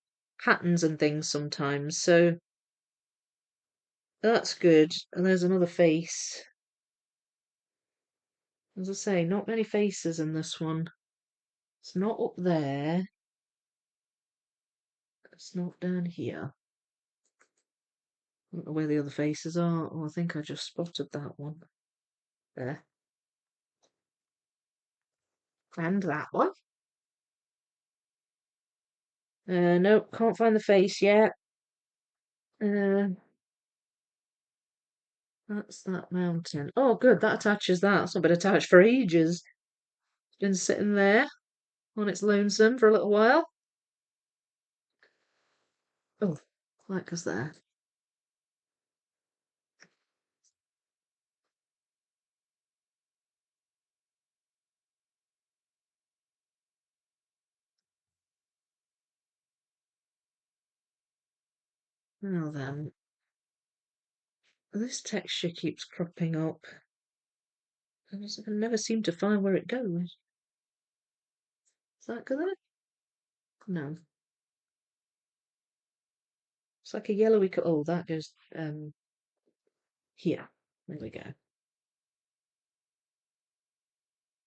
patterns and things sometimes, so that's good. And there's another face. As I say, not many faces in this one. It's not up there. It's not down here. I don't know where the other faces are. Oh, I think I just spotted that one. There. And that one. Nope, can't find the face yet. Uh, that's that mountain. Oh, good, that attaches that. It's not been attached for ages. It's been sitting there on its lonesome for a little while. Oh, that goes there. Now then, this texture keeps cropping up. I never seem to find where it goes. Does that go there? No. It's like a yellowy oh, that goes here. There we go.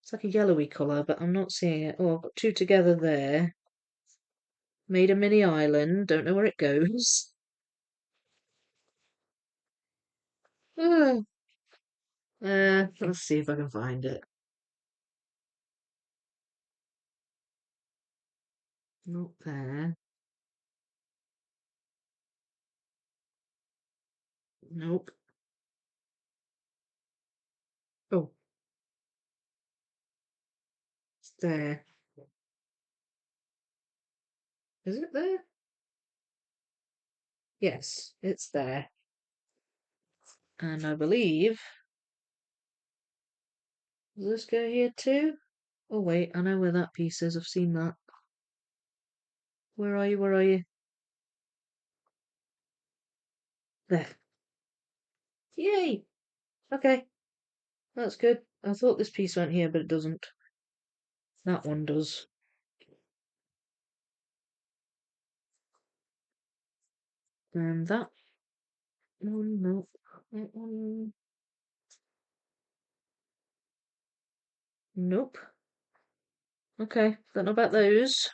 It's like a yellowy colour, but I'm not seeing it. Oh, I've got two together there. Made a mini island. Don't know where it goes. Oh, Let's see if I can find it. Not there. Nope. Oh, it's there. Is it there? Yes, it's there. And I believe, does this go here too? Oh wait, I know where that piece is. I've seen that. Where are you? Where are you? There. Yay! Okay, that's good. I thought this piece went here, but it doesn't. That one does. And that one, nope. That one, nope. Okay, don't know about those.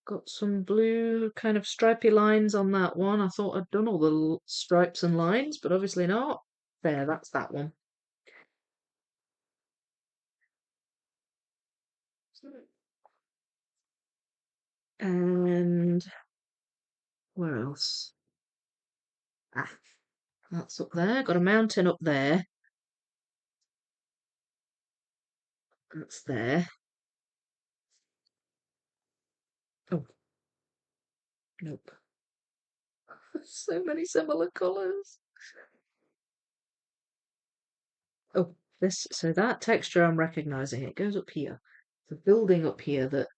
Got some blue kind of stripy lines on that one. I thought I'd done all the stripes and lines, but obviously not. There, that's that one. And where else? Ah, that's up there. Got a mountain up there. That's there. Oh, nope. So many similar colours. Oh, this, so that texture I'm recognizing. It goes up here. The building up here that's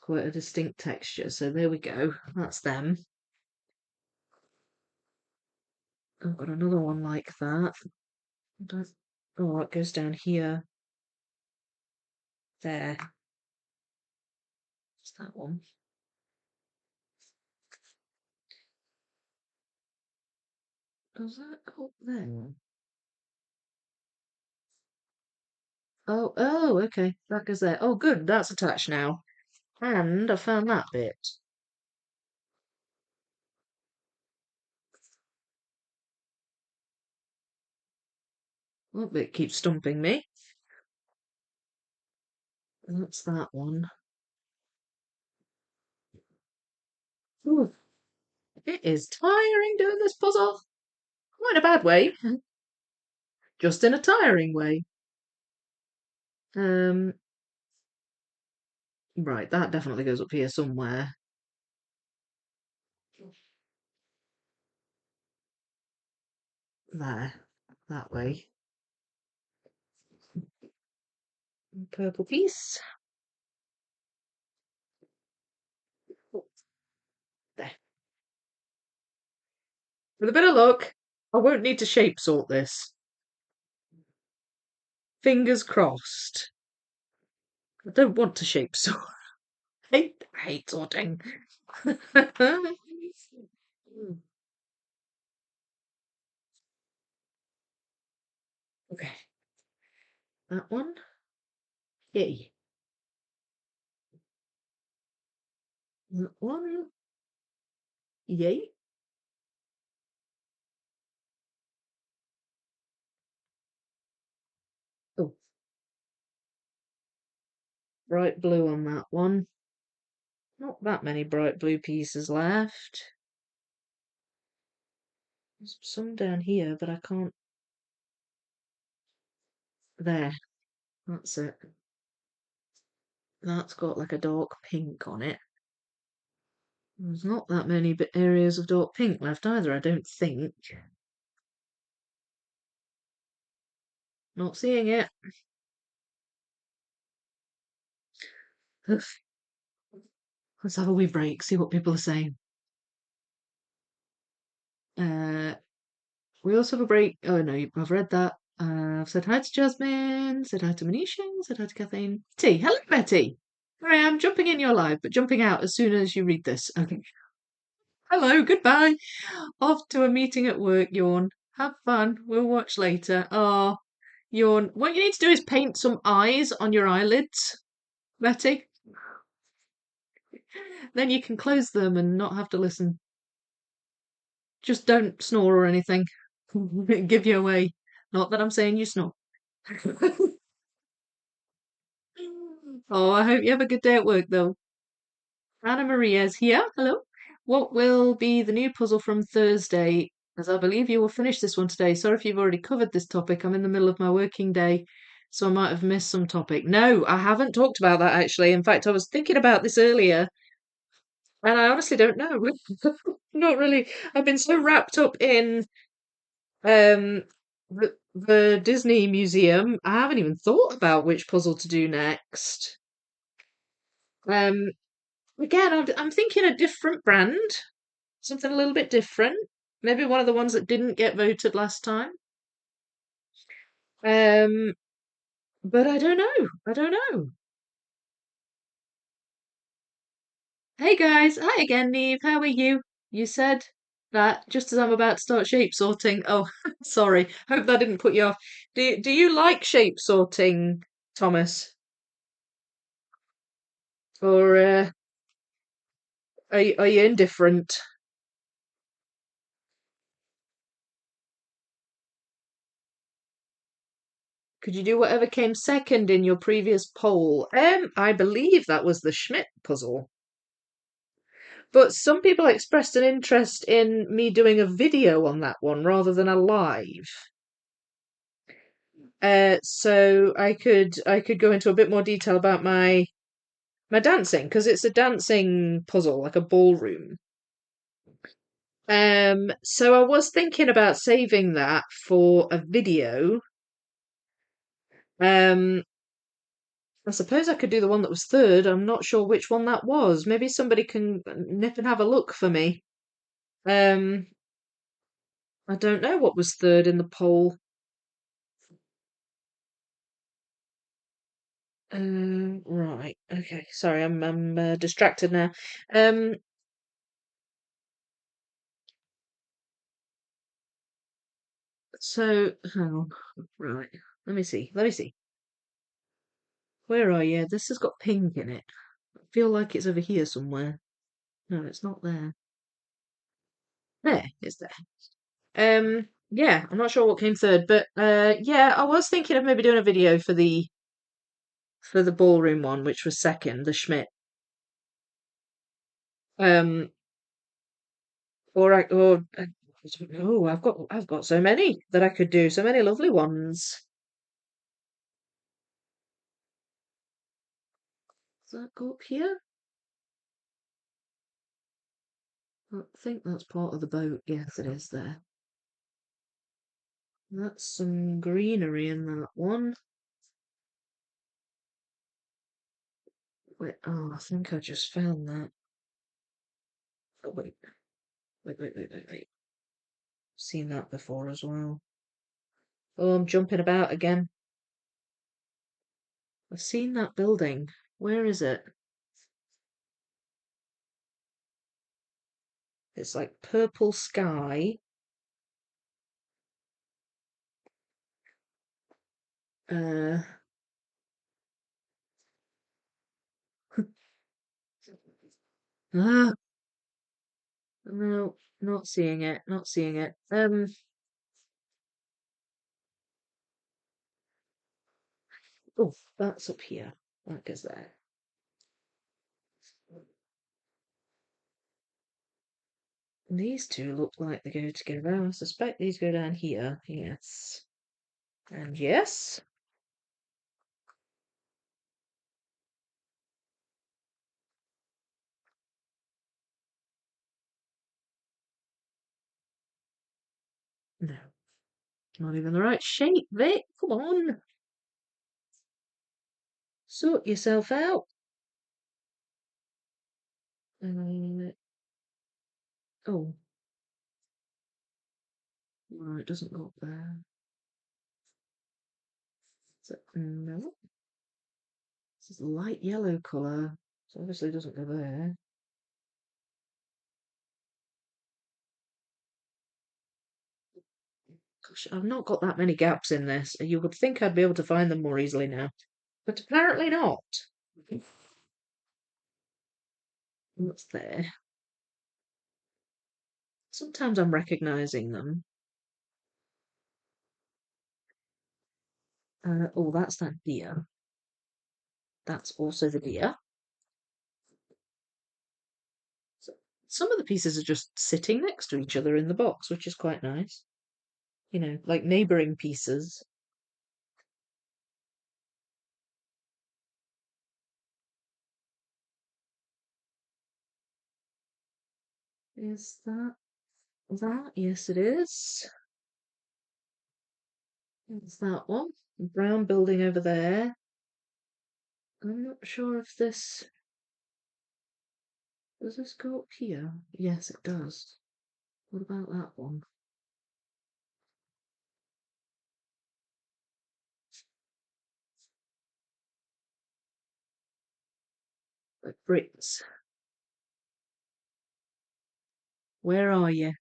quite a distinct texture. So there we go. That's them. I've got another one like that. Oh, it goes down here. There. It's that one. Does that go up there? Oh, okay. That goes there. Oh, good. That's attached now. And I found that bit. That bit keeps stumping me. That's that one. Ooh, it is tiring doing this puzzle. Not in a bad way, just in a tiring way. Um, right, that definitely goes up here somewhere. There, that way. Purple piece. Oh, there. With a bit of luck, I won't need to shape sort this. Fingers crossed. I don't want to shape sort. I hate sorting. Okay, that one. Yay. That one. Yay. Oh, bright blue on that one. Not that many bright blue pieces left. There's some down here, but I can't. There, that's it. That's got like a dark pink on it. There's not that many areas of dark pink left either, I don't think. Not seeing it. Let's have a wee break, see what people are saying. Uh, we also have a break. Oh no, I've read that. I've said hi to Jasmine, said hi to Manisha, said hi to Kathleen. Betty, hello Betty. Here I am, jumping in your live, but jumping out as soon as you read this. Okay. Hello, goodbye. Off to a meeting at work, yawn. Have fun. We'll watch later. Oh, yawn. What you need to do is paint some eyes on your eyelids, Betty. Then you can close them and not have to listen. Just don't snore or anything. Give you away. Not that I'm saying you snore. Oh, I hope you have a good day at work, though. Anna Maria's here. Hello. What will be the new puzzle from Thursday? As I believe you will finish this one today. Sorry if you've already covered this topic. I'm in the middle of my working day, so I might have missed some topic. No, I haven't talked about that actually. In fact, I was thinking about this earlier, and I honestly don't know. Not really. I've been so wrapped up in the Disney Museum, I haven't even thought about which puzzle to do next. Um, Again, I'm thinking a different brand, something a little bit different. Maybe one of the ones that didn't get voted last time. Um, but I don't know. I don't know. Hey guys, hi again, Neve. How are you? You said that just as I'm about to start shape sorting. Oh, sorry. Hope that didn't put you off. Do you like shape sorting, Thomas? Or are you indifferent? Could you do whatever came second in your previous poll? I believe that was the Schmidt puzzle. But some people expressed an interest in me doing a video on that one rather than a live. So I could go into a bit more detail about my dancing because it's a dancing puzzle, like a ballroom. So I was thinking about saving that for a video. Um, I suppose I could do the one that was third. I'm not sure which one that was. Maybe somebody can nip and have a look for me. Um, I don't know what was third in the poll. Right. Okay. Sorry, I'm distracted now. Um, so hang on. Right. Let me see. Let me see. Where are you? This has got pink in it. I feel like it's over here somewhere. No, it's not there. There, it's there. Yeah, I'm not sure what came third, but yeah, I was thinking of maybe doing a video for the ballroom one, which was second, the Schmidt. Um, or I don't know. I've got so many that I could do, so many lovely ones. Does that go up here? I think that's part of the boat. Yes, it is there. That's some greenery in that one. Wait, oh, I think I just found that. Oh, wait. Seen that before as well. Oh, I'm jumping about again. I've seen that building. Where is it? It's like purple sky. Uh, ah, no, not seeing it. Not seeing it. Oh, that's up here. That goes there. These two look like they go together. I suspect these go down here. Yes. And yes. No. Not even the right shape, Vic. Come on. Sort yourself out. Uh, oh. No, it doesn't go up there. No. This is a light yellow colour. So obviously it doesn't go there. Gosh, I've not got that many gaps in this. You would think I'd be able to find them more easily now. But apparently not. What's there? Sometimes I'm recognizing them. Oh, that's that deer. That's also the deer. So some of the pieces are just sitting next to each other in the box, which is quite nice. You know, like neighboring pieces. Is that that? Yes, it is. It's that one. Brown building over there. I'm not sure if this does this go up here? Yes, it does. What about that one? Like bricks. Where are you?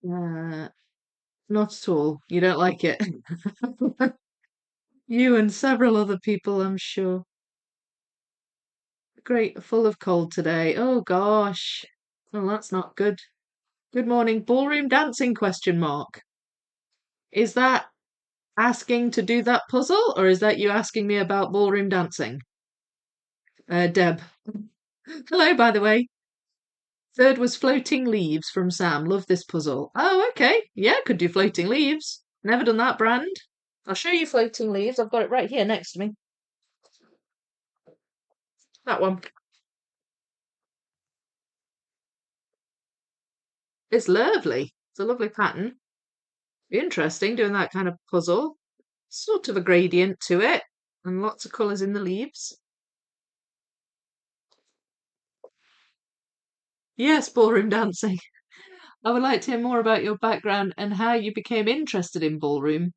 Uh, Not at all. You don't like it. You and several other people, I'm sure. Great, full of cold today. Oh gosh. Well, that's not good. Good morning. Ballroom dancing question mark. Is that asking to do that puzzle or is that you asking me about ballroom dancing? Deb. Hello, by the way. Third was floating leaves from Sam. Love this puzzle. Oh, okay. Yeah, could do floating leaves. Never done that brand. I'll show you floating leaves. I've got it right here next to me. That one. It's lovely. It's a lovely pattern. Interesting doing that kind of puzzle. Sort of a gradient to it, and lots of colours in the leaves. Yes, ballroom dancing. I would like to hear more about your background and how you became interested in ballroom.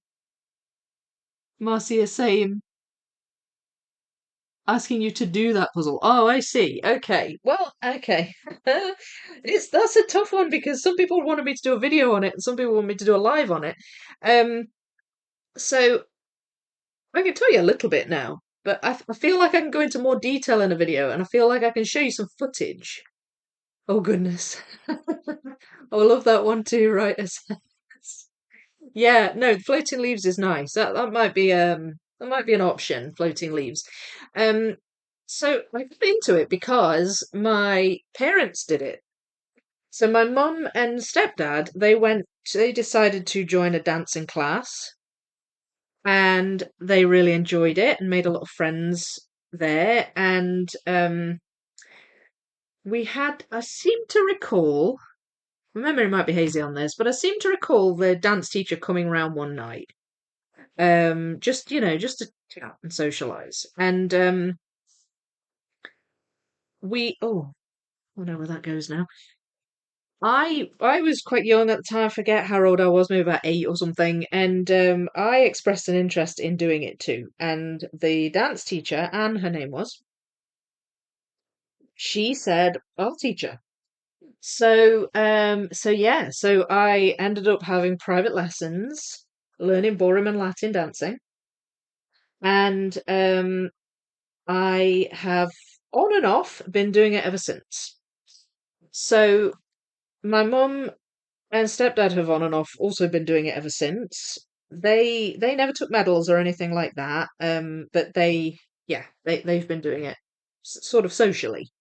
Marcia, same. Asking you to do that puzzle. Oh, I see. Okay. Well, okay. That's a tough one because some people wanted me to do a video on it and some people want me to do a live on it. Um, so I can tell you a little bit now, but I feel like I can go into more detail in a video and I feel like I can show you some footage. Oh goodness. I love that one too, right? Yeah, no, floating leaves is nice. That might be an option, floating leaves. Um so I got into it because my parents did it. So my mum and stepdad, they decided to join a dancing class and they really enjoyed it and made a lot of friends there. And I seem to recall, my memory might be hazy on this, but I seem to recall the dance teacher coming around one night, just just to chat and socialize. And I know where that goes now. I was quite young at the time. I forget how old I was, maybe about 8 or something. And I expressed an interest in doing it too. And the dance teacher, Anne, her name was, she said, "I'll teach her." So I ended up having private lessons, learning ballroom and Latin dancing, and I have on and off been doing it ever since. So my mum and stepdad have on and off also been doing it ever since. They never took medals or anything like that, but they've been doing it sort of socially.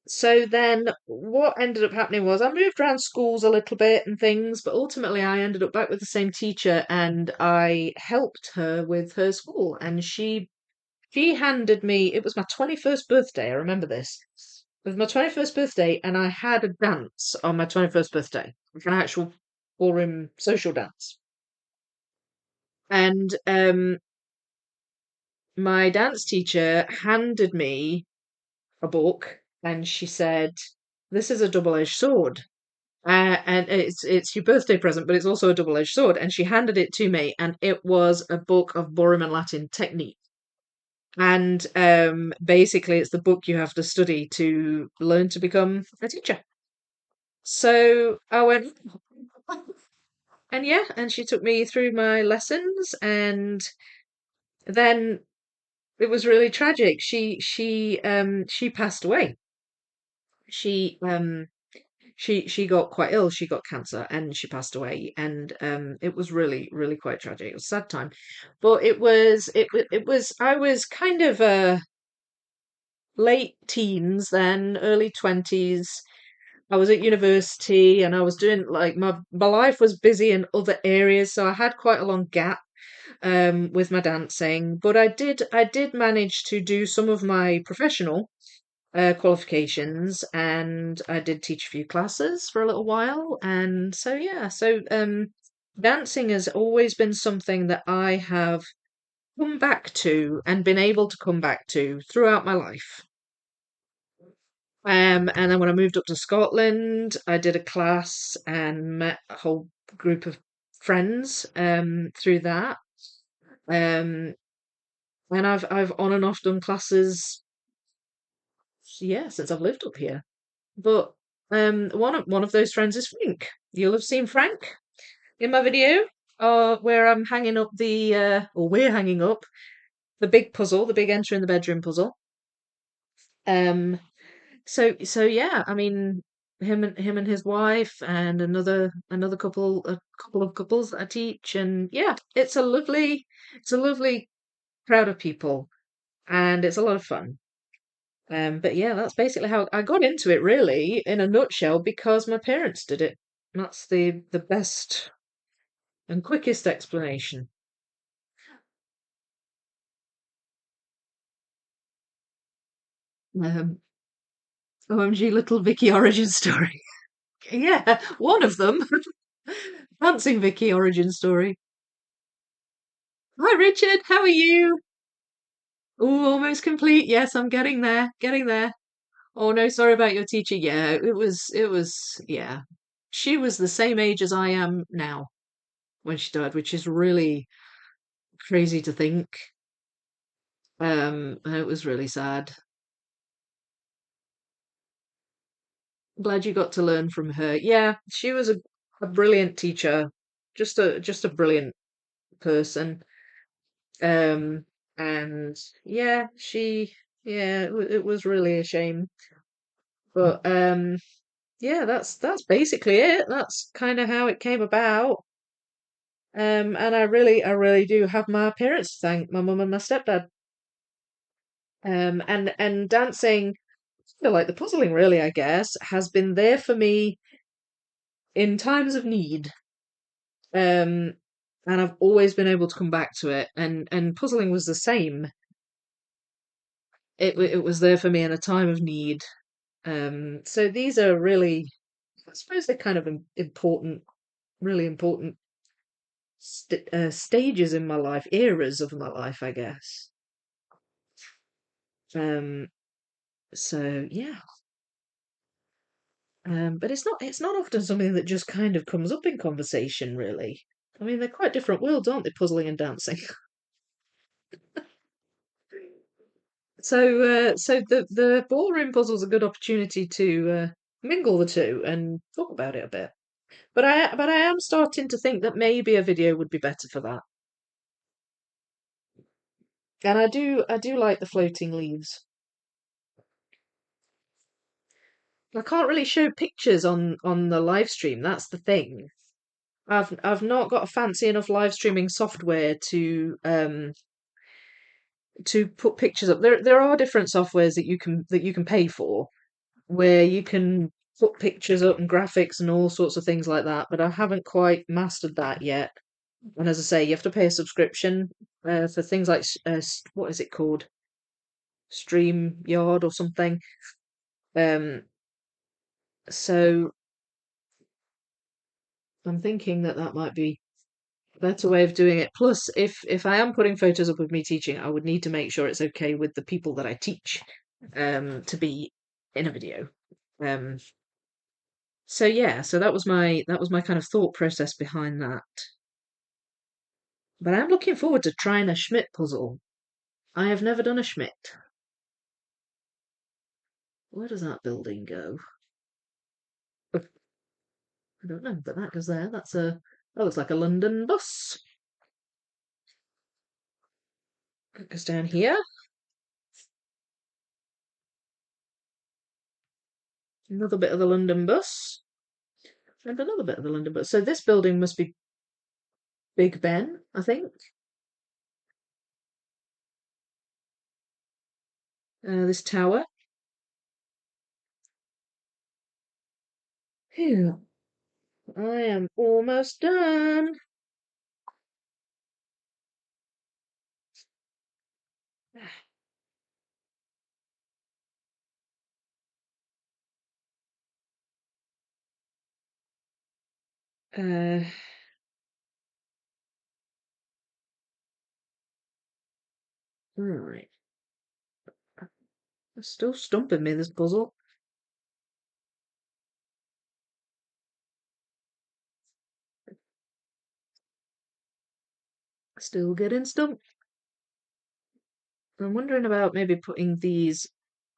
So then what ended up happening was I moved around schools a little bit and things, but ultimately I ended up back with the same teacher and I helped her with her school and she handed me, it was my 21st birthday, I remember this. It was my 21st birthday and I had a dance on my 21st birthday, like an actual ballroom social dance. And my dance teacher handed me a book and she said, "This is a double-edged sword." And it's your birthday present, but it's also a double-edged sword. And she handed it to me, and it was a book of ballroom and Latin technique. And basically, it's the book you have to study to learn to become a teacher. So I went, and yeah, and she took me through my lessons, and Then it was really tragic. She passed away. She she got quite ill. She got cancer and she passed away. And it was really quite tragic. It was a sad time, but it was I was kind of late teens then, early 20s. I was at university and I was doing like my life was busy in other areas, so I had quite a long gap with my dancing. But I did manage to do some of my professional qualifications, and I did teach a few classes for a little while. And so yeah, so dancing has always been something that I have come back to and been able to come back to throughout my life. And then when I moved up to Scotland, I did a class and met a whole group of friends through that. Um, and I've on and off done classes, yeah, since I've lived up here. But one of those friends is Frank. You'll have seen Frank in my video, where I'm hanging up or we're hanging up the big puzzle, the big enter in the bedroom puzzle. Um, so yeah, I mean, him and his wife and another couple of couples that I teach, and yeah, it's a lovely crowd of people, and it's a lot of fun. But yeah, that's basically how I got into it, really, in a nutshell, because my parents did it. That's the best and quickest explanation. Um, OMG, little Vicky origin story. Yeah, one of them. Dancing Vicky origin story. Hi, Richard. How are you? Oh, almost complete. Yes, I'm getting there. Getting there. Oh no, sorry about your teacher. Yeah, yeah. She was the same age as I am now when she died, which is really crazy to think. And it was really sad. Glad you got to learn from her. Yeah, she was a brilliant teacher. Just a brilliant person. Um, and yeah, yeah, it was really a shame. But yeah, that's basically it. That's kind of how it came about. And I really do have my parents to thank, my mum and my stepdad. And dancing, like the puzzling, really, I guess, has been there for me in times of need. Um, and I've always been able to come back to it. And puzzling was the same. It was there for me in a time of need. So these are really, I suppose they're kind of important, really important stages in my life, eras of my life, I guess. Um, so yeah, but it's not often something that just kind of comes up in conversation, really. I mean, they're quite different worlds, aren't they, puzzling and dancing? So the ballroom puzzle's a good opportunity to mingle the two and talk about it a bit. But I am starting to think that maybe a video would be better for that. And I do like the floating leaves. I can't really show pictures on the live stream. That's the thing. I've not got a fancy enough live streaming software to put pictures up. There are different softwares that you can pay for, where you can put pictures up and graphics and all sorts of things like that. But I haven't quite mastered that yet. And as I say, you have to pay a subscription for things like what is it called, Stream Yard or something. Um, so I'm thinking that might be a better way of doing it. Plus, if I am putting photos up of me teaching, I would need to make sure it's okay with the people that I teach to be in a video. Um, so yeah, so that was my kind of thought process behind that. But I'm looking forward to trying a Schmidt puzzle. I have never done a Schmidt. Where does that building go? I don't know, but that goes there. That looks like a London bus. That goes down here. Another bit of the London bus. And another bit of the London bus. So this building must be Big Ben, I think. This tower. Phew. I am almost done. Uh, right. It's still stumping me, this puzzle. Still getting stumped. I'm wondering about maybe putting these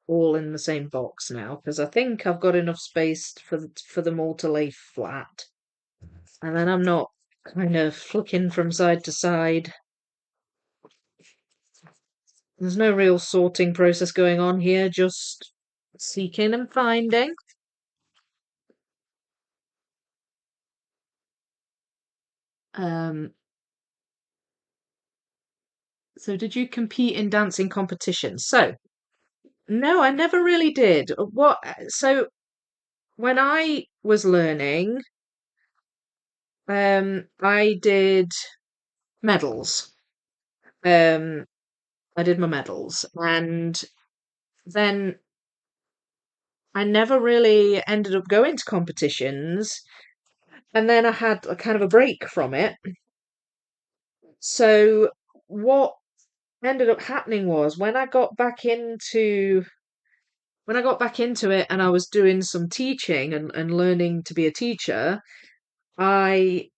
all in the same box now, because I think I've got enough space for them all to lay flat. And then I'm not kind of flicking from side to side. There's no real sorting process going on here, just seeking and finding. Um, so did you compete in dancing competitions? So, no, I never really did. So when I was learning, I did medals. Um, I did my medals, and then I never really ended up going to competitions. And then I had a kind of a break from it. So what ended up happening was when I got back into it and I was doing some teaching and learning to be a teacher, I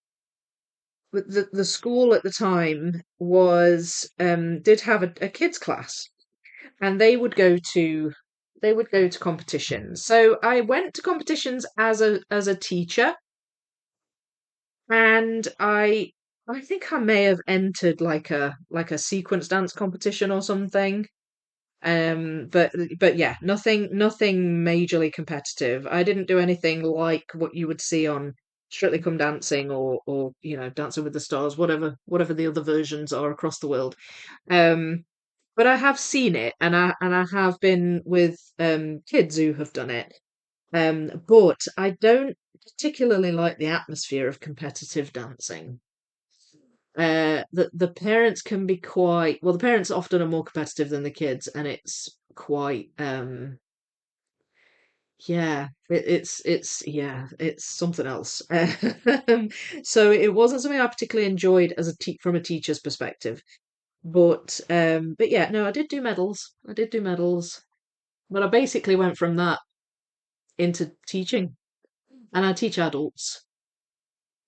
the school at the time was did have a kids class, and they would go to competitions. So I went to competitions as a teacher, and I think I may have entered like a sequence dance competition or something. But yeah, nothing majorly competitive. I didn't do anything like what you would see on Strictly Come Dancing or Dancing with the Stars, whatever the other versions are across the world. Um, but I have seen it, and I have been with kids who have done it. But I don't particularly like the atmosphere of competitive dancing. The parents can be quite well. The parents often are more competitive than the kids, and it's quite yeah. It's something else. So it wasn't something I particularly enjoyed as from a teacher's perspective. But yeah, no, I did do medals. I did do medals, but I basically went from that into teaching, and I teach adults.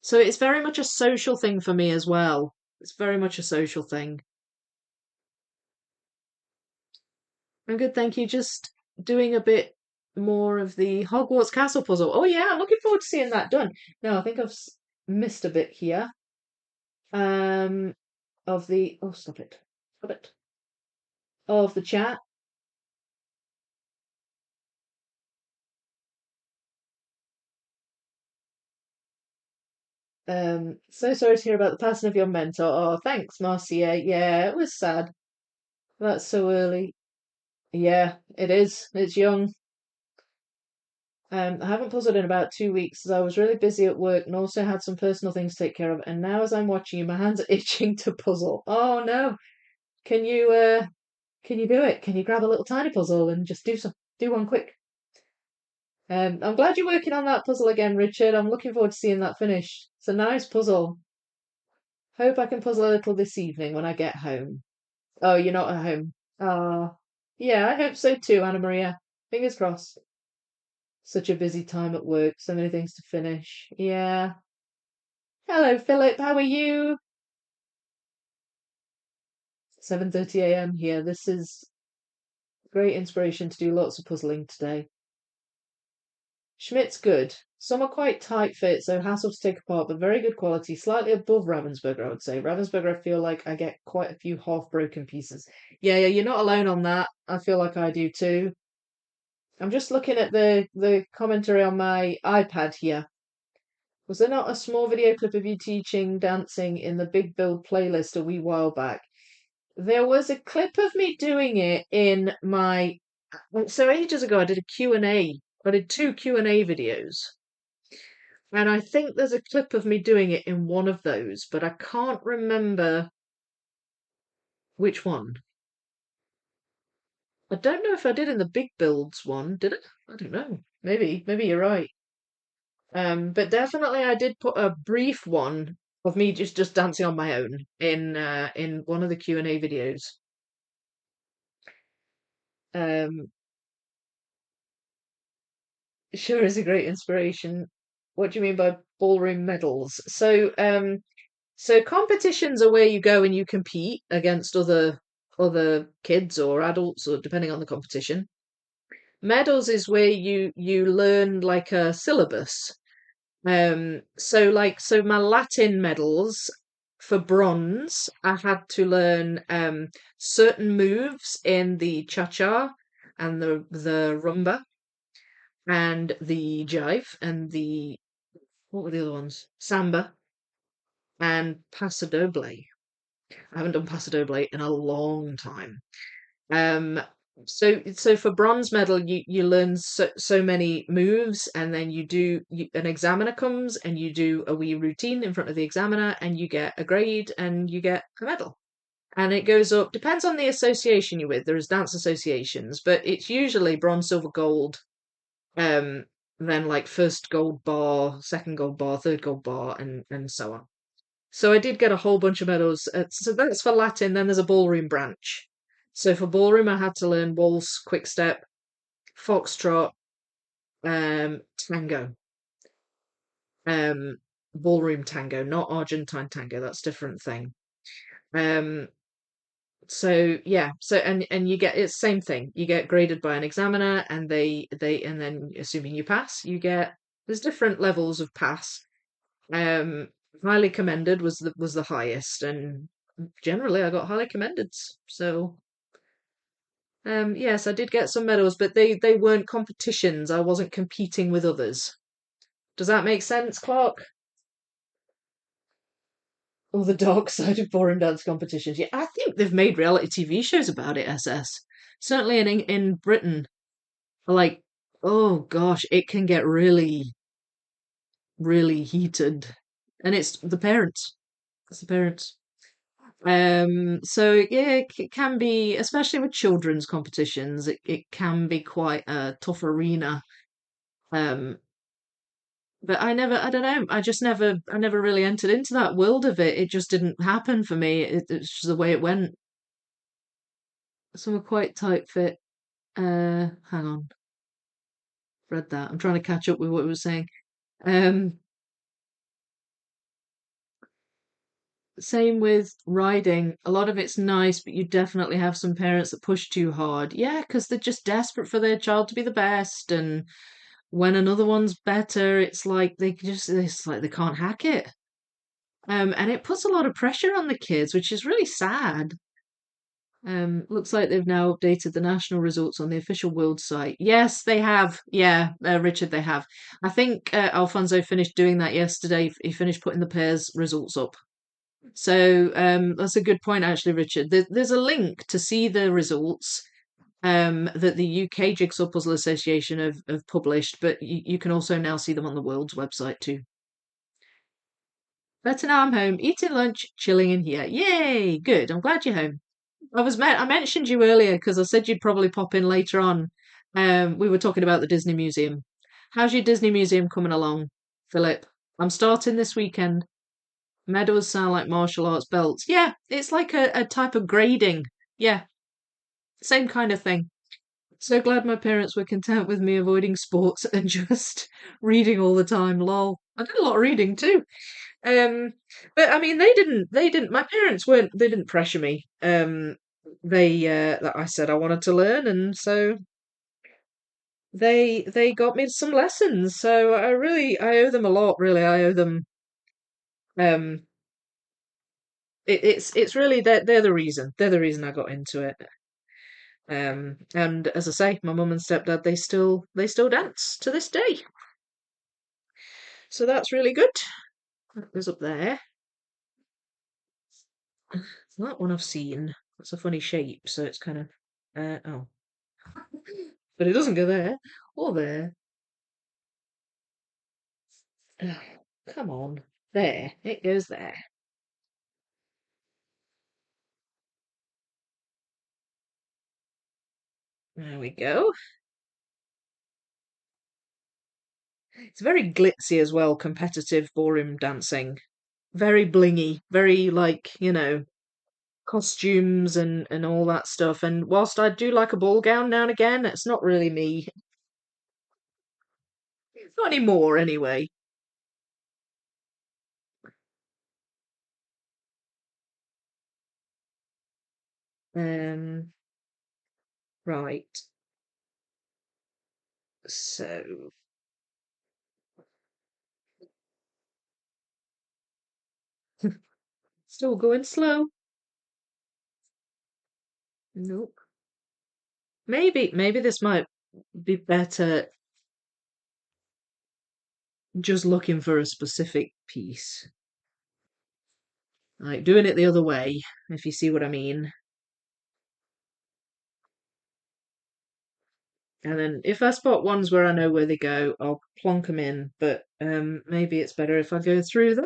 So it's very much a social thing for me as well. It's very much a social thing. I'm good, thank you. Just doing a bit more of the Hogwarts Castle puzzle. Oh yeah, I'm looking forward to seeing that done. No, I think I've missed a bit here. Um, of the stop it, stop it. Of the chat. So sorry to hear about the passing of your mentor. Oh, thanks, Marcia. Yeah, it was sad. That's so early. Yeah, it is. It's young. I haven't puzzled in about 2 weeks as I was really busy at work and also had some personal things to take care of. And now, as I'm watching you, my hands are itching to puzzle. Oh no! Can you can you do it? Can you grab a little tiny puzzle and just do one quick? I'm glad you're working on that puzzle again, Richard. I'm looking forward to seeing that finish. It's a nice puzzle. Hope I can puzzle a little this evening when I get home. Oh, you're not at home. Ah, yeah, I hope so too, Anna Maria. Fingers crossed. Such a busy time at work, so many things to finish. Yeah. Hello, Philip. How are you? 7:30 a.m. here. This is great inspiration to do lots of puzzling today. Schmidt's good. Some are quite tight fit, so hassle to take apart, but very good quality. Slightly above Ravensburger, I would say. Ravensburger, I feel like I get quite a few half-broken pieces. Yeah, yeah, you're not alone on that. I feel like I do too. I'm just looking at the commentary on my iPad here. Was there not a small video clip of you teaching dancing in the Big Build playlist a wee while back? There was a clip of me doing it in my so ages ago I did a Q&A. I did two Q&A videos. And I think there's a clip of me doing it in one of those, but I can't remember which one. I don't know if I did in the Big Builds one, did I? I don't know. Maybe you're right. But definitely I did put a brief one of me just dancing on my own in one of the Q&A videos. Um, sure is a great inspiration. What do you mean by ballroom medals? So competitions are where you go and you compete against other kids or adults, or depending on the competition. Medals is where you learn like a syllabus. So my Latin medals for bronze, I had to learn certain moves in the cha-cha and the rumba and the jive and the what were the other ones? Samba and paso doble. I haven't done paso doble in a long time. Um, so for bronze medal, you learn so many moves, and then an examiner comes and you do a wee routine in front of the examiner, and you get a grade and you get a medal. And it goes up, depends on the association you're with. There's dance associations, but it's usually bronze, silver, gold, um, then like first gold bar, second gold bar, third gold bar, and so on. So I did get a whole bunch of medals. So that's for Latin. Then there's a ballroom branch. So for ballroom, I had to learn waltz, quick step, foxtrot, tango, um, ballroom tango, not Argentine tango. That's a different thing. Um, so yeah, and you get it's same thing. You get graded by an examiner, and they and then assuming you pass, you get there's different levels of pass. Um, highly commended was the highest, and generally I got highly commended. So yes, I did get some medals, but they weren't competitions. I wasn't competing with others. Does that make sense, Clark? Or the dark side of ballroom dance competitions? Yeah, I think they've made reality TV shows about it. SS certainly in Britain, like oh gosh, it can get really heated, and it's the parents. It's the parents. So yeah, it can be, especially with children's competitions, it can be quite a tough arena. Um, but I don't know, I never really entered into that world of it. It just didn't happen for me. It's just the way it went. Some were quite tight fit. Hang on, read that. I'm trying to catch up with what we were saying. Um, Same with riding. A lot of it's nice, but you definitely have some parents that push too hard. Yeah, because they're just desperate for their child to be the best, and when another one's better, it's like they can't hack it. And it puts a lot of pressure on the kids, which is really sad. Looks like they've now updated the national results on the official world site. Yes, they have. Yeah, Richard, they have. I think Alfonso finished doing that yesterday. He finished putting the pairs results up. So that's a good point, actually, Richard. There's a link to see the results that the UK Jigsaw Puzzle Association have published, but you can also now see them on the world's website too. Better now I'm home, eating lunch, chilling in here. Yay! Good. I'm glad you're home. I mentioned you earlier because I said you'd probably pop in later on. We were talking about the Disney Museum. How's your Disney Museum coming along, Philip? I'm starting this weekend. Medals sound like martial arts belts. Yeah, it's like a type of grading. Yeah, same kind of thing. So glad my parents were content with me avoiding sports and just reading all the time. Lol. I did a lot of reading too. Um, but I mean, my parents they didn't pressure me. That I said I wanted to learn, and so they got me some lessons, so I owe them a lot. Really, I owe them. Um, it's really they're the reason. They're the reason I got into it. And as I say, my mum and stepdad they still dance to this day. So that's really good. That goes up there. That one I've seen. It's a funny shape, so it's kind of oh, but it doesn't go there or there. Ugh, come on, there it goes there. There we go. It's very glitzy as well, competitive ballroom dancing. Very blingy, very like, costumes and all that stuff. And whilst I do like a ball gown now and again, it's not really me. Not anymore, anyway. Um, right. So, still going slow. Nope. Maybe this might be better just looking for a specific piece. Like doing it the other way, if you see what I mean. And then if I spot ones where I know where they go, I'll plonk them in. But maybe it's better if I go through them.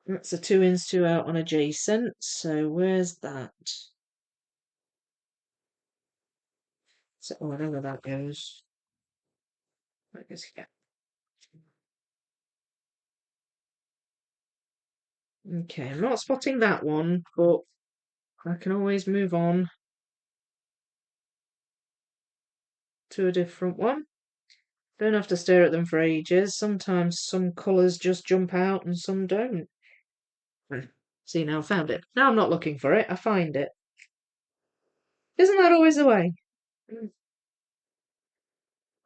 That's a 2 ins, 2 out on adjacent. So where's that? So, oh, I know where that goes. That goes here. Okay, I'm not spotting that one, but I can always move on to a different one. Don't have to stare at them for ages. Sometimes some colours just jump out and some don't. See, now I found it. Now I'm not looking for it, I find it. Isn't that always the way?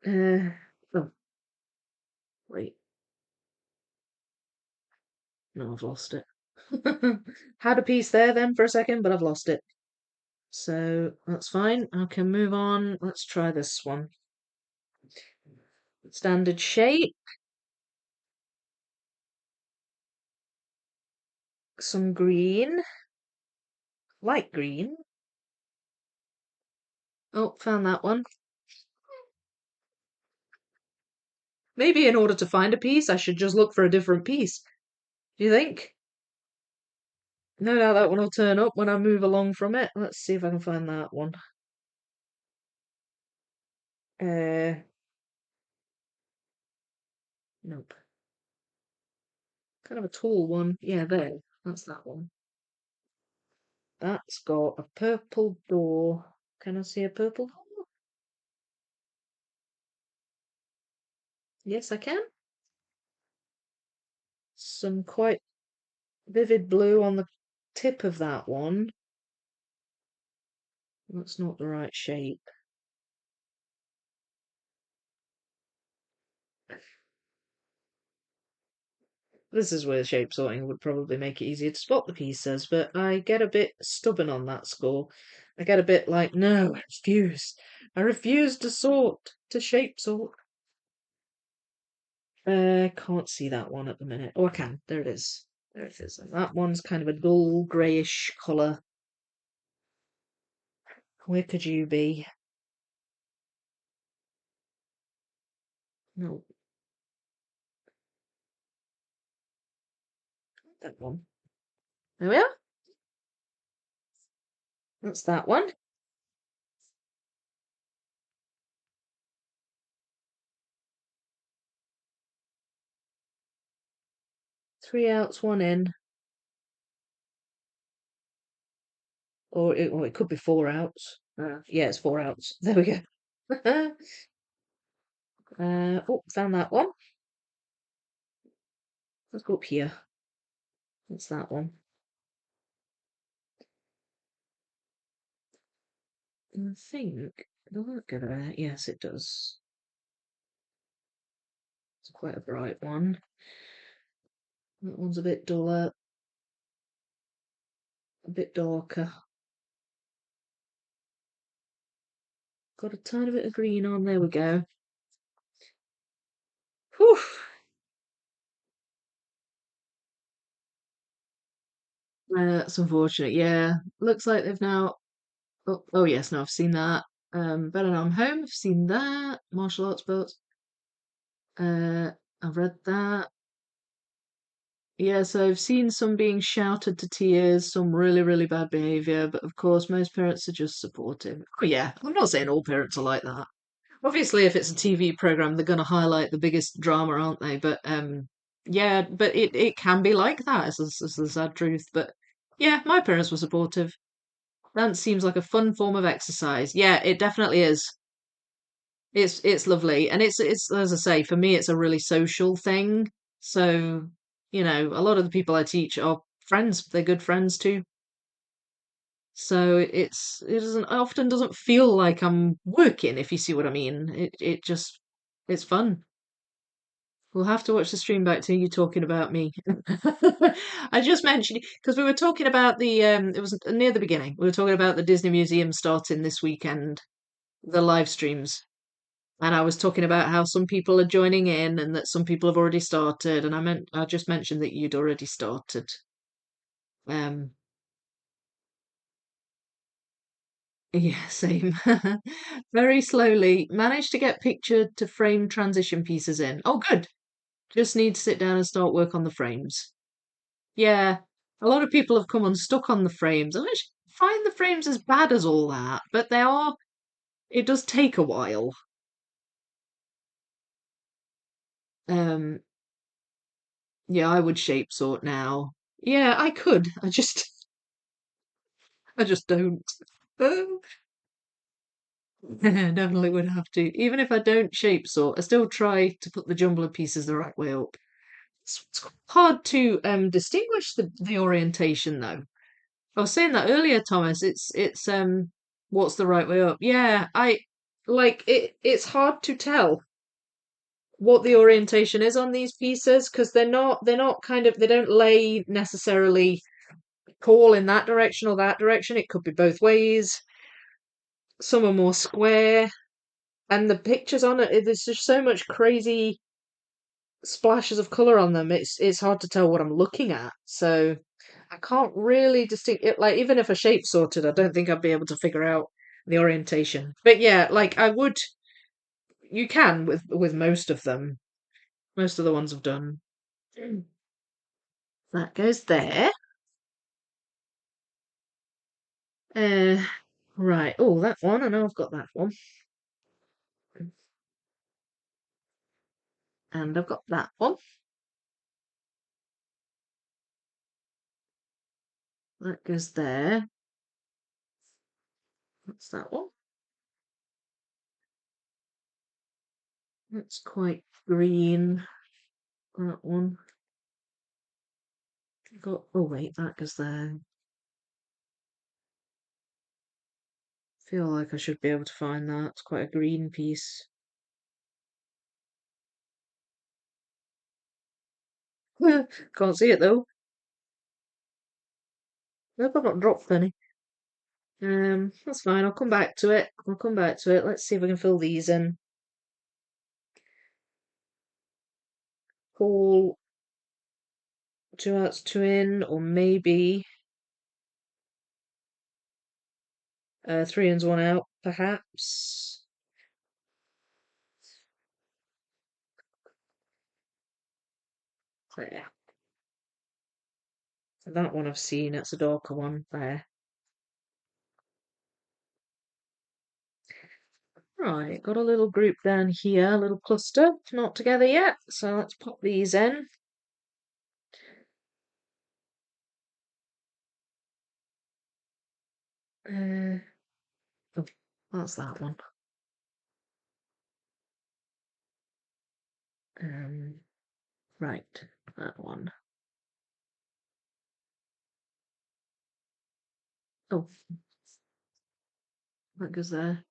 Uh, oh, wait. No, I've lost it. Had a piece there then for a second, but I've lost it. So that's fine. I can move on. Let's try this one. Standard shape, some green, light green. Oh, found that one. Maybe in order to find a piece, I should just look for a different piece. Do you think? No doubt that one will turn up when I move along from it. Let's see if I can find that one. Uh, nope. Kind of a tall one. Yeah, there. That's that one. That's got a purple door. Can I see a purple door? Yes, I can. Some quite vivid blue on the tip of that one. That's not the right shape. This is where shape sorting would probably make it easier to spot the pieces, but I get a bit stubborn on that score. I get a bit like, no, I refuse. I refuse to sort, to shape sort. Can't see that one at the minute. Oh, I can. There it is. There it is. And that one's kind of a dull greyish colour. Where could you be? No, that one. There we are. That's that one. Three outs, one in. Or it could be four outs. Yeah, it's four outs. There we go. Oh, found that one. Let's go up here. What's that one? I think. Does that go there? Yes, it does. It's quite a bright one. That one's a bit duller, a bit darker. Got a tiny bit of green on. There we go. Whew. That's unfortunate. Yeah, looks like they've now. Oh yes, no, I've seen that. Better Now I'm Home. I've seen that. Martial arts books. Uh, I've read that. Yeah, so I've seen some being shouted to tears, some really, really bad behaviour, but of course, most parents are just supportive. Oh, yeah, I'm not saying all parents are like that. Obviously, if it's a TV program, they're going to highlight the biggest drama, aren't they? But yeah, but it can be like that. Is the sad truth. But yeah, my parents were supportive. Dance seems like a fun form of exercise. Yeah, it definitely is. It's lovely, and it's as I say, for me, it's a really social thing. So, a lot of the people I teach are friends. They're good friends too. So it often doesn't feel like I'm working, if you see what I mean. It just it's fun. We'll have to watch the stream back to you talking about me. I just mentioned because we were talking about it was near the beginning. We were talking about the Disney Museum starting this weekend, the live streams. And I was talking about how some people are joining in and that some people have already started. And I just mentioned that you'd already started. Um, yeah, same. Very slowly managed to get picture to frame transition pieces in. Oh, good. Just need to sit down and start work on the frames. Yeah, a lot of people have come unstuck on the frames. I don't find the frames as bad as all that, but they are. It does take a while. Um, yeah, I would shape sort now. Yeah, I could. I just don't. Definitely would have to. Even if I don't shape sort, I still try to put the jumble of pieces the right way up. It's hard to distinguish the orientation though. I was saying that earlier, Thomas. It's what's the right way up? Yeah, I like it. It's hard to tell what the orientation is on these pieces because they're not kind of they don't lay necessarily call in that direction or that direction. It could be both ways. Some are more square, and the pictures on it, there's just so much crazy splashes of color on them. It's hard to tell what I'm looking at. So I can't really distinct it. Like even if I shape sorted, I don't think I'd be able to figure out the orientation. But yeah, like I would. You can with most of them. Most of the ones I've done. That goes there. Uh, right. Oh, that one. I know I've got that one. And I've got that one. That goes there. What's that one? That's quite green. That one. Got. Oh wait, that goes there. Feel like I should be able to find that. It's quite a green piece. Can't see it though. Nope, I've not dropped any. That's fine. I'll come back to it. I'll come back to it. Let's see if we can fill these in. Call 2 outs, 2 in, or maybe 3 ins, 1 out, perhaps. There. That one I've seen. It's a darker one. There. Right, got a little group down here, a little cluster. Not together yet, so let's pop these in. Uh, oh, that's that one. Um, right, that one. Oh, that goes there.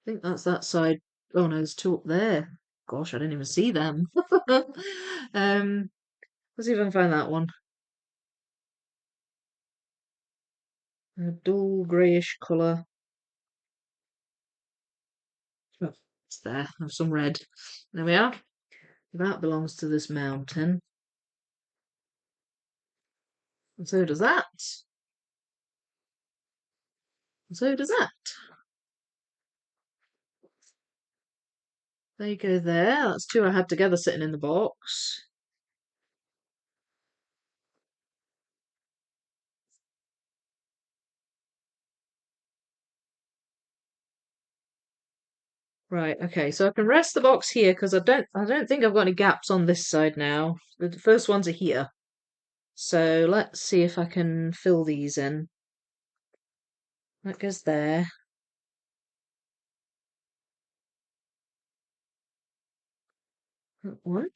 think that's that side. Oh no, there's two up there. Gosh, I didn't even see them. um, let's see if I can find that one. A dull greyish colour. Oh, it's there. There's some red. There we are. That belongs to this mountain. And so does that. And so does that. There you go there. That's two I had together sitting in the box. Right, okay, so I can rest the box here because I don't think I've got any gaps on this side now. The first ones are here. So let's see if I can fill these in. That goes there. That one.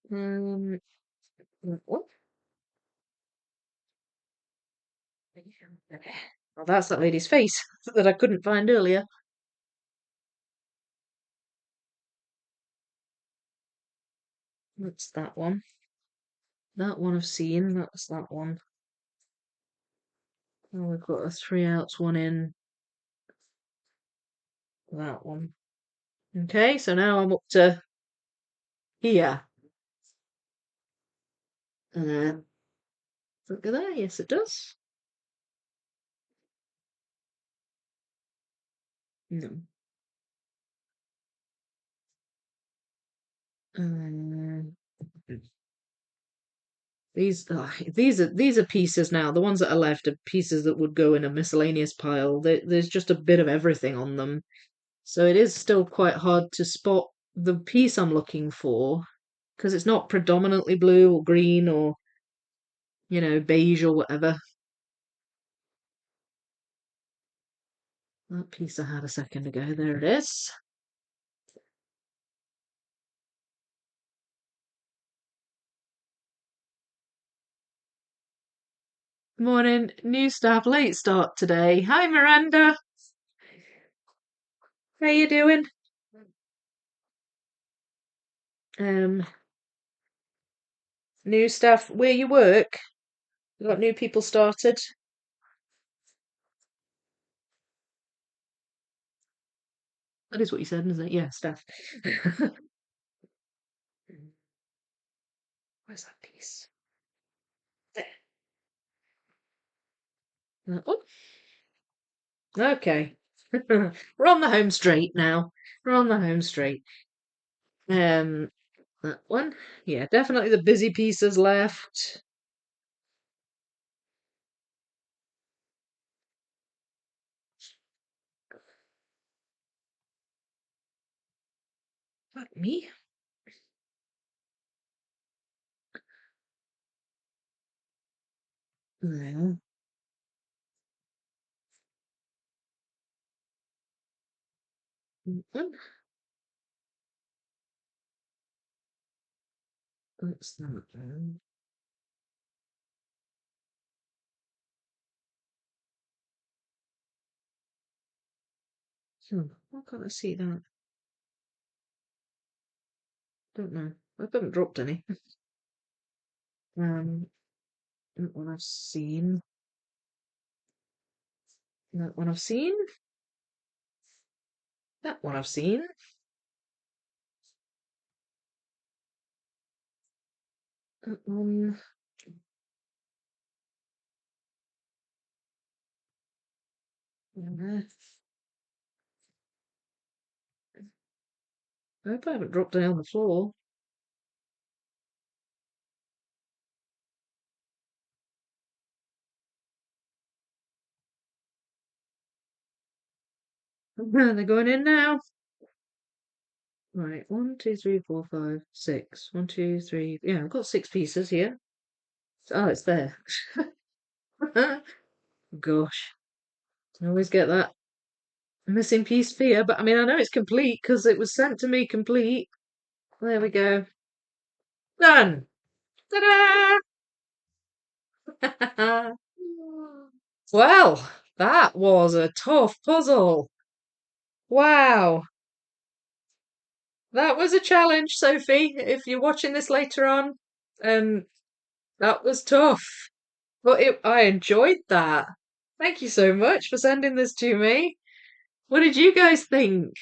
That one. Okay. Well, that's that lady's face that I couldn't find earlier. That's that one. That one I've seen. That's that one. Oh, we've got a 3 outs, one in. That one. Okay, so now I'm up to here. Look at that. Yes, it does. No. Um, these are pieces now. The ones that are left are pieces that would go in a miscellaneous pile. There's just a bit of everything on them, so it is still quite hard to spot the piece I'm looking for because it's not predominantly blue or green or beige or whatever. That piece I had a second ago. There it is. Morning, new staff, late start today. Hi, Miranda. How you doing? Um, New staff where you work? You got new people started? That is what you said, isn't it? Yeah, staff. Where's that piece? There. That one. Okay. We're on the home straight now. We're on the home straight. Um, that one. Yeah, definitely the busy pieces left. Fuck me. No. That one. That's that one. Why can't I see that? Don't know. I haven't dropped any. Um, that one I've seen. That one I've seen. That one I've seen. That one. I hope I haven't dropped any on the floor. They're going in now. Right, 1, 2, 3, 4, 5, 6. 1, 2, 3. Yeah, I've got 6 pieces here. Oh, it's there. Gosh, I always get that missing piece fear, but I mean, I know it's complete because it was sent to me complete. There we go. Done. Ta-da! Well, that was a tough puzzle. Wow. That was a challenge, Sophie. If you're watching this later on, um, that was tough. But I enjoyed that. Thank you so much for sending this to me. What did you guys think?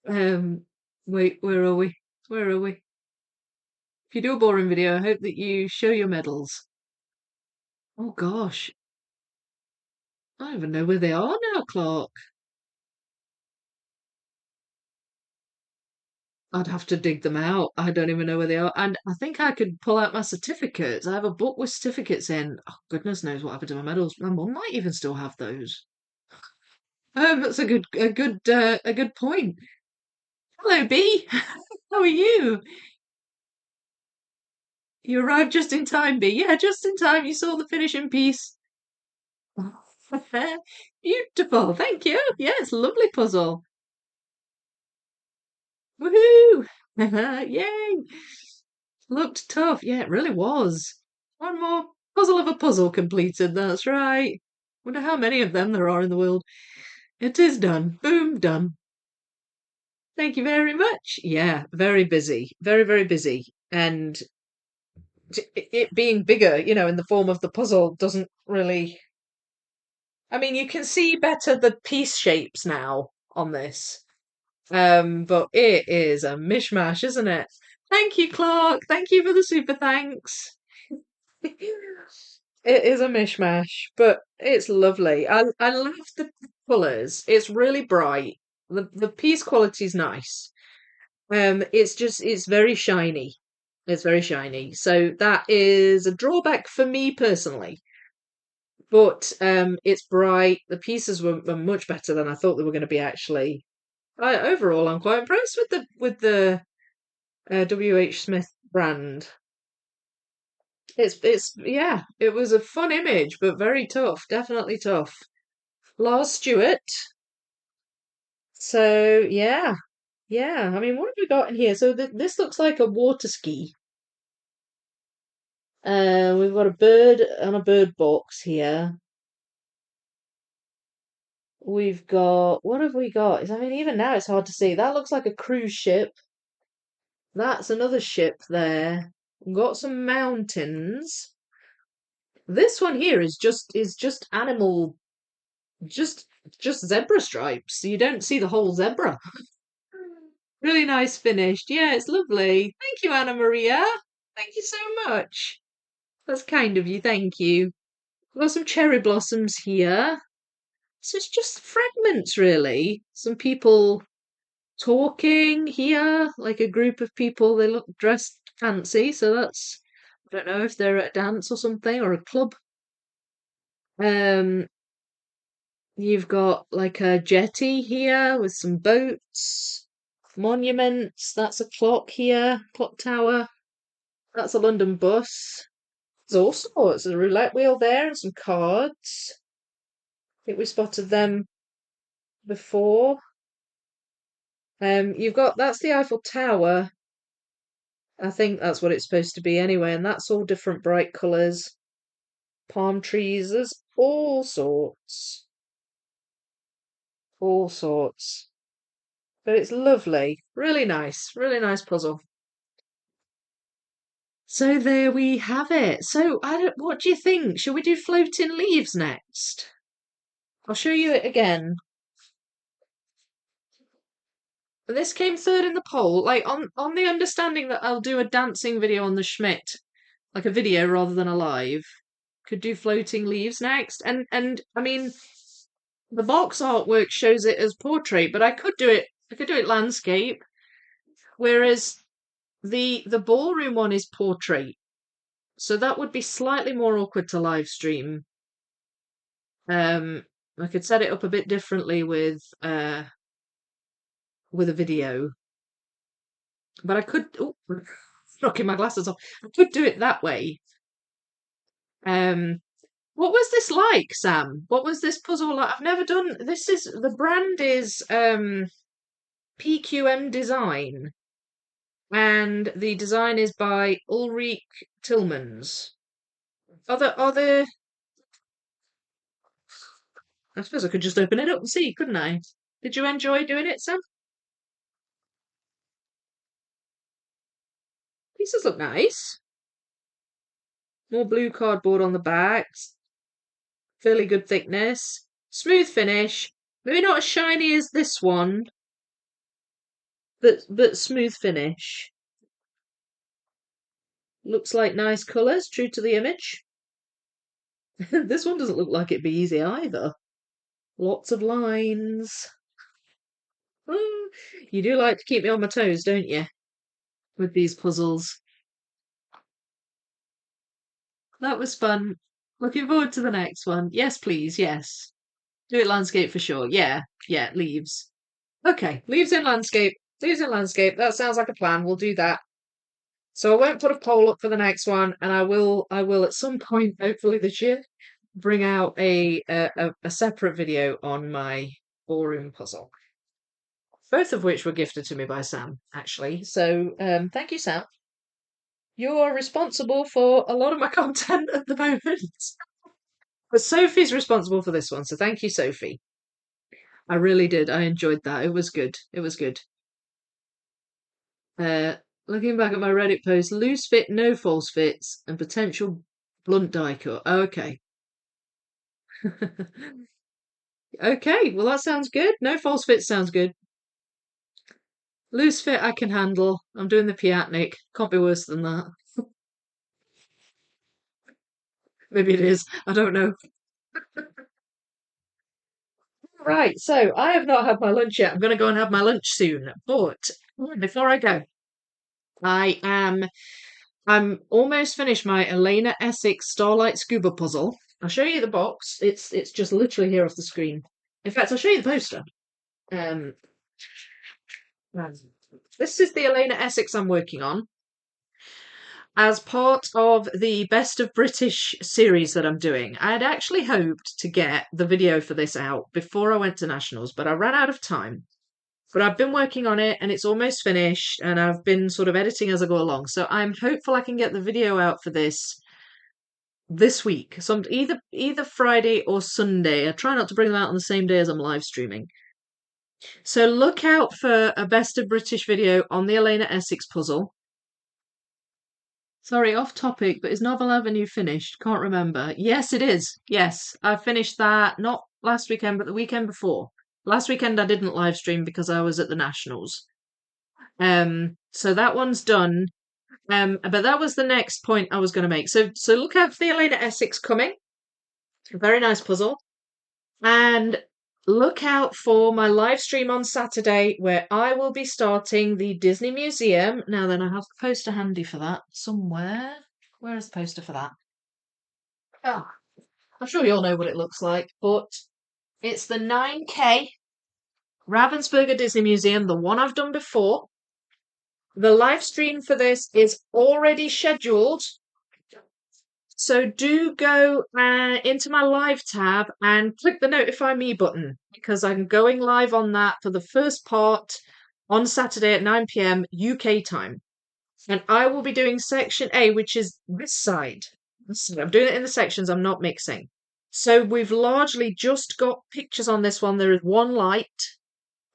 Um, wait, where are we? Where are we? If you do a boring video, I hope that you show your medals. Oh gosh, I don't even know where they are now, Clark. I'd have to dig them out. I don't even know where they are. And I think I could pull out my certificates. I have a book with certificates in. Oh, goodness knows what happened to my medals. My mum might even still have those. That's a good point. Hello, B. How are you? You arrived just in time, B. Yeah, just in time. You saw the finishing piece. Beautiful. Thank you. Yeah, it's a lovely puzzle. Woohoo! Yay! Looked tough. Yeah, it really was. One more puzzle of a puzzle completed. That's right. Wonder how many of them there are in the world. It is done. Boom, done. Thank you very much. Yeah, very busy. Very, very busy. And it being bigger, in the form of the puzzle doesn't really. I mean, you can see better the piece shapes now on this. But it is a mishmash, isn't it? Thank you, Clark. Thank you for the super thanks. It is a mishmash, but it's lovely. I love the colours. It's really bright. The piece quality is nice. It's very shiny. It's very shiny. So that is a drawback for me personally. But it's bright. The pieces were much better than I thought they were going to be actually. Overall, I'm quite impressed with the WH Smith brand. It's yeah, it was a fun image, but very tough, definitely tough. Lars Stewart. So yeah, yeah. I mean, what have we got in here? So this looks like a water ski. We've got a bird and a bird box here. We've got what have we got? I mean, even now it's hard to see. That looks like a cruise ship. That's another ship there. We've got some mountains. This one here is just animal, just just zebra stripes. You don't see the whole zebra. Really nice finished. Yeah, it's lovely. Thank you, Anna Maria. Thank you so much. That's kind of you. Thank you. We've got some cherry blossoms here. So it's just fragments, really. Some people talking here, like a group of people. They look dressed fancy, so I don't know if they're at a dance or something or a club. Um, you've got like a jetty here with some boats, monuments. That's a clock here, clock tower. That's a London bus. There's all sorts. There's a roulette wheel there and some cards. I think we spotted them before. You've got that's the Eiffel Tower. I think that's what it's supposed to be anyway, and that's all different bright colours. Palm trees, there's all sorts. All sorts. But it's lovely. Really nice puzzle. So there we have it. So what do you think? Shall we do floating leaves next? I'll show you it again. This came third in the poll, like on the understanding that I'll do a dancing video on the Schmidt, like a video rather than a live. Could do floating leaves next, and I mean the box artwork shows it as portrait, but I could do it. I could do it landscape, whereas the ballroom one is portrait, so that would be slightly more awkward to live stream. I could set it up a bit differently with a video, but I could. Oh, knocking my glasses off. I could do it that way. Um, what was this like, Sam? What was this puzzle like? I've never done. This is the brand is PQM Design, and the design is by Ulrich Tillmans. Are the I suppose I could just open it up and see, couldn't I? Did you enjoy doing it, Sam? Pieces look nice. More blue cardboard on the backs. Fairly good thickness. Smooth finish. Maybe not as shiny as this one, but smooth finish. Looks like nice colours, true to the image. This one doesn't look like it'd be easy either. Lots of lines. Oh, you do like to keep me on my toes, don't you? With these puzzles. That was fun. Looking forward to the next one. Yes, please. Yes. Do it landscape for sure. Yeah. Yeah. Leaves. Okay. Leaves in landscape. Leaves in landscape. That sounds like a plan. We'll do that. So I won't put a poll up for the next one, and I will at some point, hopefully this year, bring out a separate video on my ballroom puzzle. Both of which were gifted to me by Sam, actually. So thank you, Sam. You're responsible for a lot of my content at the moment. But Sophie's responsible for this one, so thank you, Sophie. I really did. I enjoyed that. It was good. It was good. Uh, Looking back at my Reddit post, loose fit, no false fits, and potential blunt die cut. Okay. Okay, well that sounds good. No false fits sounds good. Loose fit I can handle. I'm doing the Piatnik. Can't be worse than that. Maybe it is. I don't know. Right, so I have not had my lunch yet. I'm going to go and have my lunch soon. But before I go, I am I'm almost finished my Elena Essex Starlight Scuba puzzle. I'll show you the box. It's just literally here off the screen. In fact, I'll show you the poster. Um, this is the Elena Essex I'm working on as part of the Best of British series that I'm doing. I had actually hoped to get the video for this out before I went to nationals, but I ran out of time. But I've been working on it and it's almost finished, and I've been sort of editing as I go along. So I'm hopeful I can get the video out for this week. So either Friday or Sunday. I try not to bring them out on the same day as I'm live streaming. So look out for a Best of British video on the Elena Essex puzzle. Sorry, off topic, but is Novel Avenue finished? Can't remember. Yes, it is. Yes, I finished that not last weekend, but the weekend before. Last weekend I didn't live stream because I was at the Nationals. So that one's done. But that was the next point I was going to make. So look out for the Elena Essex coming. Very nice puzzle. And look out for my live stream on Saturday where I will be starting the Disney Museum. Now then, I have the poster handy for that somewhere. Where is the poster for that? Oh, I'm sure you all know what it looks like, but it's the 9K Ravensburger Disney Museum, the one I've done before. The live stream for this is already scheduled. So do go into my live tab and click the notify me button because I'm going live on that for the first part on Saturday at 9 p.m. UK time. And I will be doing section A, which is this side. I'm doing it in the sections, I'm not mixing. So we've largely just got pictures on this one. There is one light.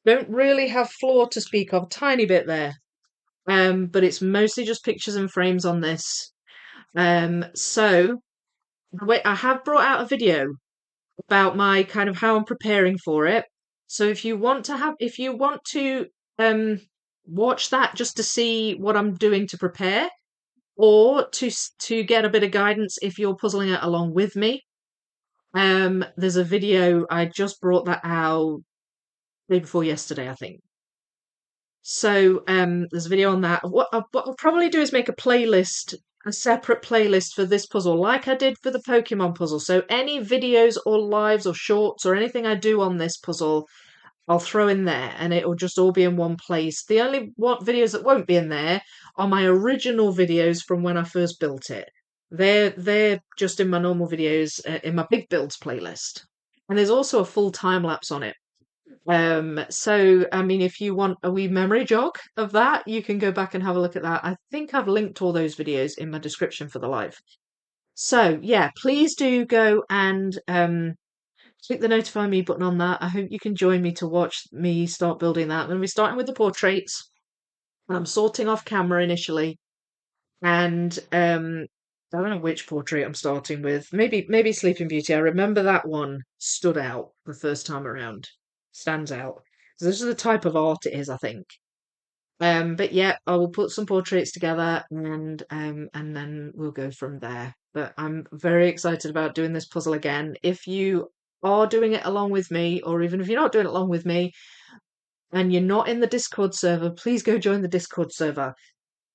Don't really have floor to speak of, tiny bit there. But it's mostly just pictures and frames on this. So I have brought out a video about my kind of how I'm preparing for it. So if you want to watch that just to see what I'm doing to prepare, or to get a bit of guidance if you're puzzling it along with me, there's a video I just brought that out day before yesterday, I think. So there's a video on that. What I'll probably do is make a separate playlist for this puzzle, like I did for the Pokemon puzzle. So any videos or lives or shorts or anything I do on this puzzle, I'll throw in there and it'll just all be in one place. The only videos that won't be in there are my original videos from when I first built it. They're just in my normal videos in my big builds playlist. And there's also a full time lapse on it. So I mean, if you want a wee memory jog of that, you can go back and have a look at that. I think I've linked all those videos in my description for the live. So yeah, please do go and click the notify me button on that. I hope you can join me to watch me start building that. I'm going to be starting with the portraits. I'm sorting off camera initially, and I don't know which portrait I'm starting with. Maybe Sleeping Beauty. I remember that one stood out the first time around. Stands out. So this is the type of art it is, I think. But yeah, I will put some portraits together and then we'll go from there. But I'm very excited about doing this puzzle again. If you are doing it along with me, or even if you're not doing it along with me and you're not in the Discord server, please go join the Discord server.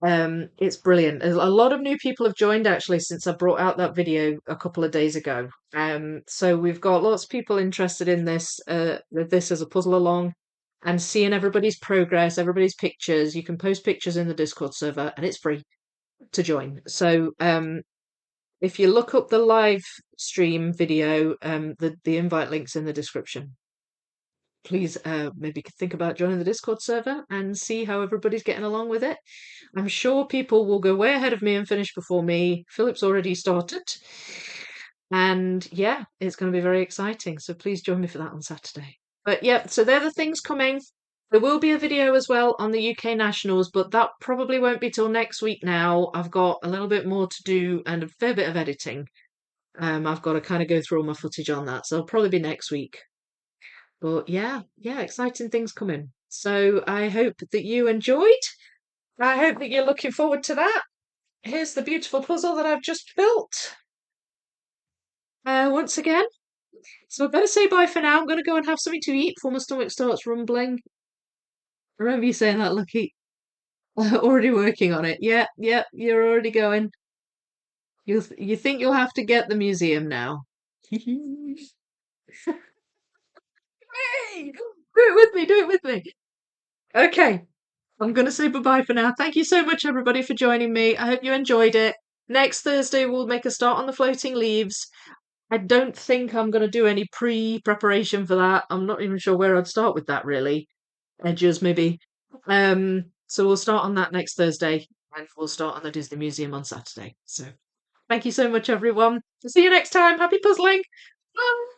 It's brilliant. A lot of new people have joined actually since I brought out that video a couple of days ago. So we've got lots of people interested in this as a puzzle along and seeing everybody's progress, everybody's pictures. You can post pictures in the Discord server and it's free to join. So if you look up the live stream video, the invite link's in the description. Please maybe think about joining the Discord server and see how everybody's getting along with it. I'm sure people will go way ahead of me and finish before me. Philip's already started. And yeah, it's going to be very exciting. So please join me for that on Saturday. But yeah, so they're the things coming. There will be a video as well on the UK Nationals, but that probably won't be till next week now. I've got a little bit more to do and a fair bit of editing. I've got to kind of go through all my footage on that. So it'll probably be next week. But yeah, exciting things coming. So I hope that you enjoyed. I hope that you're looking forward to that. Here's the beautiful puzzle that I've just built. Once again. So I better say bye for now. I'm going to go and have something to eat before my stomach starts rumbling. I remember you saying that, Lucky. Already working on it. Yeah, you're already going. You think you'll have to get the museum now. Hey, do it with me, do it with me. Okay, I'm going to say bye-bye for now. Thank you so much, everybody, for joining me. I hope you enjoyed it. Next Thursday, we'll make a start on the floating leaves. I don't think I'm going to do any pre-preparation for that. I'm not even sure where I'd start with that, really. Edges, maybe. So we'll start on that next Thursday, and we'll start on the Disney Museum on Saturday. So thank you so much, everyone. See you next time. Happy puzzling. Bye.